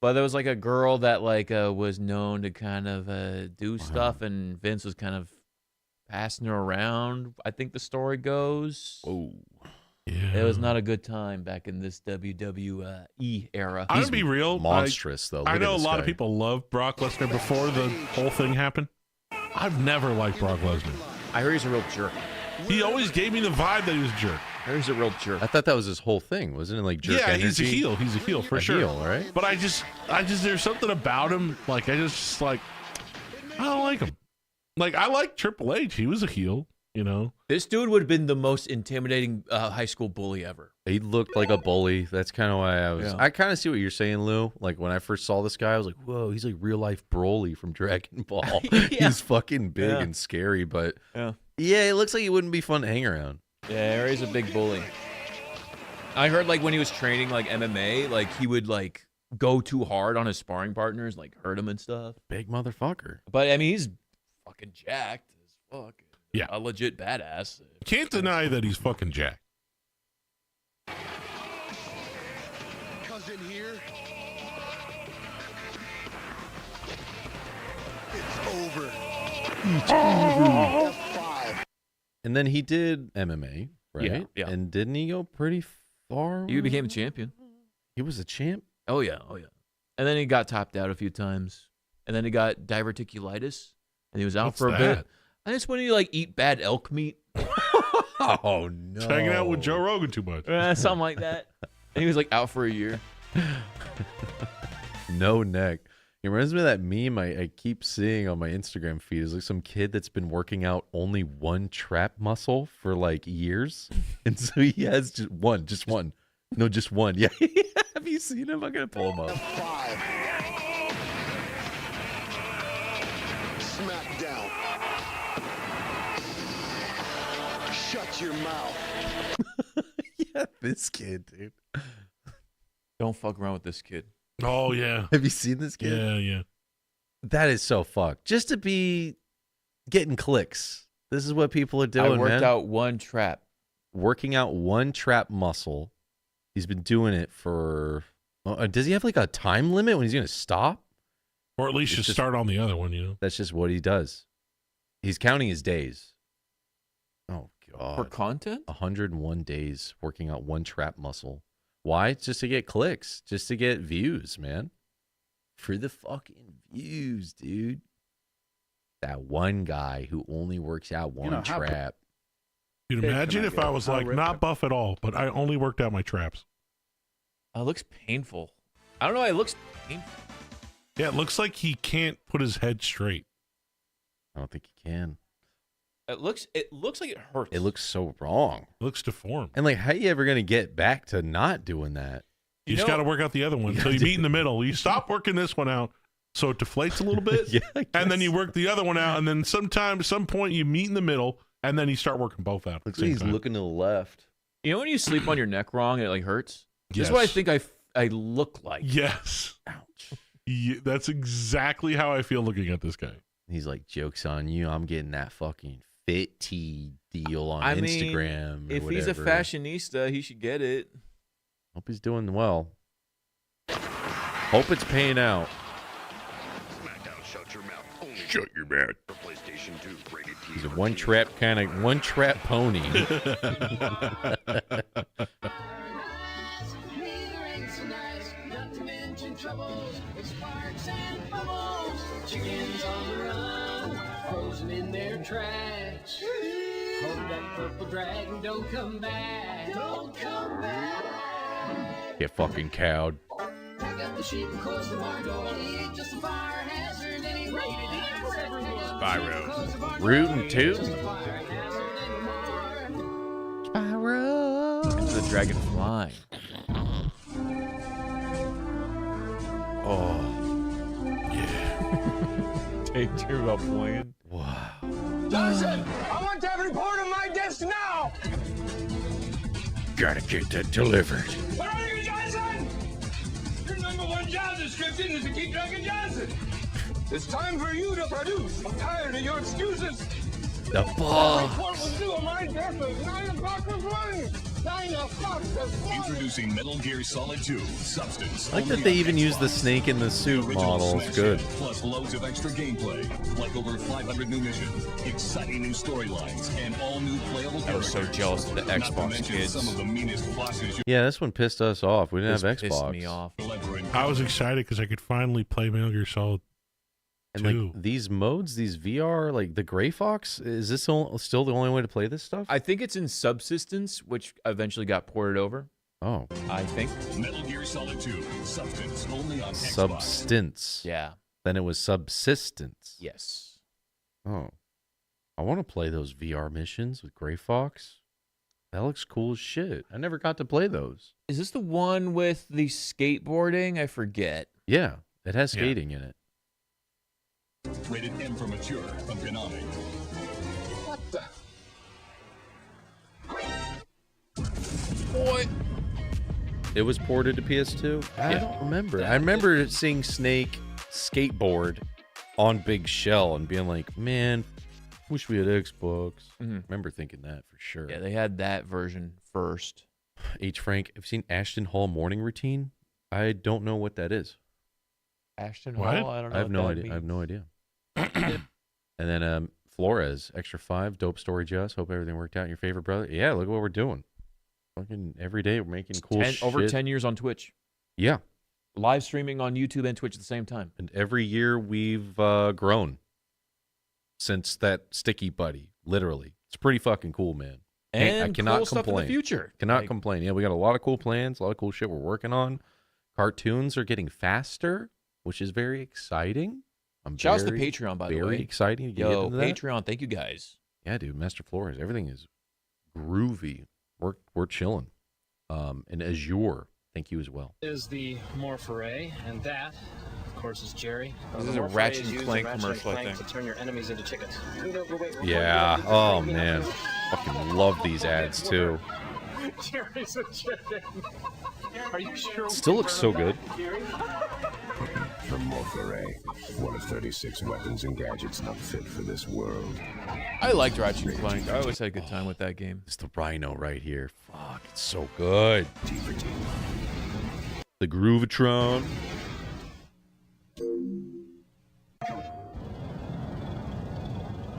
But there was like a girl that like was known to kind of do stuff, and Vince was kind of passing her around, I think the story goes. Oh. Yeah. It was not a good time back in this WWE era. I'm gonna be real. Monstrous, though. I know a lot of people love Brock Lesnar before the whole thing happened. I've never liked Brock Lesnar. I heard he's a real jerk. He always gave me the vibe that he was a jerk. I heard he's a real jerk. I thought that was his whole thing, wasn't it? Like jerk energy? energy? He's a heel. He's a heel for sure. Heel, right? But I just, there's something about him. Like I don't like him. Like, I like Triple H. He was a heel, you know. This dude would have been the most intimidating high school bully ever. He looked like a bully. That's kind of why I was. Yeah. I kind of see what you're saying, Lou. Like when I first saw this guy, I was like, "Whoa, he's like real life Broly from Dragon Ball." He's fucking big and scary, but yeah, it looks like he wouldn't be fun to hang around. Yeah, he's a big bully. I heard like when he was training like MMA, like he would like go too hard on his sparring partners, like hurt him and stuff. Big motherfucker. But I mean, he's fucking jacked as fuck. Yeah, a legit badass. Can't deny that he's fucking jacked. Cousin here. It's over. And then he did MMA, right? Yeah. And didn't he go pretty far? He became a champion. He was a champ? Oh yeah. And then he got topped out a few times. And then he got diverticulitis. And he was out for a bit. I just when you like eat bad elk meat. Oh no! He's hanging out with Joe Rogan too much. Something like that. And he was like out for a year. No neck. It reminds me of that meme I keep seeing on my Instagram feed. It's like some kid that's been working out only one trap muscle for like years, and so he has just one. No, just one. Yeah. Have you seen him? I'm gonna pull him up. Smack down. Shut your mouth. Yeah, this kid, dude. Don't fuck around with this kid. Oh yeah. Have you seen this kid? Yeah. That is so fucked. Just to be getting clicks. This is what people are doing. I worked out one trap. Working out one trap muscle. He's been doing it for. Does he have like a time limit when he's going to stop? Or at least just start on the other one, you know? That's just what he does. He's counting his days. Oh, God. For content? 101 days working out one trap muscle. Why? Just to get clicks. Just to get views, man. For the fucking views, dude. That one guy who only works out one trap. You'd imagine if I was like not buff at all, but I only worked out my traps. It looks painful. I don't know. It looks painful. Yeah, it looks like he can't put his head straight. I don't think he can. It looks like it hurts. It looks so wrong. It looks deformed. And like, how are you ever going to get back to not doing that? You just got to work out the other one. So you meet in the middle. You stop working this one out, so it deflates a little bit. And then you work the other one out, and then some point you meet in the middle, and then you start working both out. Looks like he's looking to the left. You know when you sleep on your neck wrong and it like hurts? Yes. This is what I think I look like. Yes. Ouch. Yeah, that's exactly how I feel looking at this guy. He's like, joke's on you. I'm getting that fucking fit tee deal on Instagram. If he's a fashionista, he should get it. Hope he's doing well. Hope it's paying out. Shut your mouth. Shut your mouth. PlayStation 2 rated T. He's a one trap pony. Chickens on the run, frozen in their tracks. Hope that purple dragon don't come back. Don't come back. Get fucking cowed. Pack up the sheep and close the barn door. It's just a fire hazard anyway. Spyro. Rootin' tootin'. Spyro. The dragon flying. Oh. Danger about playing. Wow. Johnson, I want to have a report on my desk now. Gotta get that delivered. Where are you, Johnson? Your #1 job description is to keep Dragon Johnson. It's time for you to produce. I'm tired of your excuses. The boss. Report was due on my desk at 9 o'clock this morning. 9 o'clock this morning. Introducing Metal Gear Solid 2 Substance. I like that they even use the snake in the suit model. It's good. Plus loads of extra gameplay, like over 500 new missions, exciting new storylines, and all new playable characters. I was so jealous of the Xbox kids. Some of the meanest bosses. Yeah, this one pissed us off. We didn't have Xbox. Pissed me off. I was excited because I could finally play Metal Gear Solid 2. And like these modes, these VR, like the Gray Fox, is this still the only way to play this stuff? I think it's in Subsistence, which eventually got ported over. Oh. I think. Metal Gear Solid 2 Substance only on Xbox. Substance. Yeah. Then it was Subsistence. Yes. Oh. I want to play those VR missions with Gray Fox. That looks cool as shit. I never got to play those. Is this the one with the skateboarding? I forget. Yeah, it has skating in it. Rated M for mature, from Konami. What the? Boy. It was ported to PS2? I don't remember. I remember seeing Snake skateboard on Big Shell and being like, man, wish we had Xbox. Mm-hmm. Remember thinking that for sure. Yeah, they had that version first. H. Frank, have you seen Ashton Hall morning routine? I don't know what that is. Ashton What? Hall? I don't know. I have no idea. I have no idea. And then Flores, extra 5, dope story, Just. Hope everything worked out. Your favorite brother? Yeah, look at what we're doing. Fucking every day we're making cool shit. Over 10 years on Twitch. Yeah. Live streaming on YouTube and Twitch at the same time. And every year we've grown since that sticky buddy, literally. It's pretty fucking cool, man. And I cannot cool stuff in complain. the future. Cannot complain. Yeah, we got a lot of cool plans, a lot of cool shit we're working on. Cartoons are getting faster, which is very exciting. Shout out to the Patreon, by the way. Very exciting to get Yo, into that. Patreon, thank you guys. Yeah, dude, Master Flores, everything is groovy. We're chilling. And Azure, thank you as well. Is the Morphere, and that, of course, is Jerry. This is a Ratchet and Clank commercial, I think. To turn your enemies into chickens. Yeah. Oh man, fucking love these ads too. Jerry's a chicken. Are you sure? Still looks so good. The Morphere, one of 36 weapons and gadgets not fit for this world. I liked Ratchet and Clank. I always had a good time with that game. It's the Rhino right here. Fuck, it's so good. The Groovatron.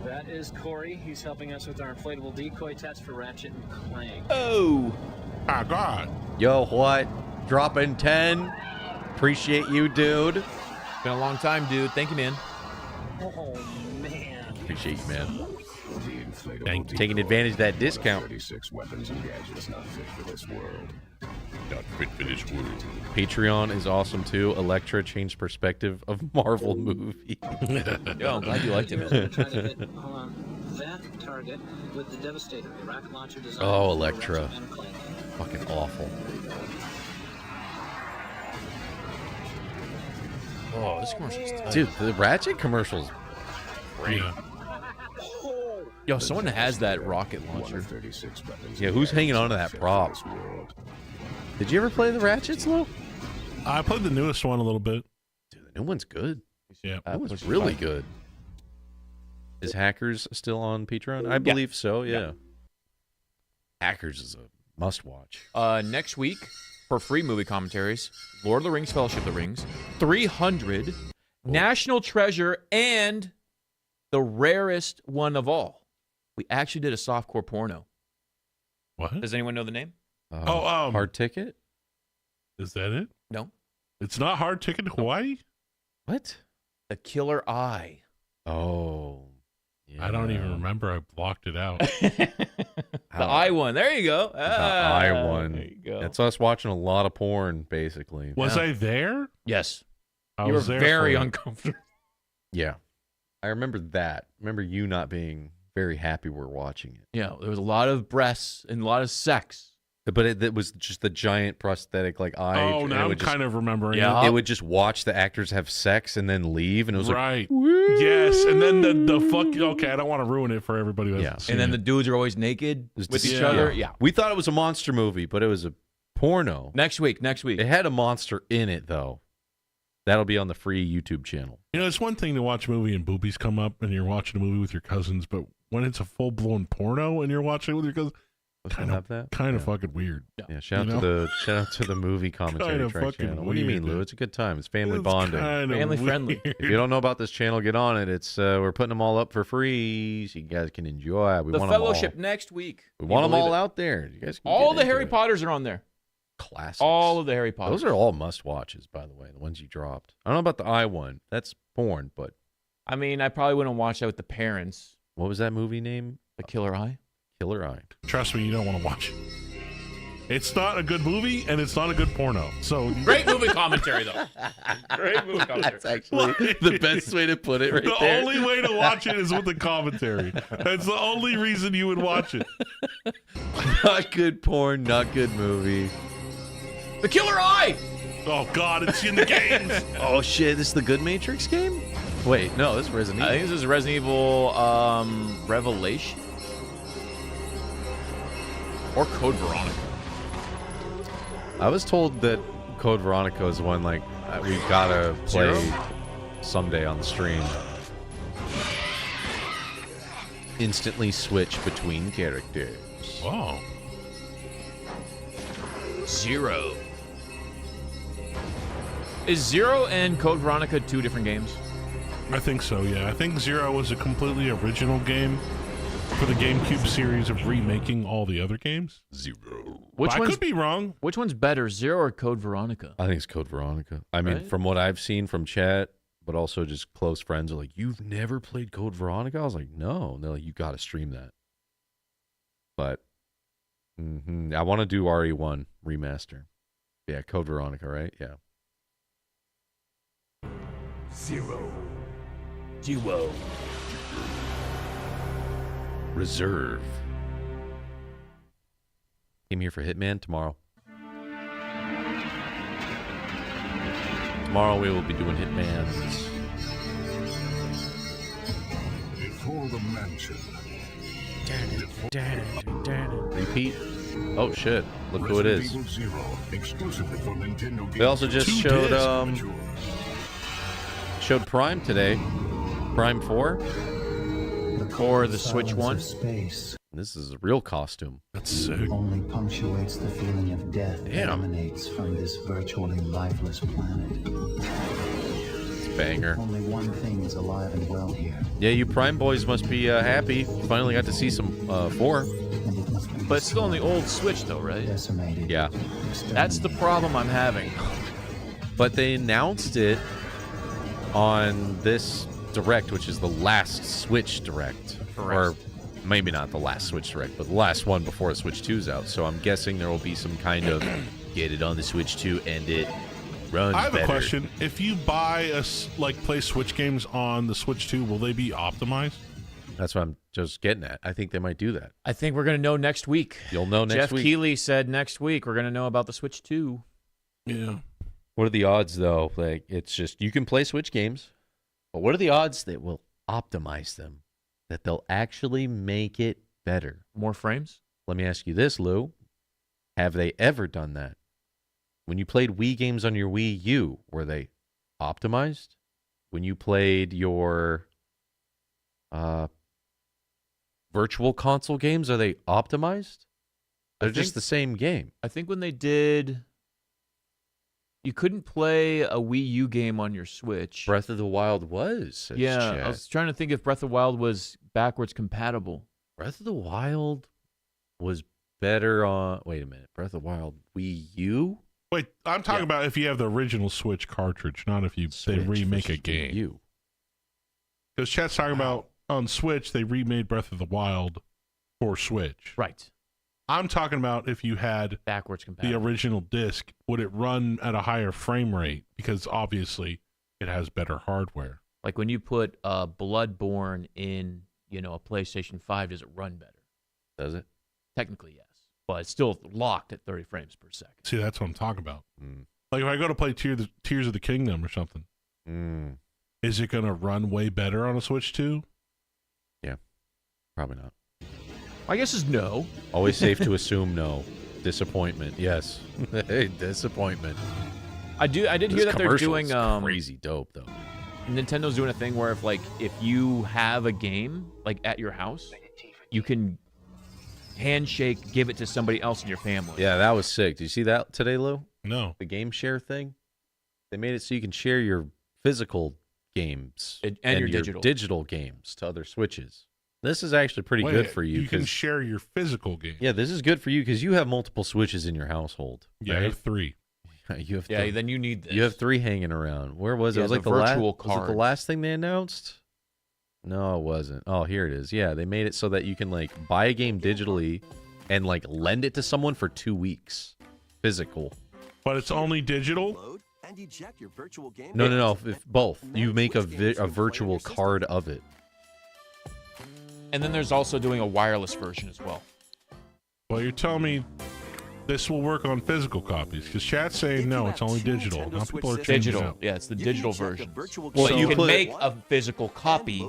That is Corey. He's helping us with our inflatable decoy test for Ratchet and Clank. Oh! My God. Yo, what? Dropping 10. Appreciate you, dude. Been a long time, dude. Thank you, man. Oh, man. Appreciate you, man. Thank you. Taking advantage of that discount. 36 weapons and gadgets not fit for this world. Not fit for this world. Patreon is awesome too. Electra changed perspective of Marvel movie. Yo, I'm glad you liked it, man. Try to hit that target with the Devastator, a rocket launcher designed Oh, for Electra. Ratchet and Clank. Fucking awful. Oh, this commercial's tight. Dude, the Ratchet commercials. Great. Yo, someone has that rocket launcher. Yeah, who's hanging on to that prop? Did you ever play the Ratchets, Lou? I played the newest one a little bit. Dude, the new one's good. Yeah. That one's really good. Is Hackers still on Patreon? I believe so, yeah. Hackers is a must-watch. Next week, for free movie commentaries, Lord of the Rings, Fellowship of the Rings, 300, National Treasure, and the rarest one of all. We actually did a softcore porno. What? Does anyone know the name? Hard Ticket? Is that it? No. It's not Hard Ticket to Hawaii? What? The Killer Eye. Oh. Yeah. I don't even remember. I blocked it out. The eye one. There you go. The eye one. There you go. That's us watching a lot of porn, basically. Was I there? Yes. I You were was there very for it. uncomfortable. Yeah. I remember that. I remember you not being very happy we're watching it. Yeah, there was a lot of breasts and a lot of sex. But it was just the giant prosthetic like eye. Oh, and now it I'm would just, kind of remembering it would just watch the actors have sex and then leave, and it was right. like, Yes, and then the fuck. Okay, I don't want to ruin it for everybody. Who hasn't seen And then it. the dudes are always naked with each Yeah. other. Yeah. We thought it was a monster movie, but it was a porno. Next week. It had a monster in it, though. That'll be on the free YouTube channel. You know, it's one thing to watch a movie and boobies come up and you're watching a movie with your cousins, but when it's a full blown porno and you're watching it with your cousins, kind of fucking weird. Yeah, shout out to the movie commentary Kinda track fucking channel. What do you mean, weird, Lou? It's a good time. It's family It's bonding. kinda Family friendly. weird. If you don't know about this channel, get on it. It's we're putting them all up for free, so you guys can enjoy. We The want them Fellowship all. next week. We Can you want them believe all it? out there. You guys can All get the into Harry it. Potters are on there. Classics. All of the Harry Potters. Those are all must watches, by the way. The ones you dropped. I don't know about the eye one. That's porn, but I mean, I probably wouldn't watch that with the parents. what was that movie name? The Killer Eye. Killer Eye. Trust me, you don't want to watch it. It's not a good movie, and it's not a good porno. So Great movie commentary, though. Great movie commentary. That's actually the best way to put it right the there. only way to watch it is with the commentary. That's the only reason you would watch it. Not good porn, not good movie. The Killer Eye! Oh, God, it's in the games. Oh, shit, this is the good Matrix game? Wait, no, this is Resident Evil. I think this is Resident Evil Revelation? Or Code Veronica. I was told that Code Veronica is one, like, we've got to play someday on the stream. Instantly switch between characters. Wow. Zero. Is Zero and Code Veronica 2 different games? I think so, yeah. I think Zero was a completely original game for the GameCube series of remaking all the other games. Zero. I could be wrong. Which one's better, Zero or Code Veronica? I think it's Code Veronica. I mean, Right? from what I've seen from chat, but also just close friends are like, you've never played Code Veronica? I was like, no. And they're like, you got to stream that. But I want to do RE1 remaster. Yeah, Code Veronica, right? Yeah. Zero. Duo. Reserve. Came here for Hitman tomorrow. Tomorrow we will be doing Hitmans. Before the mansion. Repeat. Oh shit! Look who it is. Resident Evil Zero, exclusively for Nintendo They also just showed Prime today. Prime 4. Or the Switch 1. This is a real costume. That's sick. Only punctuates the feeling of death that emanates from this virtually lifeless planet. It's a banger. Only one thing is alive and well here. Yeah, you Prime boys must be happy. You finally got to see some 4. But it's still on the old Switch, though, right? Yeah. That's the problem I'm having. But they announced it on this Direct, which is the last Switch Direct. Correct. Or maybe not the last Switch Direct, but the last one before the Switch 2's out. So I'm guessing there will be some kind of get it on the Switch 2 and it runs I have better. a question. If you buy play Switch games on the Switch 2, will they be optimized? That's what I'm just getting at. I think they might do that. I think we're going to know next week. You'll know next week. Jeff Keighley said next week we're going to know about the Switch 2. Yeah. What are the odds, though? Like, it's just, you can play Switch games, but what are the odds that we'll optimize them? That they'll actually make it better? More frames? Let me ask you this, Lou. Have they ever done that? When you played Wii games on your Wii U, were they optimized? When you played your virtual console games, are they optimized? They're just the same game. I think when they did... You couldn't play a Wii U game on your Switch. Breath of the Wild was. says Yeah, Chad. I was trying to think if Breath of the Wild was backwards compatible. Breath of the Wild was better on... Wait a minute. Breath of the Wild Wii U? Wait, I'm talking about if you have the original Switch cartridge, not if they remake a game. Because chat's talking about on Switch, they remade Breath of the Wild for Switch. Right. I'm talking about if you had backwards compatible. The original disc, would it run at a higher frame rate? Because obviously it has better hardware. Like when you put Bloodborne in, a PlayStation 5, does it run better? Does it? Technically, yes. But it's still locked at 30 frames per second. See, that's what I'm talking about. Like if I go to play Tears of the Kingdom or something, is it going to run way better on a Switch 2? Yeah, probably not. I guess is no. Always safe to assume no. Disappointment, yes. Hey, disappointment. I did hear that they're doing crazy dope though. Nintendo's doing a thing where if you have a game like at your house, you can handshake, give it to somebody else in your family. Yeah, that was sick. Did you see that today, Lou? No. The game share thing? They made it so you can share your physical games and your digital games to other Switches. This is actually pretty good for you. You can share your physical game. Yeah, this is good for you because you have multiple Switches in your household. Yeah, right? I have 3. You have then you need this. You have 3 hanging around. Where was it? Yeah, It was like the the virtual last. Was it the last thing they announced? No, it wasn't. Oh, here it is. Yeah, they made it so that you can buy a game digitally, and like lend it to someone for 2 weeks, physical. But it's only digital. No. If both, you make a virtual card of it. And then there's also doing a wireless version as well. Well, you're telling me this will work on physical copies? Because chat's saying no, it's only digital. Now people are changing digital. out. Yeah, it's the digital version. Well, so you can make a physical copy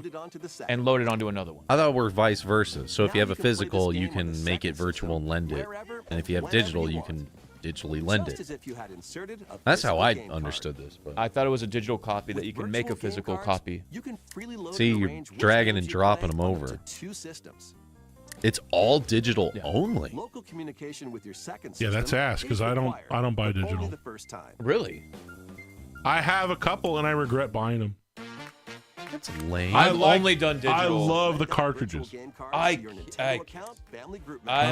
and load it onto another one. I thought it worked vice versa. So if you have a physical, you can make it virtual and lend it. And if you have digital, you can digitally lend it. That's how I understood this. But I thought it was a digital copy that you can make a physical copy. See, you're dragging and dropping them over. It's all digital only. Local communication with your second Yeah, that's ass because I don't buy digital. Really? I have a couple and I regret buying them. That's lame. I've only done digital. I love the cartridges. I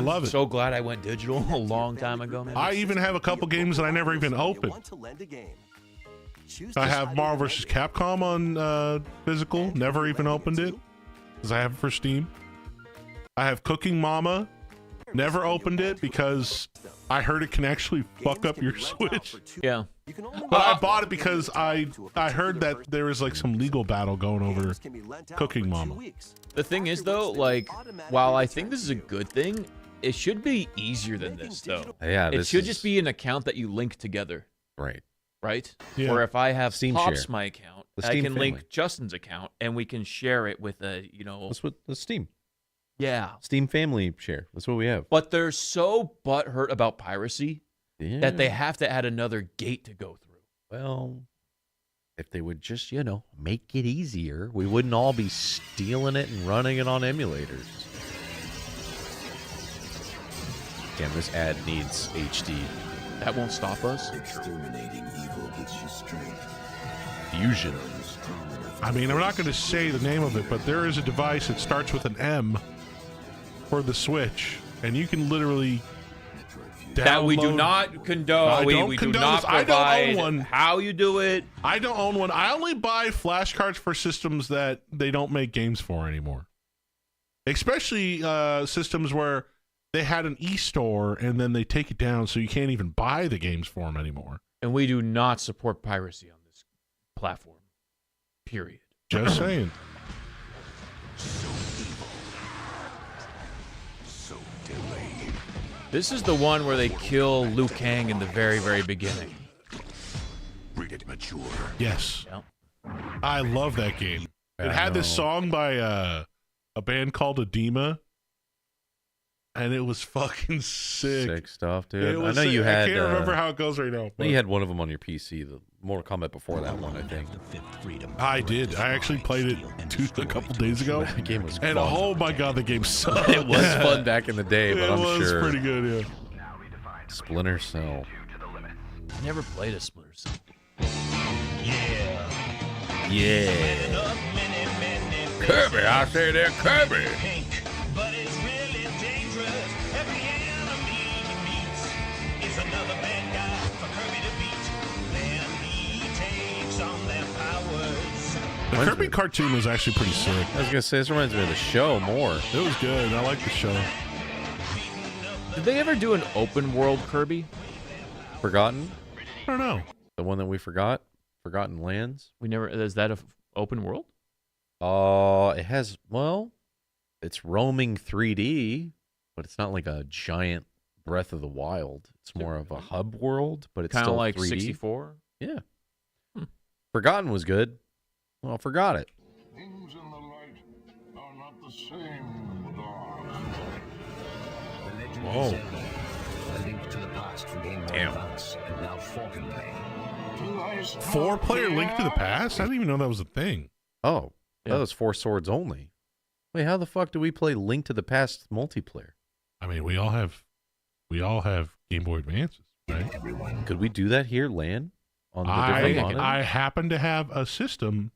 love it. So glad I went digital a long time ago, man. I even have a couple games that I never even opened. I have Marvel vs. Capcom on physical, never even opened it because I have it for Steam. I have Cooking Mama, never opened it because I heard it can actually fuck up your Switch. Yeah. But I bought it because I heard that there was like some legal battle going over Cooking Mama. The thing is, though, like, while I think this is a good thing, it should be easier than this, though. Yeah, it should just be an account that you link together. Right. Right? Yeah. Or if I have Steam Pops share. my account, The I Steam can family. link Justin's account, and we can share it with a, That's what the Steam. Yeah. Steam family share. That's what we have. But they're so butthurt about piracy that they have to add another gate to go through. Well, if they would just, make it easier, we wouldn't all be stealing it and running it on emulators. Damn, this ad needs HD. That won't stop us. Exterminating evil gives you strength. Fusion. I mean, I'm not going to say the name of it, but there is a device that starts with an M for the Switch, and you can literally That we do download- not condone. We do not this. I provide don't own one. how you do it. I don't own one. I only buy flashcards for systems that they don't make games for anymore. Especially systems where they had an e-store and then they take it down so you can't even buy the games for them anymore. And we do not support piracy on this platform. Period. Just saying. This is the one where they kill Liu Kang in the very, very beginning. Rated mature. Yes. Yep. I love that game. It had this song by a band called Edema, and it was fucking sick. Sick stuff, dude. It I was know sick. you had. I can't remember how it goes right now. I know you had one of them on your PC, the Mortal Kombat before that one, I think. I did. I actually played it a couple days ago. The game was and fun. oh my god, the game sucked. It was fun back in the day, but I'm sure. It was pretty good, yeah. Splinter Cell. I never played a Splinter Cell. Yeah. Kirby, I say that Kirby. But it's really dangerous. Every enemy he meets is another bad guy for Kirby to beat. Then he takes on their powers. The Kirby cartoon was actually pretty sick. I was gonna say this reminds me of the show more. It was good. I like the show. Did they ever do an open world Kirby? Forgotten? I don't know. The one that we forgot? Forgotten Lands? We never. Is that a open world? It has, it's roaming 3D, but it's not like a giant Breath of the Wild. It's more of a hub world, but it's Kind of still like 3D. 64. Yeah. Forgotten was good. Well, forgot it. Things in the light are not the same with Whoa. A link to the past for Game Boy Advance and now 4-player Link to the Past? I didn't even know that was a thing. Oh, that was 4 swords only. Wait, how the fuck do we play Link to the Past multiplayer? I mean, we all have Game Boy Advances, right? Could we do that here, LAN? On the different monitors? I happen to have a system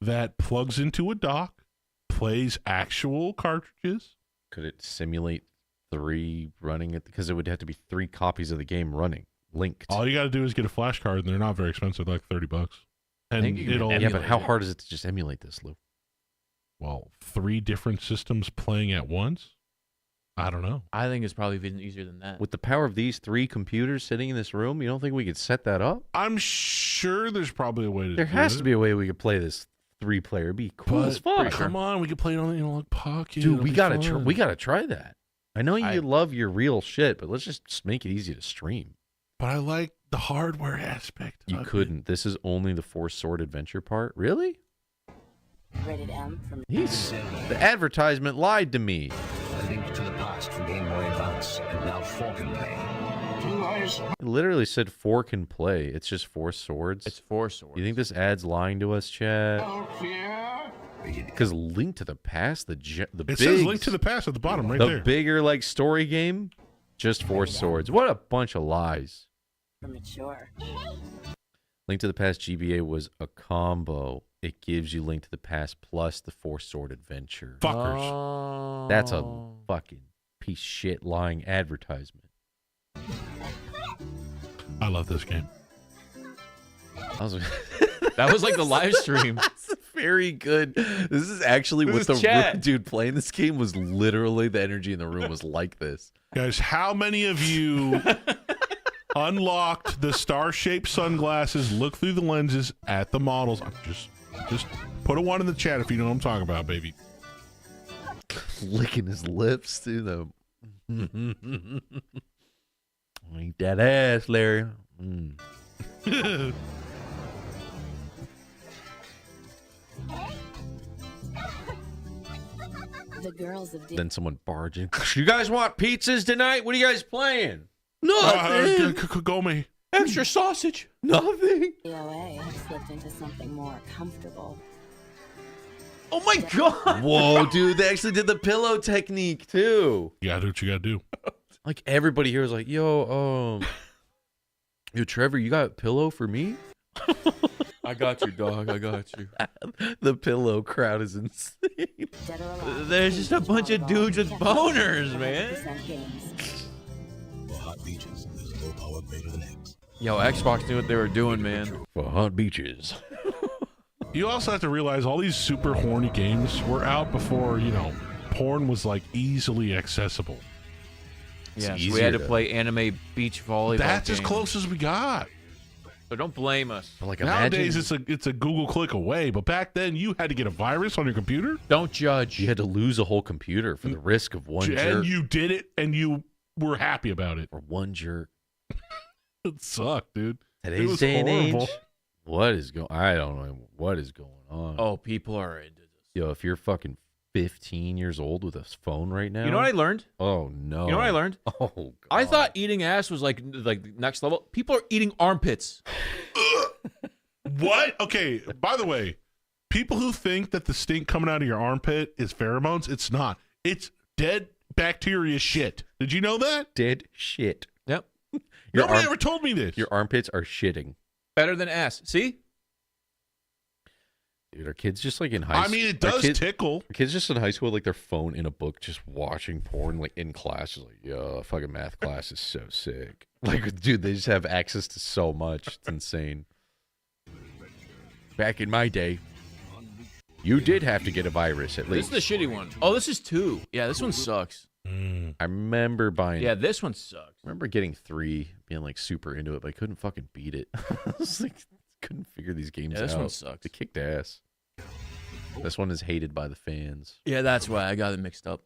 that plugs into a dock, plays actual cartridges. Could it simulate 3 running it? Because it would have to be 3 copies of the game running, linked. All you got to do is get a flash card, and they're not very expensive, like $30. And it'll but how hard is it to just emulate this, Lou? Well, 3 different systems playing at once. I don't know. I think it's probably even easier than that. With the power of these 3 computers sitting in this room, you don't think we could set that up? I'm sure there's probably a way to do it. There has to be a way we could play this 3-player. It'd be cool as fuck. Come on, we could play it on the Analog Pocket. Dude, we gotta try that. I know you love your real shit, but let's just make it easy to stream. But I like the hardware aspect. You couldn't. This is only the 4-sword adventure part. Really? Rated M from The advertisement lied to me. A link to the past for Game Boy Advance, and now 4 can play. It literally said 4 can play. It's just 4 swords. It's 4 swords. You think this ad's lying to us, Chad? Because Link to the Past, it says Link to the Past at the bottom, right there. The bigger like story game, just 4 swords. What a bunch of lies. Mature. Link to the Past GBA was a combo. It gives you Link to the Past plus the 4-sword adventure. Fuckers. That's a fucking piece of shit lying advertisement. I love this game. That was like the live stream. That's very good. This is actually what the dude playing this game was literally the energy in the room was like this. Guys, how many of you unlocked the star-shaped sunglasses, look through the lenses at the models? I'm just put a 1 in the chat if you know what I'm talking about, baby. Licking his lips to them. Eat that ass, Larry. The girls of Then someone barged in. You guys want pizzas tonight? What are you guys playing? Nothing. Go me. Extra sausage. Nothing. DOA have slipped into something more comfortable. Oh my god! Whoa, dude, they actually did the pillow technique too. You gotta do what you gotta do. Like everybody here was like, yo, Trevor, you got a pillow for me? I got you, dog. I got you. The pillow crowd is insane. There's just a bunch of dudes with boners, man. For hot beaches, there's low power greater than X. Yo, Xbox knew what they were doing, man. For hot beaches. You also have to realize all these super horny games were out before, porn was like easily accessible. Yeah, so we had to play anime beach volleyball. That's as close as we got. So don't blame us. But like, nowadays, it's a Google click away. But back then, you had to get a virus on your computer. Don't judge. You had to lose a whole computer for the risk of one jerk. And you did it, and you were happy about it. For one jerk. It sucked, dude. Today's day and age. What is going? I don't know what is going on. Oh, people are into this. Yo, if you're fucking 15 years old with a phone right now. You know what I learned? Oh no. You know what I learned? Oh god. I thought eating ass was like next level. People are eating armpits. What? Okay, by the way, people who think that the stink coming out of your armpit is pheromones, it's not. It's dead bacteria shit. Did you know that? Dead shit. Yep. Nobody ever told me this. Your armpits are shitting. Better than ass. See? Dude, are kids just like in high school? I mean, it does tickle. Are kids just in high school, like their phone in a book, just watching porn, like in class, like, yo, fucking math class is so sick. Like, dude, they just have access to so much. It's insane. Back in my day, you did have to get a virus at least. This is the shitty one. Oh, this is 2. Yeah, this one sucks. I remember buying. Yeah, this one sucks. I remember getting 3, being like super into it, but I couldn't fucking beat it. I was like, couldn't figure these games out. This one sucks. It kicked ass. This one is hated by the fans. Yeah, that's why I got it mixed up.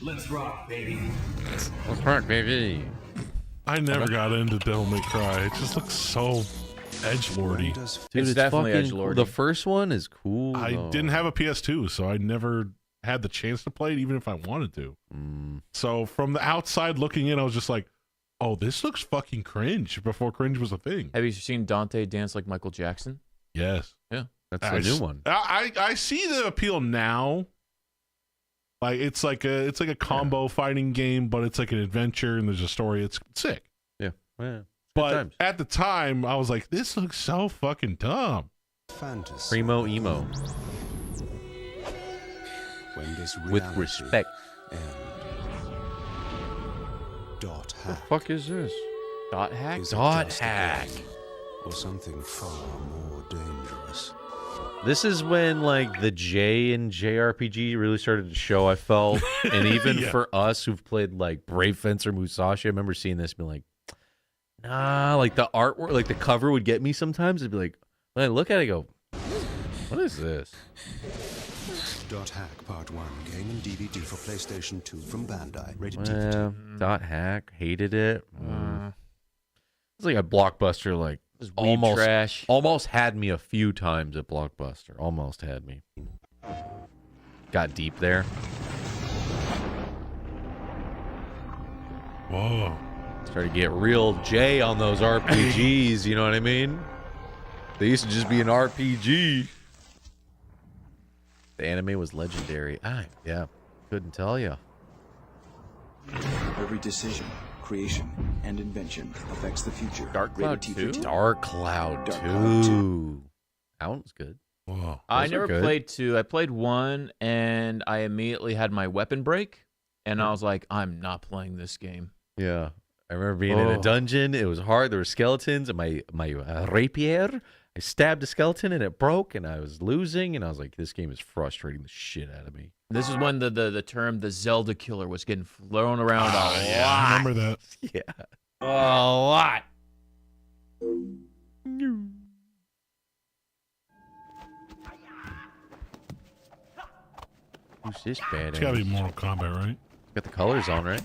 Let's rock, baby. Let's rock, baby. I never got into Devil May Cry. It just looks so edgelordy. Dude, it's definitely fucking edgelordy. The first one is cool. I didn't have a PS2, so I never had the chance to play it, even if I wanted to. So from the outside looking in, I was just like, oh, this looks fucking cringe before cringe was a thing. Have you seen Dante dance like Michael Jackson? Yes. Yeah. That's the new one. I see the appeal now. Like it's like a combo fighting game, but it's like an adventure and there's a story. It's sick. Yeah. But at the time, I was like, this looks so fucking dumb. Fantasy. Primo emo. When this With respect. Dot hack. What the fuck is this? Dot hack? Is it Dot just a hack. game, or something far more dangerous? This is when like the J and JRPG really started to show, I felt. And even for us who've played like Brave Fencer Musashi, I remember seeing this and being like, nah, like the artwork, like the cover would get me sometimes. It'd be like, when I look at it, I go, what is this? Dot Hack Part 1, game and DVD for PlayStation 2 from Bandai. Rated Well, Dot Hack, hated it. It's like a Blockbuster, like almost had me a few times at Blockbuster. Almost had me. Got deep there. Whoa. Started to get real J on those RPGs, you know what I mean? They used to just be an RPG. The anime was legendary. Yeah, couldn't tell you. Every decision, creation, and invention affects the future. Dark Cloud 2? Dark Cloud 2. That one was good. Whoa. I never played 2. I played 1, and I immediately had my weapon break, and I was like, I'm not playing this game. Yeah. I remember being in a dungeon. It was hard. There were skeletons, and my rapier, I stabbed a skeleton, and it broke, and I was losing, and I was like, this game is frustrating the shit out of me. This is when the term the Zelda killer was getting thrown around a lot. Yeah, I remember that. Yeah. A lot. Who's this badass? It's gotta be Mortal Kombat, right? Got the colors on, right?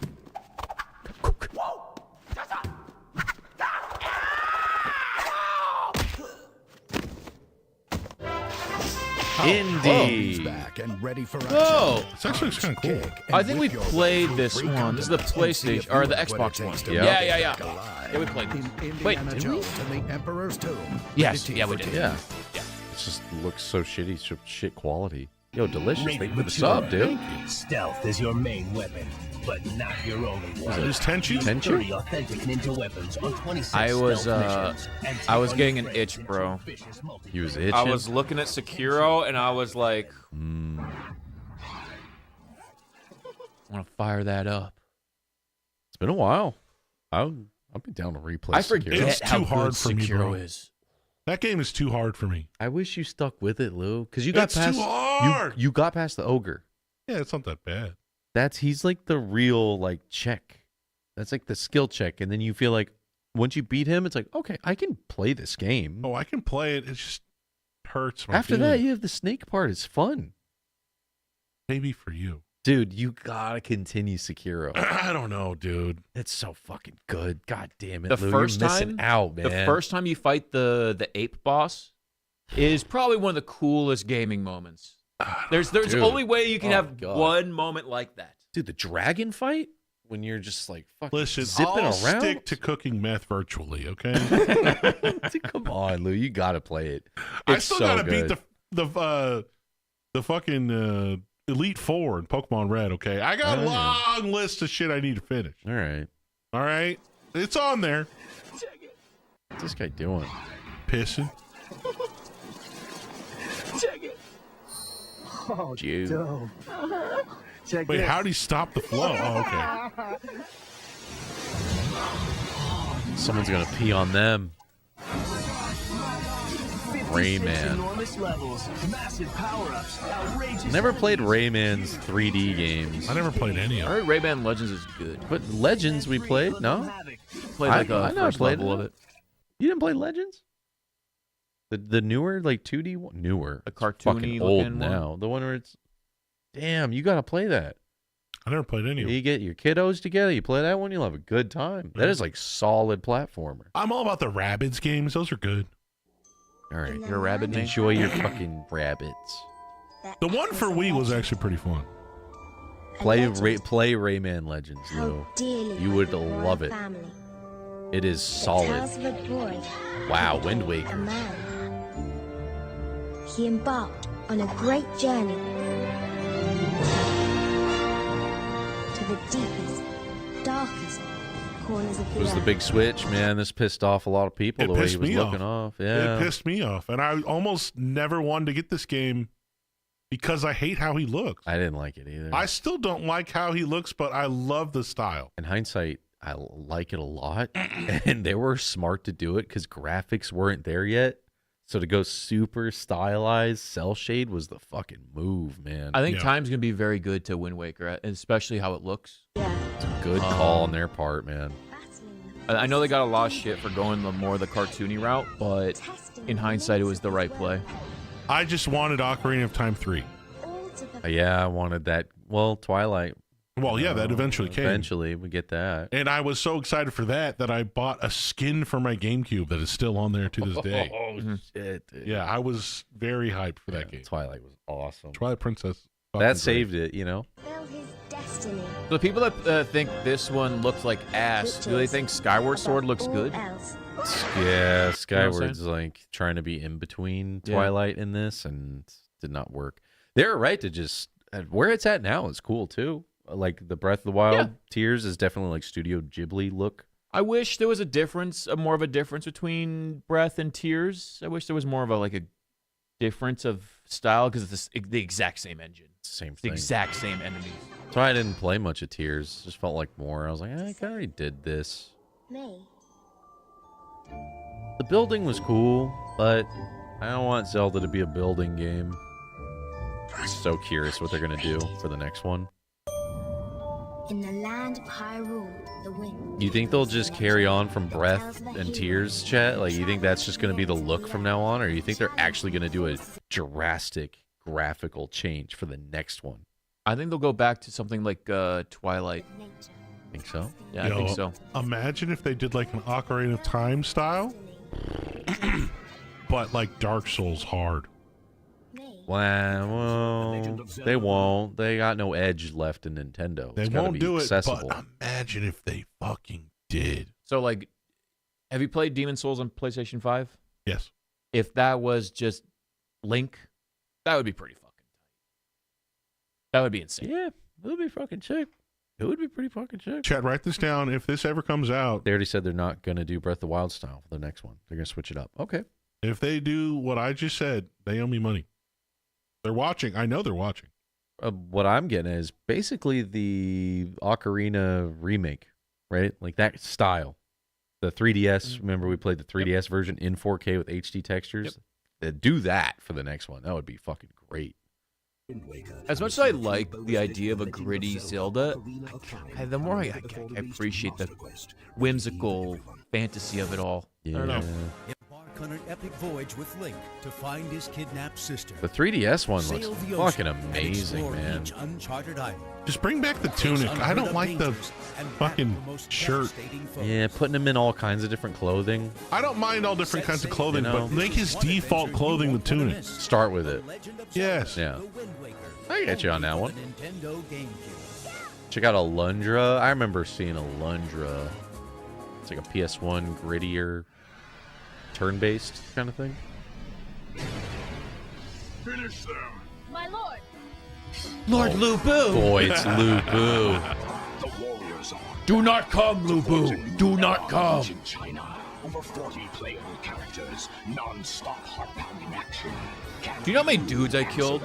Indeed. He's back and ready for action. Oh, it's actually kind of cool. I think we played this one. This is the PlayStation or the Xbox one. Yeah. Yeah, we played this. Wait, did we? The Emperor's Tomb. Yes, yeah, we did. Yeah. It just looks so shitty, so shit quality. Yo, delicious. Thank you for the sub, dude. Stealth is your main weapon, but not your only one. Is Tenchu? 30 authentic ninja weapons on 26 I was stealth getting an itch, bro. You was itching? I was looking at Sekiro and I was like, I want to fire that up. It's been a while. I'll be down to replay. I forget it's how too hard good for me, Sekiro bro. is. That game is too hard for me. I wish you stuck with it, Lou, because you got It's past. too hard. You got past the ogre. Yeah, it's not that bad. He's like the real like check. That's like the skill check, and then you feel like once you beat him, it's like okay, I can play this game. Oh, I can play it. It just hurts. My After that, feelings. you have the snake part. It's fun. Maybe for you, dude. You gotta continue Sekiro. I don't know, dude. It's so fucking good. God damn it, The Lou, first you're time, missing out, man. the first time you fight the ape boss is probably one of the coolest gaming moments. There's Dude. only way you can have God. one moment like that. Dude, the dragon fight when you're just like fucking Listen, zipping I'll around. stick to cooking meth virtually, okay? Dude, come on, Lou, you gotta play it. I It's still so gotta good. beat the fucking Elite Four in Pokemon Red, okay? I got a long list of shit I need to finish. All right, it's on there. What's this guy doing? Pissing. Check it. Oh, Jew. Check Wait, this. how'd he stop the flow? Oh, okay. Someone's gonna pee on them. Rayman. Enormous levels, massive power-ups, outrageous Never played Rayman's 3D games. I never played any of I them. heard Rayman Legends is good. But Legends we played, no? Played like I a never first played level of it. You didn't play Legends? The newer, like 2D one? Newer. The It's cartoony fucking old looking one? now. The one where it's... Damn, you gotta play that. I never played any of them. You get your kiddos together, you play that one, you'll have a good time. That is like solid platformer. I'm all about the Rabbids games. Those are good. All right. You're a rabbit, man. Enjoy your fucking rabbits. The one for Wii was actually pretty fun. Play Rayman Legends, Lou. You would love it. It is solid. Wow, Wind A Waker. man. He embarked on a great journey to the deepest, darkest corners of the Was the earth. big switch, man. This pissed off a lot of people, It the way he pissed was me looking off. Yeah. It pissed me off. And I almost never wanted to get this game because I hate how he looks. I didn't like it either. I still don't like how he looks, but I love the style. In hindsight, I like it a lot. And they were smart to do it because graphics weren't there yet. So to go super stylized cell shade was the fucking move, man. I think time's gonna be very good to Wind Waker, especially how it looks. It's a good call on their part, man. I know they got a lot of shit for going the cartoony route, but in hindsight, it was the right play. I just wanted Ocarina of Time 3. Yeah, I wanted that. Well, Twilight. Well, yeah, that eventually came. Eventually, we get that. And I was so excited for that I bought a skin for my GameCube that is still on there to this day. Oh, shit, dude. Yeah, I was very hyped for that game. Twilight was awesome. Twilight Princess. That saved it, you know? So the people that think this one looks like ass, do they think Skyward Sword looks good? Yeah, Skyward's like trying to be in between Twilight in this and did not work. They're right to just where it's at now is cool too. Like the Breath of the Wild Tears is definitely like Studio Ghibli look. I wish there was a difference, more of a difference between Breath and Tears. I wish there was more of a difference of style because it's the exact same engine, same thing, the exact same enemies. So I didn't play much of Tears. Just felt like more. I was like, I already did this. May. The building was cool, but I don't want Zelda to be a building game. I'm so curious what they're gonna do for the next one. In the land of Hyrule, the wind. You think they'll just carry on from Breath and Tears, chat? Like, you think that's just gonna be the look from now on, or you think they're actually gonna do a drastic graphical change for the next one? I think they'll go back to something like Twilight. Think so? Yeah, I think so. Imagine if they did like an Ocarina of Time style, but like Dark Souls hard. Well, they won't. They got no edge left in Nintendo. They won't do it, but imagine if they fucking did. So, like, have you played Demon Souls on PlayStation 5? Yes. If that was just Link, that would be pretty fucking tight. That would be insane. Yeah, it would be fucking sick. It would be pretty fucking sick. Chad, write this down. If this ever comes out. They already said they're not going to do Breath of the Wild style for the next one. They're going to switch it up. Okay. If they do what I just said, they owe me money. They're watching. I know they're watching. What I'm getting is basically the Ocarina remake, right? Like that style. The 3DS. Remember we played the 3DS version in 4K with HD textures? Do that for the next one. That would be fucking great. As much as I like the idea of a gritty Zelda, the more I appreciate the whimsical fantasy of it all. Yeah. I don't know. Embark on an epic voyage with Link to find his kidnapped sister. The 3DS one looks fucking amazing, man. Uncharted island. Just bring back the tunic. I don't like the fucking shirt. Yeah, putting him in all kinds of different clothing. I don't mind all different kinds of clothing, but make his default clothing the tunic. Start with it. Yes. Yeah. I get you on that one. Check out Alundra. I remember seeing Alundra. It's like a PS1 grittier, turn-based kind of thing. Finish them. My lord. Lord Lubu. Boy, it's Lubu. The warriors are. Do not come, Lubu. Do not come. In China, over 40 playable characters, non-stop heart-pounding action. Do you know how many dudes I killed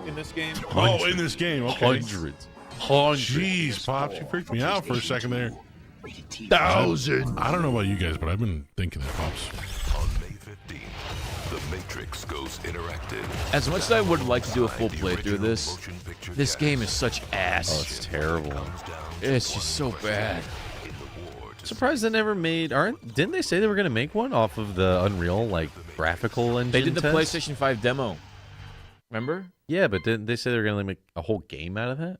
in this game? Oh, in this game. Okay. Hundreds. Jeez, Pops, you freaked me out for a second there. 1,000. I don't know about you guys, but I've been thinking that, Pops. On May 15th, The Matrix goes interactive. As much as I would like to do a full playthrough of this game is such ass. Oh, it's terrible. It's just so bad. Surprised they never made. Didn't they say they were going to make one off of the Unreal like graphical engine? They did the test? PlayStation 5 demo. Remember? Yeah, but didn't they say they were going to make a whole game out of that?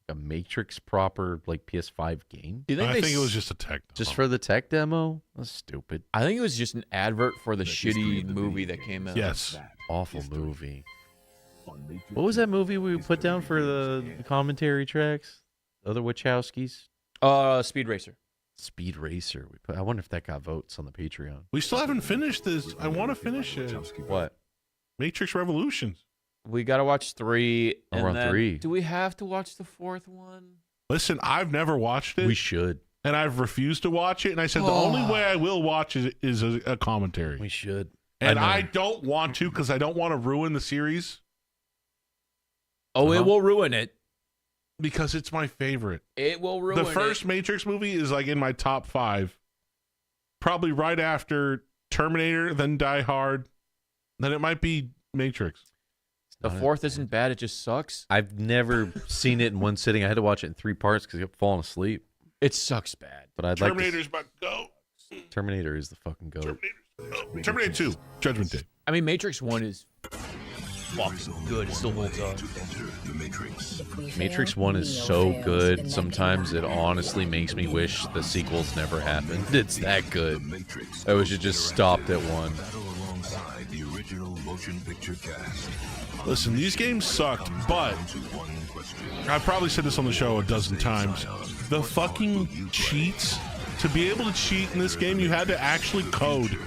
A Matrix proper like PS5 game? Do you think I think it was just a tech demo. Just for the tech demo? That's stupid. I think it was just an advert for the shitty movie that came out. Yes. Awful movie. What was that movie we put down for the commentary tracks? Other Wachowskis? Speed Racer. Speed Racer. I wonder if that got votes on the Patreon. We still haven't finished this. I want to finish it. What? Matrix Revolutions. We got to watch 3. Oh, we're on 3. Do we have to watch the 4th one? Listen, I've never watched it. We should. And I've refused to watch it. And I said the only way I will watch is a commentary. We should. And I don't want to because I don't want to ruin the series. Oh, it will ruin it. Because it's my favorite. It will ruin it. The first Matrix movie is like in my top 5. Probably right after Terminator, then Die Hard, then it might be Matrix. The fourth isn't bad. It just sucks. I've never seen it in one sitting. I had to watch it in 3 parts because I kept falling asleep. It sucks bad. But I'd Terminator's about go. Terminator is the fucking goat. Terminator 2, Judgment Day. I mean, Matrix 1 is fucking good. It still holds up. Matrix 1 is so good. Sometimes it honestly makes me wish the sequels never happened. It's that good. I wish it just stopped at 1. Listen, these games sucked, but I've probably said this on the show a dozen times. The fucking cheats, to be able to cheat in this game, you had to actually code.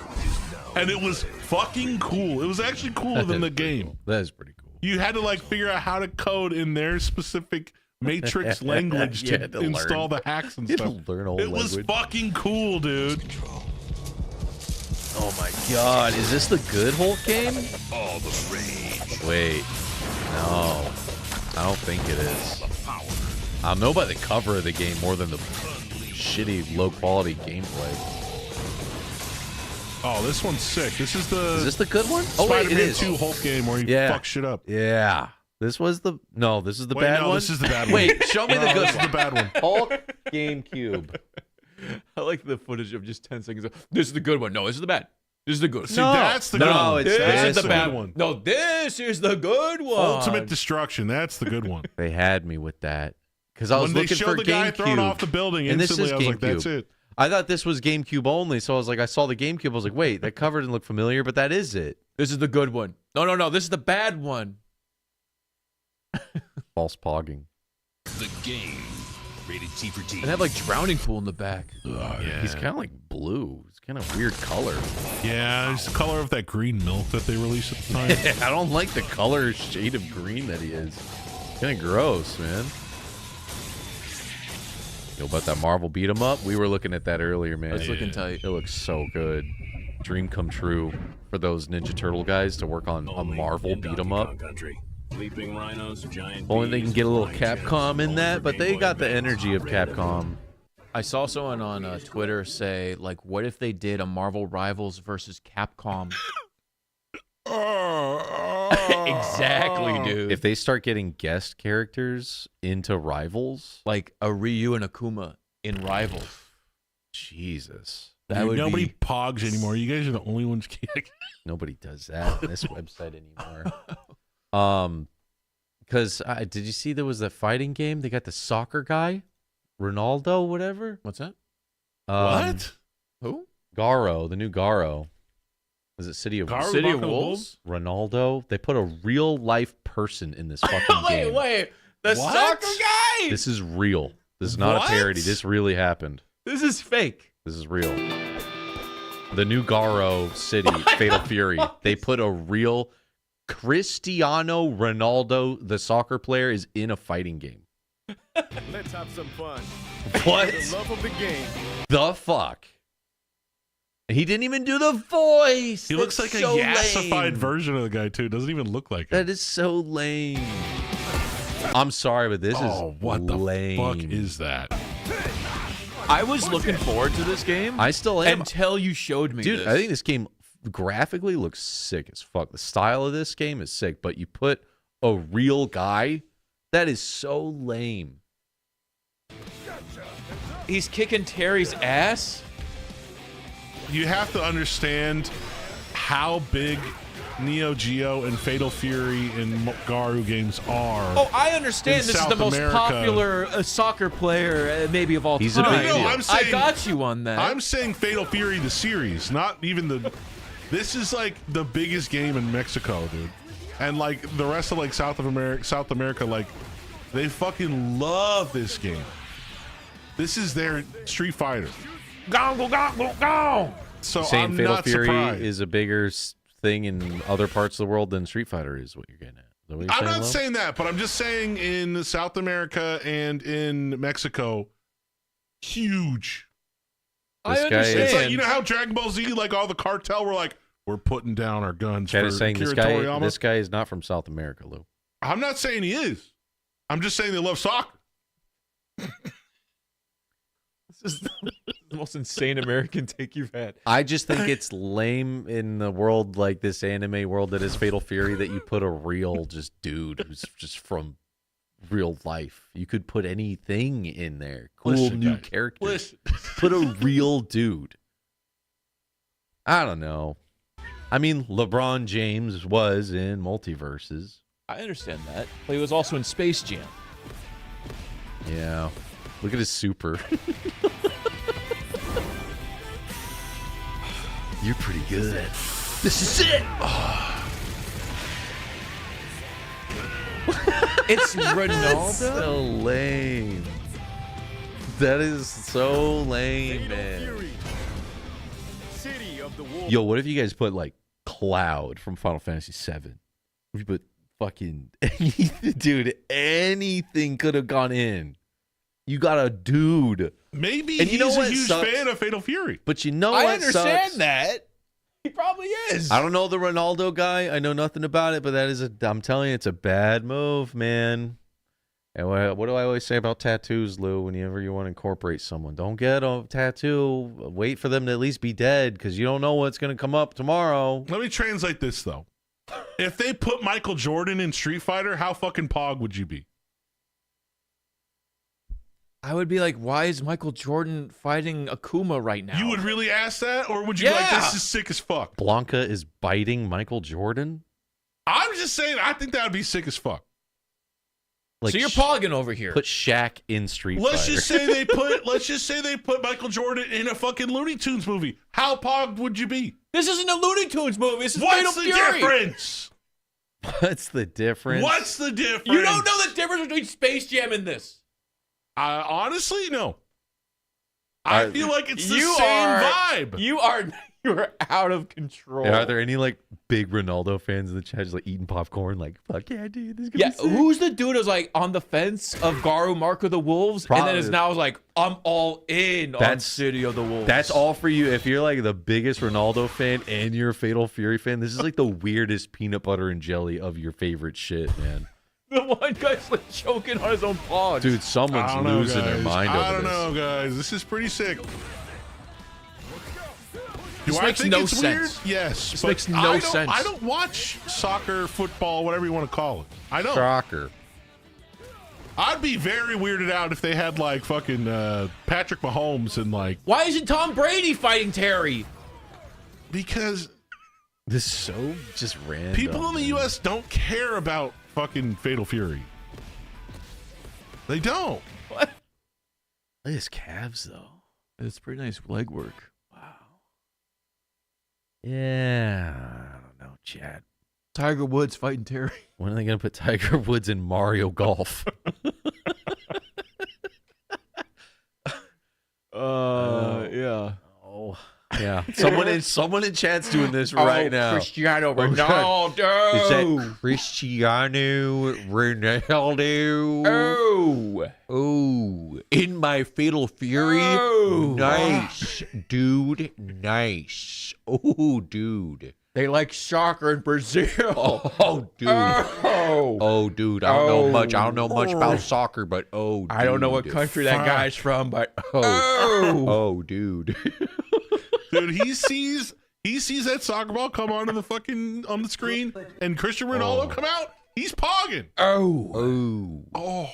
And it was fucking cool. It was actually cooler than the game. That is pretty cool. You had to like figure out how to code in their specific Matrix language to install the hacks and stuff. It was fucking cool, dude. Oh my god, is this the good Hulk game? All the rage. Wait, no, I don't think it is. I know by the cover of the game more than the shitty, low-quality gameplay. Oh, this one's sick. This is the... Is this the good one? Oh, wait, it is. Spider-Man 2 Hulk game where you fuck shit up. Yeah. This was the... No, this is the bad one? This is the bad one. Wait, show me the good one. This is the bad one. Hulk GameCube. I like the footage of just 10 seconds. This is the good one. No, this is the bad. This is the good. See, that's the good one. No, this is the bad one. No, this is the good one. Ultimate Destruction. That's the good one. They had me with that. Because I was when looking they for showed the guy GameCube. thrown off the building And instantly, this is I was like, GameCube. that's it. I thought this was GameCube only, so I was like, I saw the GameCube. I was like, wait, that cover didn't look familiar, but that is it. This is the good one. No. This is the bad one. False pogging. The game. Rated T for T. And they have like drowning pool in the back. Yeah. He's kind of like blue. It's kind of weird color. Yeah, it's the color of that green milk that they released at the time. I don't like the color shade of green that he is. Kind of gross, man. You know about that Marvel beat 'em up? We were looking at that earlier, man. It's looking tight. It looks so good. Dream come true for those Ninja Turtle guys to work on a Marvel beat 'em up. Sleeping rhinos, giant Only they can get a little Capcom in that, but they got the energy of Capcom. I saw someone on Twitter say, like, what if they did a Marvel Rivals versus Capcom? Exactly, dude. If they start getting guest characters into Rivals, like a Ryu and Akuma in Rivals. Jesus. That would Nobody be... pogs anymore. You guys are the only ones. Nobody does that on this website anymore. Because did you see there was a fighting game? They got the soccer guy, Ronaldo, whatever. What's that? What? Who? Garo, the new Garo. Is it City of Wolves? Ronaldo. They put a real life person in this fucking game. Wait. The soccer guy? This is real. This is not a parody. This really happened. This is fake. This is real. The new Garo City, Fatal Fury. They put a real Cristiano Ronaldo, the soccer player, is in a fighting game. Let's have some fun. What? The love of the game. The fuck? He didn't even do the voice. He looks like so a yassified lame. version of the guy, too. Doesn't even look like him. That is so lame. I'm sorry, but this is what lame. the fuck is that? I was looking forward to this game. I still am. Until you showed me Dude, this. I think this game graphically looks sick as fuck. The style of this game is sick, but you put a real guy, that is so lame. He's kicking Terry's ass? You have to understand how big Neo Geo and Fatal Fury and Garu games are. Oh, I understand. This is the most popular soccer player maybe of all He's time. a big deal. I'm saying, I got you on that. I'm saying Fatal Fury, the series, not even the... This is like the biggest game in Mexico, dude. And like the rest of like South America, like they fucking love this game. This is their Street Fighter. Go. So Saying I'm Fatal not Fury surprised. is a bigger thing in other parts of the world than Street Fighter is what you're getting at. Is that what you're I'm saying, not Lo? saying that, but I'm just saying in South America and in Mexico, huge. I understand. It's like, you know how Dragon Ball Z, like all the cartel were like, we're putting down our guns Chad for is saying Akira this Toriyama? guy is not from South America, Lou. I'm not saying he is. I'm just saying they love soccer. This is the most insane American take you've had. I just think it's lame in the world like this anime world that is Fatal Fury that you put a real just dude who's just from real life. You could put anything in there. Cool new characters. Put a real dude. I don't know. I mean, LeBron James was in Multiverses. I understand that. But he was also in Space Jam. Yeah. Look at his super. You're pretty good. This is it. It's Ronaldo? So lame. That is so lame, man. City of the Wolves. Yo, what if you guys put like Cloud from Final Fantasy VII? If you put fucking anything, dude, anything could have gone in. You got a dude. Maybe and he's a huge fan of Fatal Fury. But you know I what understand sucks? that. He probably is. I don't know the Ronaldo guy. I know nothing about it, but I'm telling you, it's a bad move, man. And what do I always say about tattoos, Lou? Whenever you want to incorporate someone, don't get a tattoo. Wait for them to at least be dead, because you don't know what's going to come up tomorrow. Let me translate this, though. If they put Michael Jordan in Street Fighter, how fucking pog would you be? I would be like, why is Michael Jordan fighting Akuma right now? You would really ask that? Or would you be like, this is sick as fuck? Blanca is biting Michael Jordan? I'm just saying, I think that would be sick as fuck. Like, so you're pogging over here. Put Shaq in Street Let's Fighter. just say they put Michael Jordan in a fucking Looney Tunes movie. How pogged would you be? This isn't a Looney Tunes movie. This is What's Fatal the Fury. difference? What's the difference? What's the difference? You don't know the difference between Space Jam and this. Honestly, no. I feel like it's the same vibe. You're out of control. Yeah, are there any like big Ronaldo fans in the chat just like eating popcorn? Like, fuck yeah, dude. This is gonna be sick. Who's the dude who's like on the fence of Garu Mark of the Wolves? And then is now like, I'm all in on City of the Wolves. That's all for you. If you're like the biggest Ronaldo fan and you're a Fatal Fury fan, this is like the weirdest peanut butter and jelly of your favorite shit, man. The one guy's like choking on his own paw. Dude, someone's losing their mind over this. I don't know, guys. This is pretty sick. This makes no sense. Weird? Yes. This makes no sense. I don't watch soccer, football, whatever you want to call it. I don't. Soccer. I'd be very weirded out if they had like fucking Patrick Mahomes and like. Why isn't Tom Brady fighting Terry? Because this is so just random. People in the U.S. don't care about fucking Fatal Fury. They don't. What? Look at his calves, though. It's pretty nice leg work. Yeah, I don't know, Chad. Tiger Woods fighting Terry. When are they going to put Tiger Woods in Mario Golf? Yeah. Oh, yeah. Someone in chat's doing this right now. Cristiano Ronaldo. Is that Cristiano Ronaldo? Oh, in my Fatal Fury. Nice, dude. Nice. Oh, dude. They like soccer in Brazil. Oh, dude. Oh, dude. I don't know much. I don't know much about soccer, but dude. I don't know what country that guy's from, but oh, dude. Dude, he sees that soccer ball come onto the fucking on the screen, and Cristiano Ronaldo come out. He's pogging. Oh.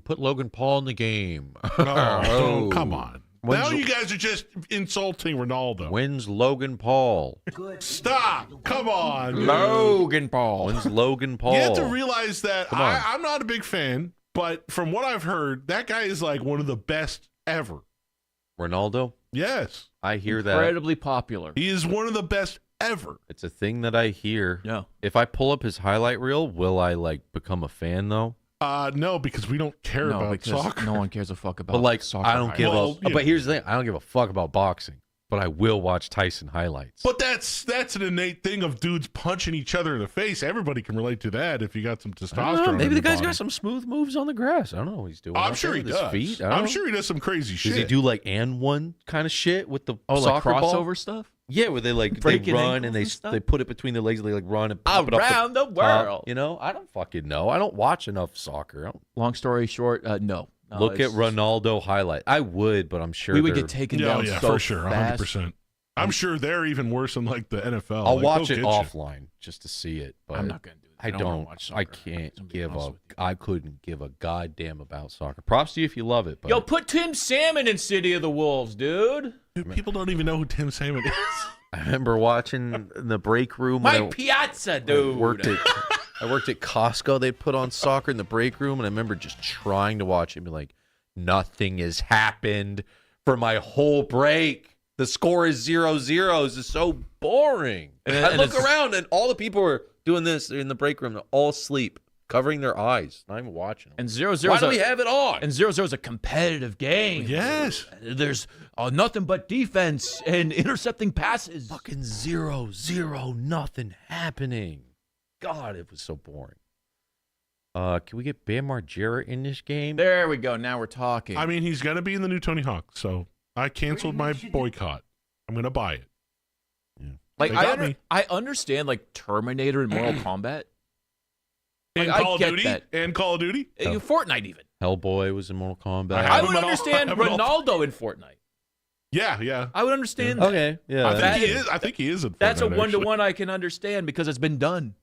Put Logan Paul in the game. Oh, come on. Now you guys are just insulting Ronaldo. When's Logan Paul? Stop. Come on. Dude. Logan Paul. When's Logan Paul? You have to realize that I'm not a big fan, but from what I've heard, that guy is like one of the best ever. Ronaldo? Yes. I hear that. Incredibly popular. He is one of the best ever. It's a thing that I hear. Yeah. If I pull up his highlight reel, will I like become a fan though? No, because we don't care about soccer. No one cares a fuck about But like, soccer. I don't give a. But here's the thing: I don't give a fuck about boxing. But I will watch Tyson highlights. But that's an innate thing of dudes punching each other in the face. Everybody can relate to that if you got some testosterone. Maybe the guy's body. got some smooth moves on the grass. I don't know what he's doing. I'm sure he does. Feet. I'm sure he does some crazy shit. Does he do like and one kind of shit with the like soccer crossover ball? Stuff? Yeah, where they like Breaking they run and they put it between their legs. And they like run and pop it up around the world. You know, I don't fucking know. I don't watch enough soccer. Long story short, no. No, Look at Ronaldo highlight. I would, but I'm sure we would get taken down so for sure, fast. 100%. I'm sure they're even worse than like the NFL. I'll like, watch it you. offline just to see it. But I'm not gonna do it. I don't. I can't give a. I couldn't give a goddamn about soccer. Props to you if you love it. But Yo, put Tim Salmon in City of the Wolves, dude. Dude, people don't even know who Tim Salmon is. I remember watching in the break room. My Piazza, dude. I worked at Costco. They'd put on soccer in the break room, and I remember just trying to watch it and be like, nothing has happened for my whole break. The score is 0-0. This is so boring. And I look around, and all the people are doing this in the break room. They're all asleep, covering their eyes, not even watching them. And 0-0. Why do we have it on? And 0-0 is a competitive game. Yes. There's nothing but defense and intercepting passes. Fucking 0-0, nothing happening. God, it was so boring. Can we get Bam Margera in this game? There we go. Now we're talking. I mean, he's going to be in the new Tony Hawk, so I canceled my boycott. I'm going to buy it. Yeah. Like I understand like Terminator and Mortal Kombat. And Like, Call of Duty? that. And Call of Duty? Fortnite even. Hellboy was in Mortal Kombat. I would understand Ronaldo in Fortnite. Yeah. I would understand that. Okay, yeah. I think he is in Fortnite. That's a one-to-one I can understand because it's been done.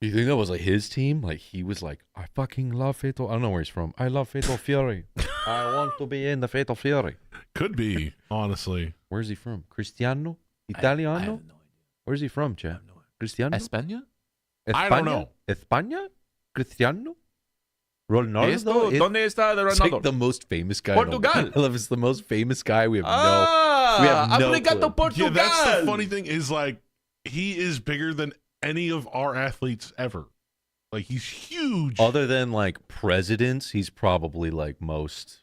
You think that was like his team? Like he was like, I fucking love Fatal. I don't know where he's from. I love Fatal Fury. I want to be in the Fatal Fury. Could be, honestly. Where's he from? Cristiano? Italiano? I have no idea. Where's he from, Chad? Cristiano? España? I don't know. España? Cristiano? Ronaldo? ¿Dónde está the It's Ronaldo? like the most famous guy. Portugal. I love it's the most famous guy. We have no Obrigado, Portugal. Yeah, that's the funny thing is like he is bigger than any of our athletes ever. Like he's huge. Other than like presidents, he's probably like most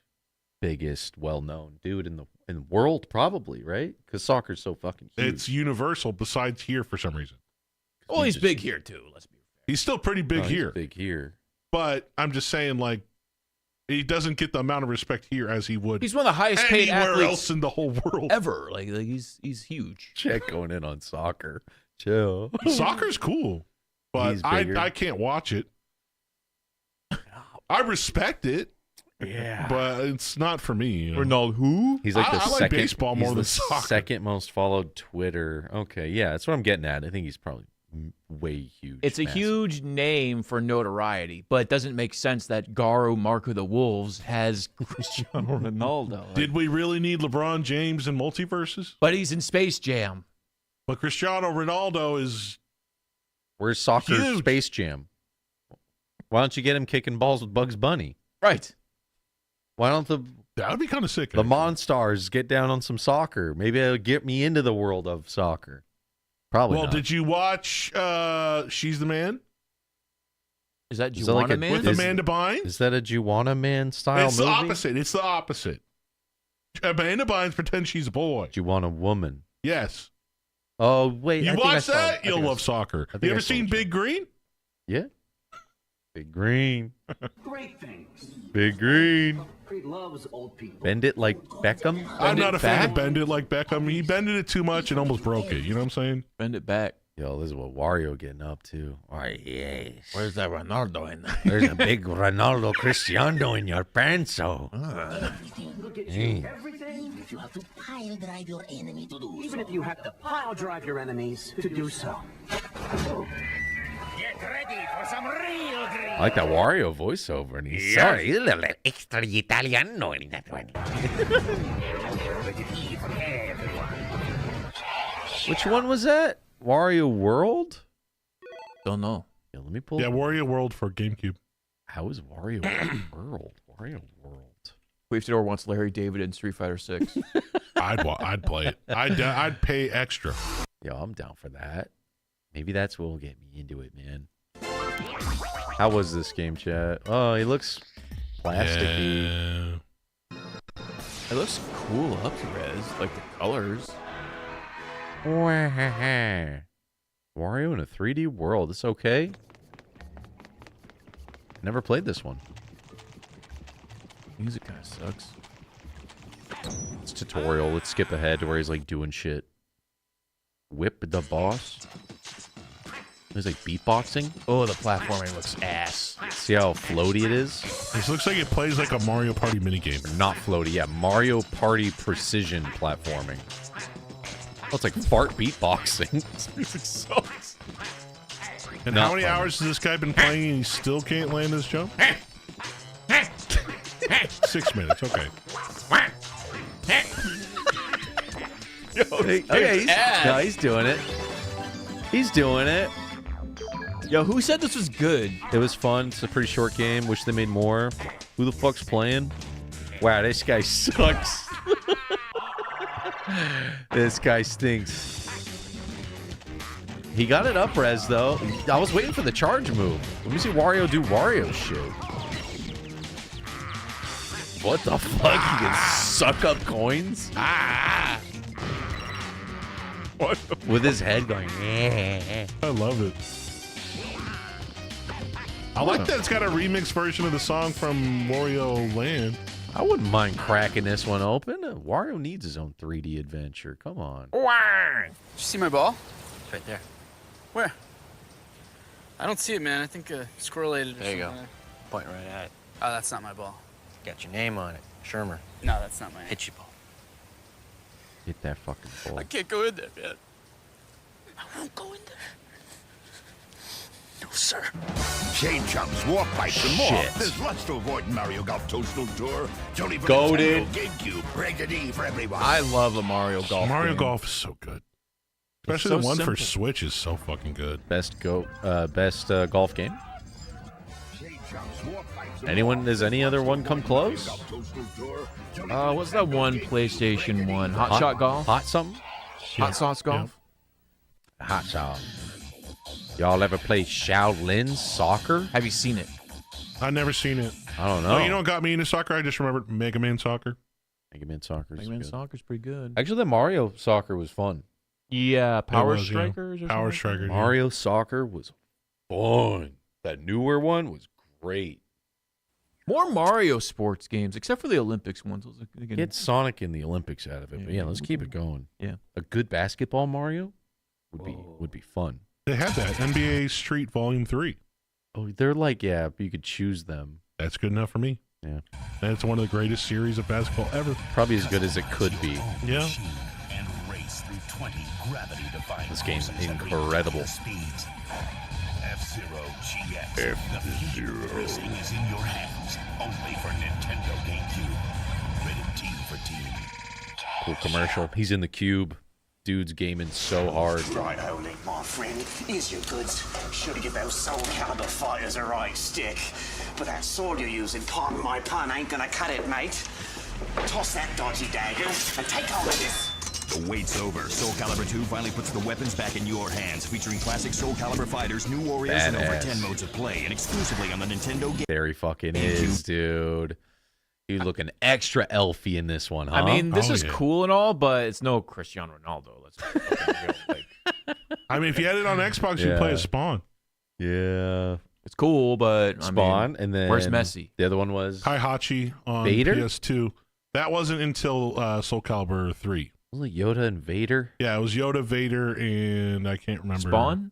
biggest, well-known dude in the world, probably, right? Because soccer's so fucking huge. It's universal. Besides here, for some reason. Well, he's big here too. Let's be fair. He's still pretty big here. He's big here. But I'm just saying, like, he doesn't get the amount of respect here as he would. He's one of the highest paid anywhere athletes else in the whole world ever. Like he's huge. Check going in on soccer. Chill. Soccer's cool, but I can't watch it. I respect it. Yeah, but it's not for me. You know? Ronaldo, who? He's like the I second. like baseball more than soccer. Second most followed Twitter. Okay, yeah, that's what I'm getting at. I think he's probably way huge. It's a huge name for notoriety, but it doesn't make sense that Garo Marco the Wolves has Cristiano Ronaldo. Did we really need LeBron James in multiverses? But he's in Space Jam. But Cristiano Ronaldo is. Where's soccer huge. Space Jam? Why don't you get him kicking balls with Bugs Bunny? Right. Why don't that would be kind of sick. The Monstars get down on some soccer? Maybe it'll get me into the world of soccer. Probably. Well, not. did you watch She's the Man? Is that Is that like Juwanna Man? With Amanda Bynes? Is that a Juwanna Man style It's movie? the opposite. It's the opposite. Amanda Bynes pretends she's a boy. Juwanna Woman. Yes. Oh, wait. You I think I watch saw that? it. You'll love soccer. I think You I ever saw seen it. Big Green? Yeah. Big Green. Great things. Big Green. Creed loves old people. Bend it like Beckham. I'm not a fan of Bend It like Beckham. He bended it too much and almost broke it. You know what I'm saying? Bend it back. Yo, this is what Wario getting up to. Oh, yes. Where's that Ronaldo in there? There's a big Ronaldo Cristiano in your pants. Look at you. Everything if you have to pile drive your enemy to do Even if you have to pile drive your enemies to do so. Get ready for some real green. I like that Wario voiceover, and he's sorry, he's a little extra Italiano in that one. Which one was that? Wario World? Don't know. Yeah, let me pull. Yeah, Wario World for GameCube. How is Wario World? Wario World. Wave Door wants Larry David in Street Fighter 6. I'd play it. I'd pay extra. Yo, I'm down for that. Maybe that's what will get me into it, man. How was this game, chat? Oh, he looks plasticky. Yeah. It looks cool up to res, like the colors. Wario in a 3D world. It's okay. Never played this one. Music kind of sucks. It's tutorial. Let's skip ahead to where he's like doing shit. Whip the boss. There's like beatboxing. Oh, the platforming looks ass. See how floaty it is? This looks like it plays like a Mario Party minigame. Not floaty, yeah. Mario Party precision platforming. Oh, it's like fart beatboxing. This music sucks. And how many hours has this guy been playing and he still can't land his jump? 6 minutes, okay. Yo, he's doing it. He's doing it. Yo, who said this was good? It was fun. It's a pretty short game. Wish they made more. Who the fuck's playing? Wow, this guy sucks. This guy stinks. He got it up res though. I was waiting for the charge move. Let me see Wario do Wario shit. What the fuck? You can suck up coins? What? With his head going. I love it. I like that it's got a remix version of the song from Wario Land. I wouldn't mind cracking this one open. Wario needs his own 3D adventure. Come on. Did you see my ball? It's right there. Where? I don't see it, man. I think it's correlated or There you something. go. Pointing right at it. Oh, that's not my ball. Got your name on it. Shermer. No, that's not my Hit your ball. Hit that fucking ball. I can't go in there, man. I won't go in there. No, sir. Chain jumps, warp pipes, and more. Shit. There's lots to avoid in Mario Golf Toadstool Tour. Don't even Goated. GameCube. Rated E for everyone. I love a Mario Golf. Mario game. Golf is so good. Especially so the one simple. for Switch is so fucking good. Best golf game. Anyone? Does any other one come close? What's that one PlayStation one? Hot Shot Golf? Hot something? Hot Sauce Golf? Hot sauce. Y'all ever play Shaolin soccer? Have you seen it? I've never seen it. I don't know. Oh, you know what got me into soccer? I just remembered Mega Man Soccer. Mega Man Soccer. Mega Man Soccer's pretty good. Actually, the Mario Soccer was fun. Yeah, Power was, yeah. Strikers or Power something? Strikers. yeah. Mario Soccer was fun. That newer one was great. More Mario sports games, except for the Olympics ones. Those are- Get Sonic in the Olympics out of it. But yeah, let's keep it going. Yeah. A good basketball Mario would be fun. They had that. NBA Street Volume 3. Oh, they're like, yeah, you could choose them. That's good enough for me. Yeah. And it's one of the greatest series of basketball ever. Probably as good as it could be. Yeah. And race through 20 gravity-defying This game's courses and incredible. speeds. F-Zero GX. The future of racing is in your hands. Only for Nintendo GameCube. Rated T for Teen. Cool commercial. He's in the cube. Dude's gaming so hard. Right, Holy, my friend. Here's your goods. Should have give those Soul Calibur fighters a right stick. But that sword you're using, pardon my pun, ain't gonna cut it, mate. Toss that dodgy dagger and take hold of this. The wait's over. Soul Calibur 2 finally puts the weapons back in your hands, featuring classic Soul Calibur fighters, new warriors, and over Badass. 10 modes of play, and exclusively on the Nintendo Game. There he fucking is, dude. Dude looking extra elfy in this one, huh? I mean, this Oh, is yeah. cool and all, but it's no Cristiano Ronaldo. Let's be fucking real. Like, I mean, if you had it on Xbox, you'd Yeah. play as Spawn. Yeah. it's cool, but Spawn, I mean, and then where's Messi? The other one was Kaihachi on Vader? PS2. That wasn't until Soul Calibur 3. wasn't it Yoda and Vader? Yeah, it was Yoda, Vader, and I can't remember. Spawn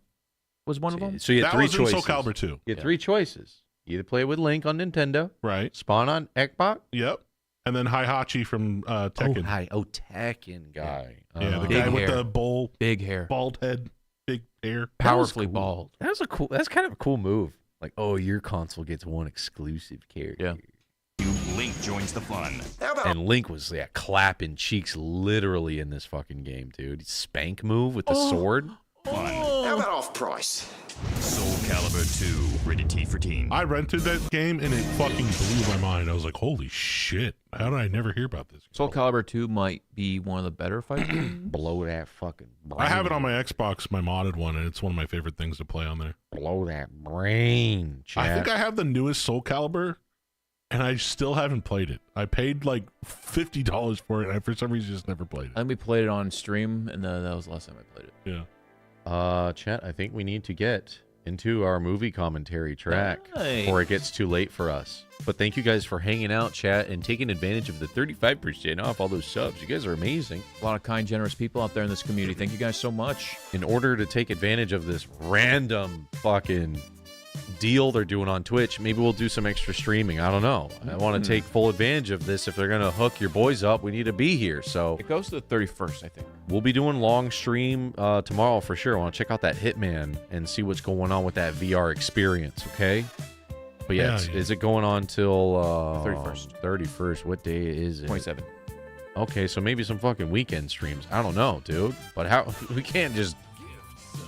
was one of them. So you had That three was in choices. Soul Calibur 2. You had three choices. You either play with Link on Nintendo, Right. Spawn on Xbox. Yep. And then Hihachi from Tekken. Tekken guy. Yeah, the Big guy with hair. the bowl, Big hair, bald head, big hair. powerfully cool. bald. That's kind of a cool move. Like, oh, your console gets one exclusive character. Yeah. Link joins the fun. And Link was clapping cheeks literally in this fucking game, dude. Spank move with the sword. How about off price? Soul Calibur 2, rated T for Teen. I rented that game and it fucking blew my mind. I was like, holy shit. How did I never hear about this? Soul Calibur 2 might be one of the better fighting games. Blow that fucking brain. I have it on my Xbox, my modded one, and it's one of my favorite things to play on there. Blow that brain, chat. I think I have the newest Soul Calibur, and I still haven't played it. I paid like $50 for it, and I, for some reason, just never played it. I think we played it on stream, and that was the last time I played it. Yeah. Chat, I think we need to get into our movie commentary track before it gets too late for us. But thank you guys for hanging out, chat, and taking advantage of the 35% off all those subs. You guys are amazing. A lot of kind, generous people out there in this community. Thank you guys so much. In order to take advantage of this random fucking deal they're doing on Twitch, maybe we'll do some extra streaming. I don't know. I want to take full advantage of this. If they're going to hook your boys up, we need to be here. So it goes to the 31st, I think. We'll be doing long stream tomorrow for sure. I want to check out that Hitman and see what's going on with that VR experience, okay? But yeah, is it going on till 31st? 31st. What day is it? 27. Okay, so maybe some fucking weekend streams. I don't know, dude. But how we can't just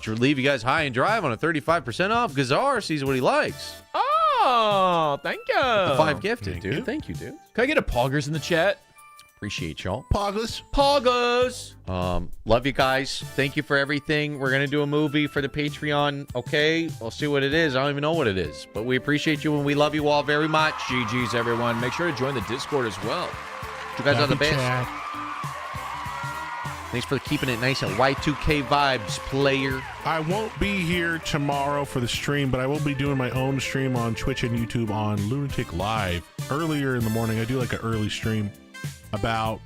leave you guys high and dry on a 35% off. Gazar sees what he likes. Oh, thank you. The 5 gifted, dude. Thank you, dude. Can I get a poggers in the chat? Appreciate y'all. Poggers. Poggers. Love you guys. Thank you for everything. We're going to do a movie for the Patreon. Okay. We'll see what it is. I don't even know what it is. But we appreciate you and we love you all very much. GG's, everyone. Make sure to join the Discord as well. You guys are the best. Thanks for keeping it nice and Y2K vibes, player. I won't be here tomorrow for the stream, but I will be doing my own stream on Twitch and YouTube on Lunatic Live. Earlier in the morning, I do like an early stream about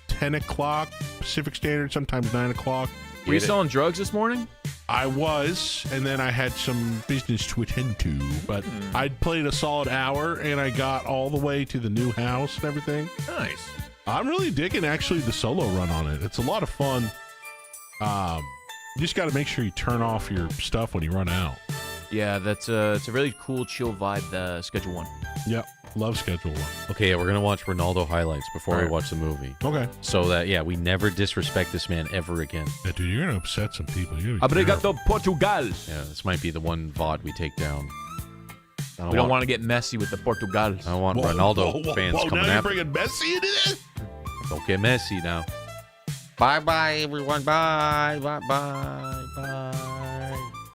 10 o'clock Pacific Standard, sometimes 9 o'clock. Were you selling drugs this morning? I was, and then I had some business to attend to, but I'd played a solid hour, and I got all the way to the new house and everything. Nice. I'm really digging, actually, the solo run on it. It's a lot of fun. You just got to make sure you turn off your stuff when you run out. Yeah, that's it's a really cool, chill vibe, Schedule 1. Yep. Love Schedule 1. Okay, we're going to watch Ronaldo highlights before we watch the movie. Okay. So that, we never disrespect this man ever again. Yeah, dude, you're going to upset some people. Obrigado, Portugal. Yeah, this might be the one VOD we take down. We don't want to get messy with the Portugals. I want Ronaldo fans coming now you're after. bringing Messi into this? Don't get messy now. Bye-bye, everyone. Bye. Bye-bye. Bye.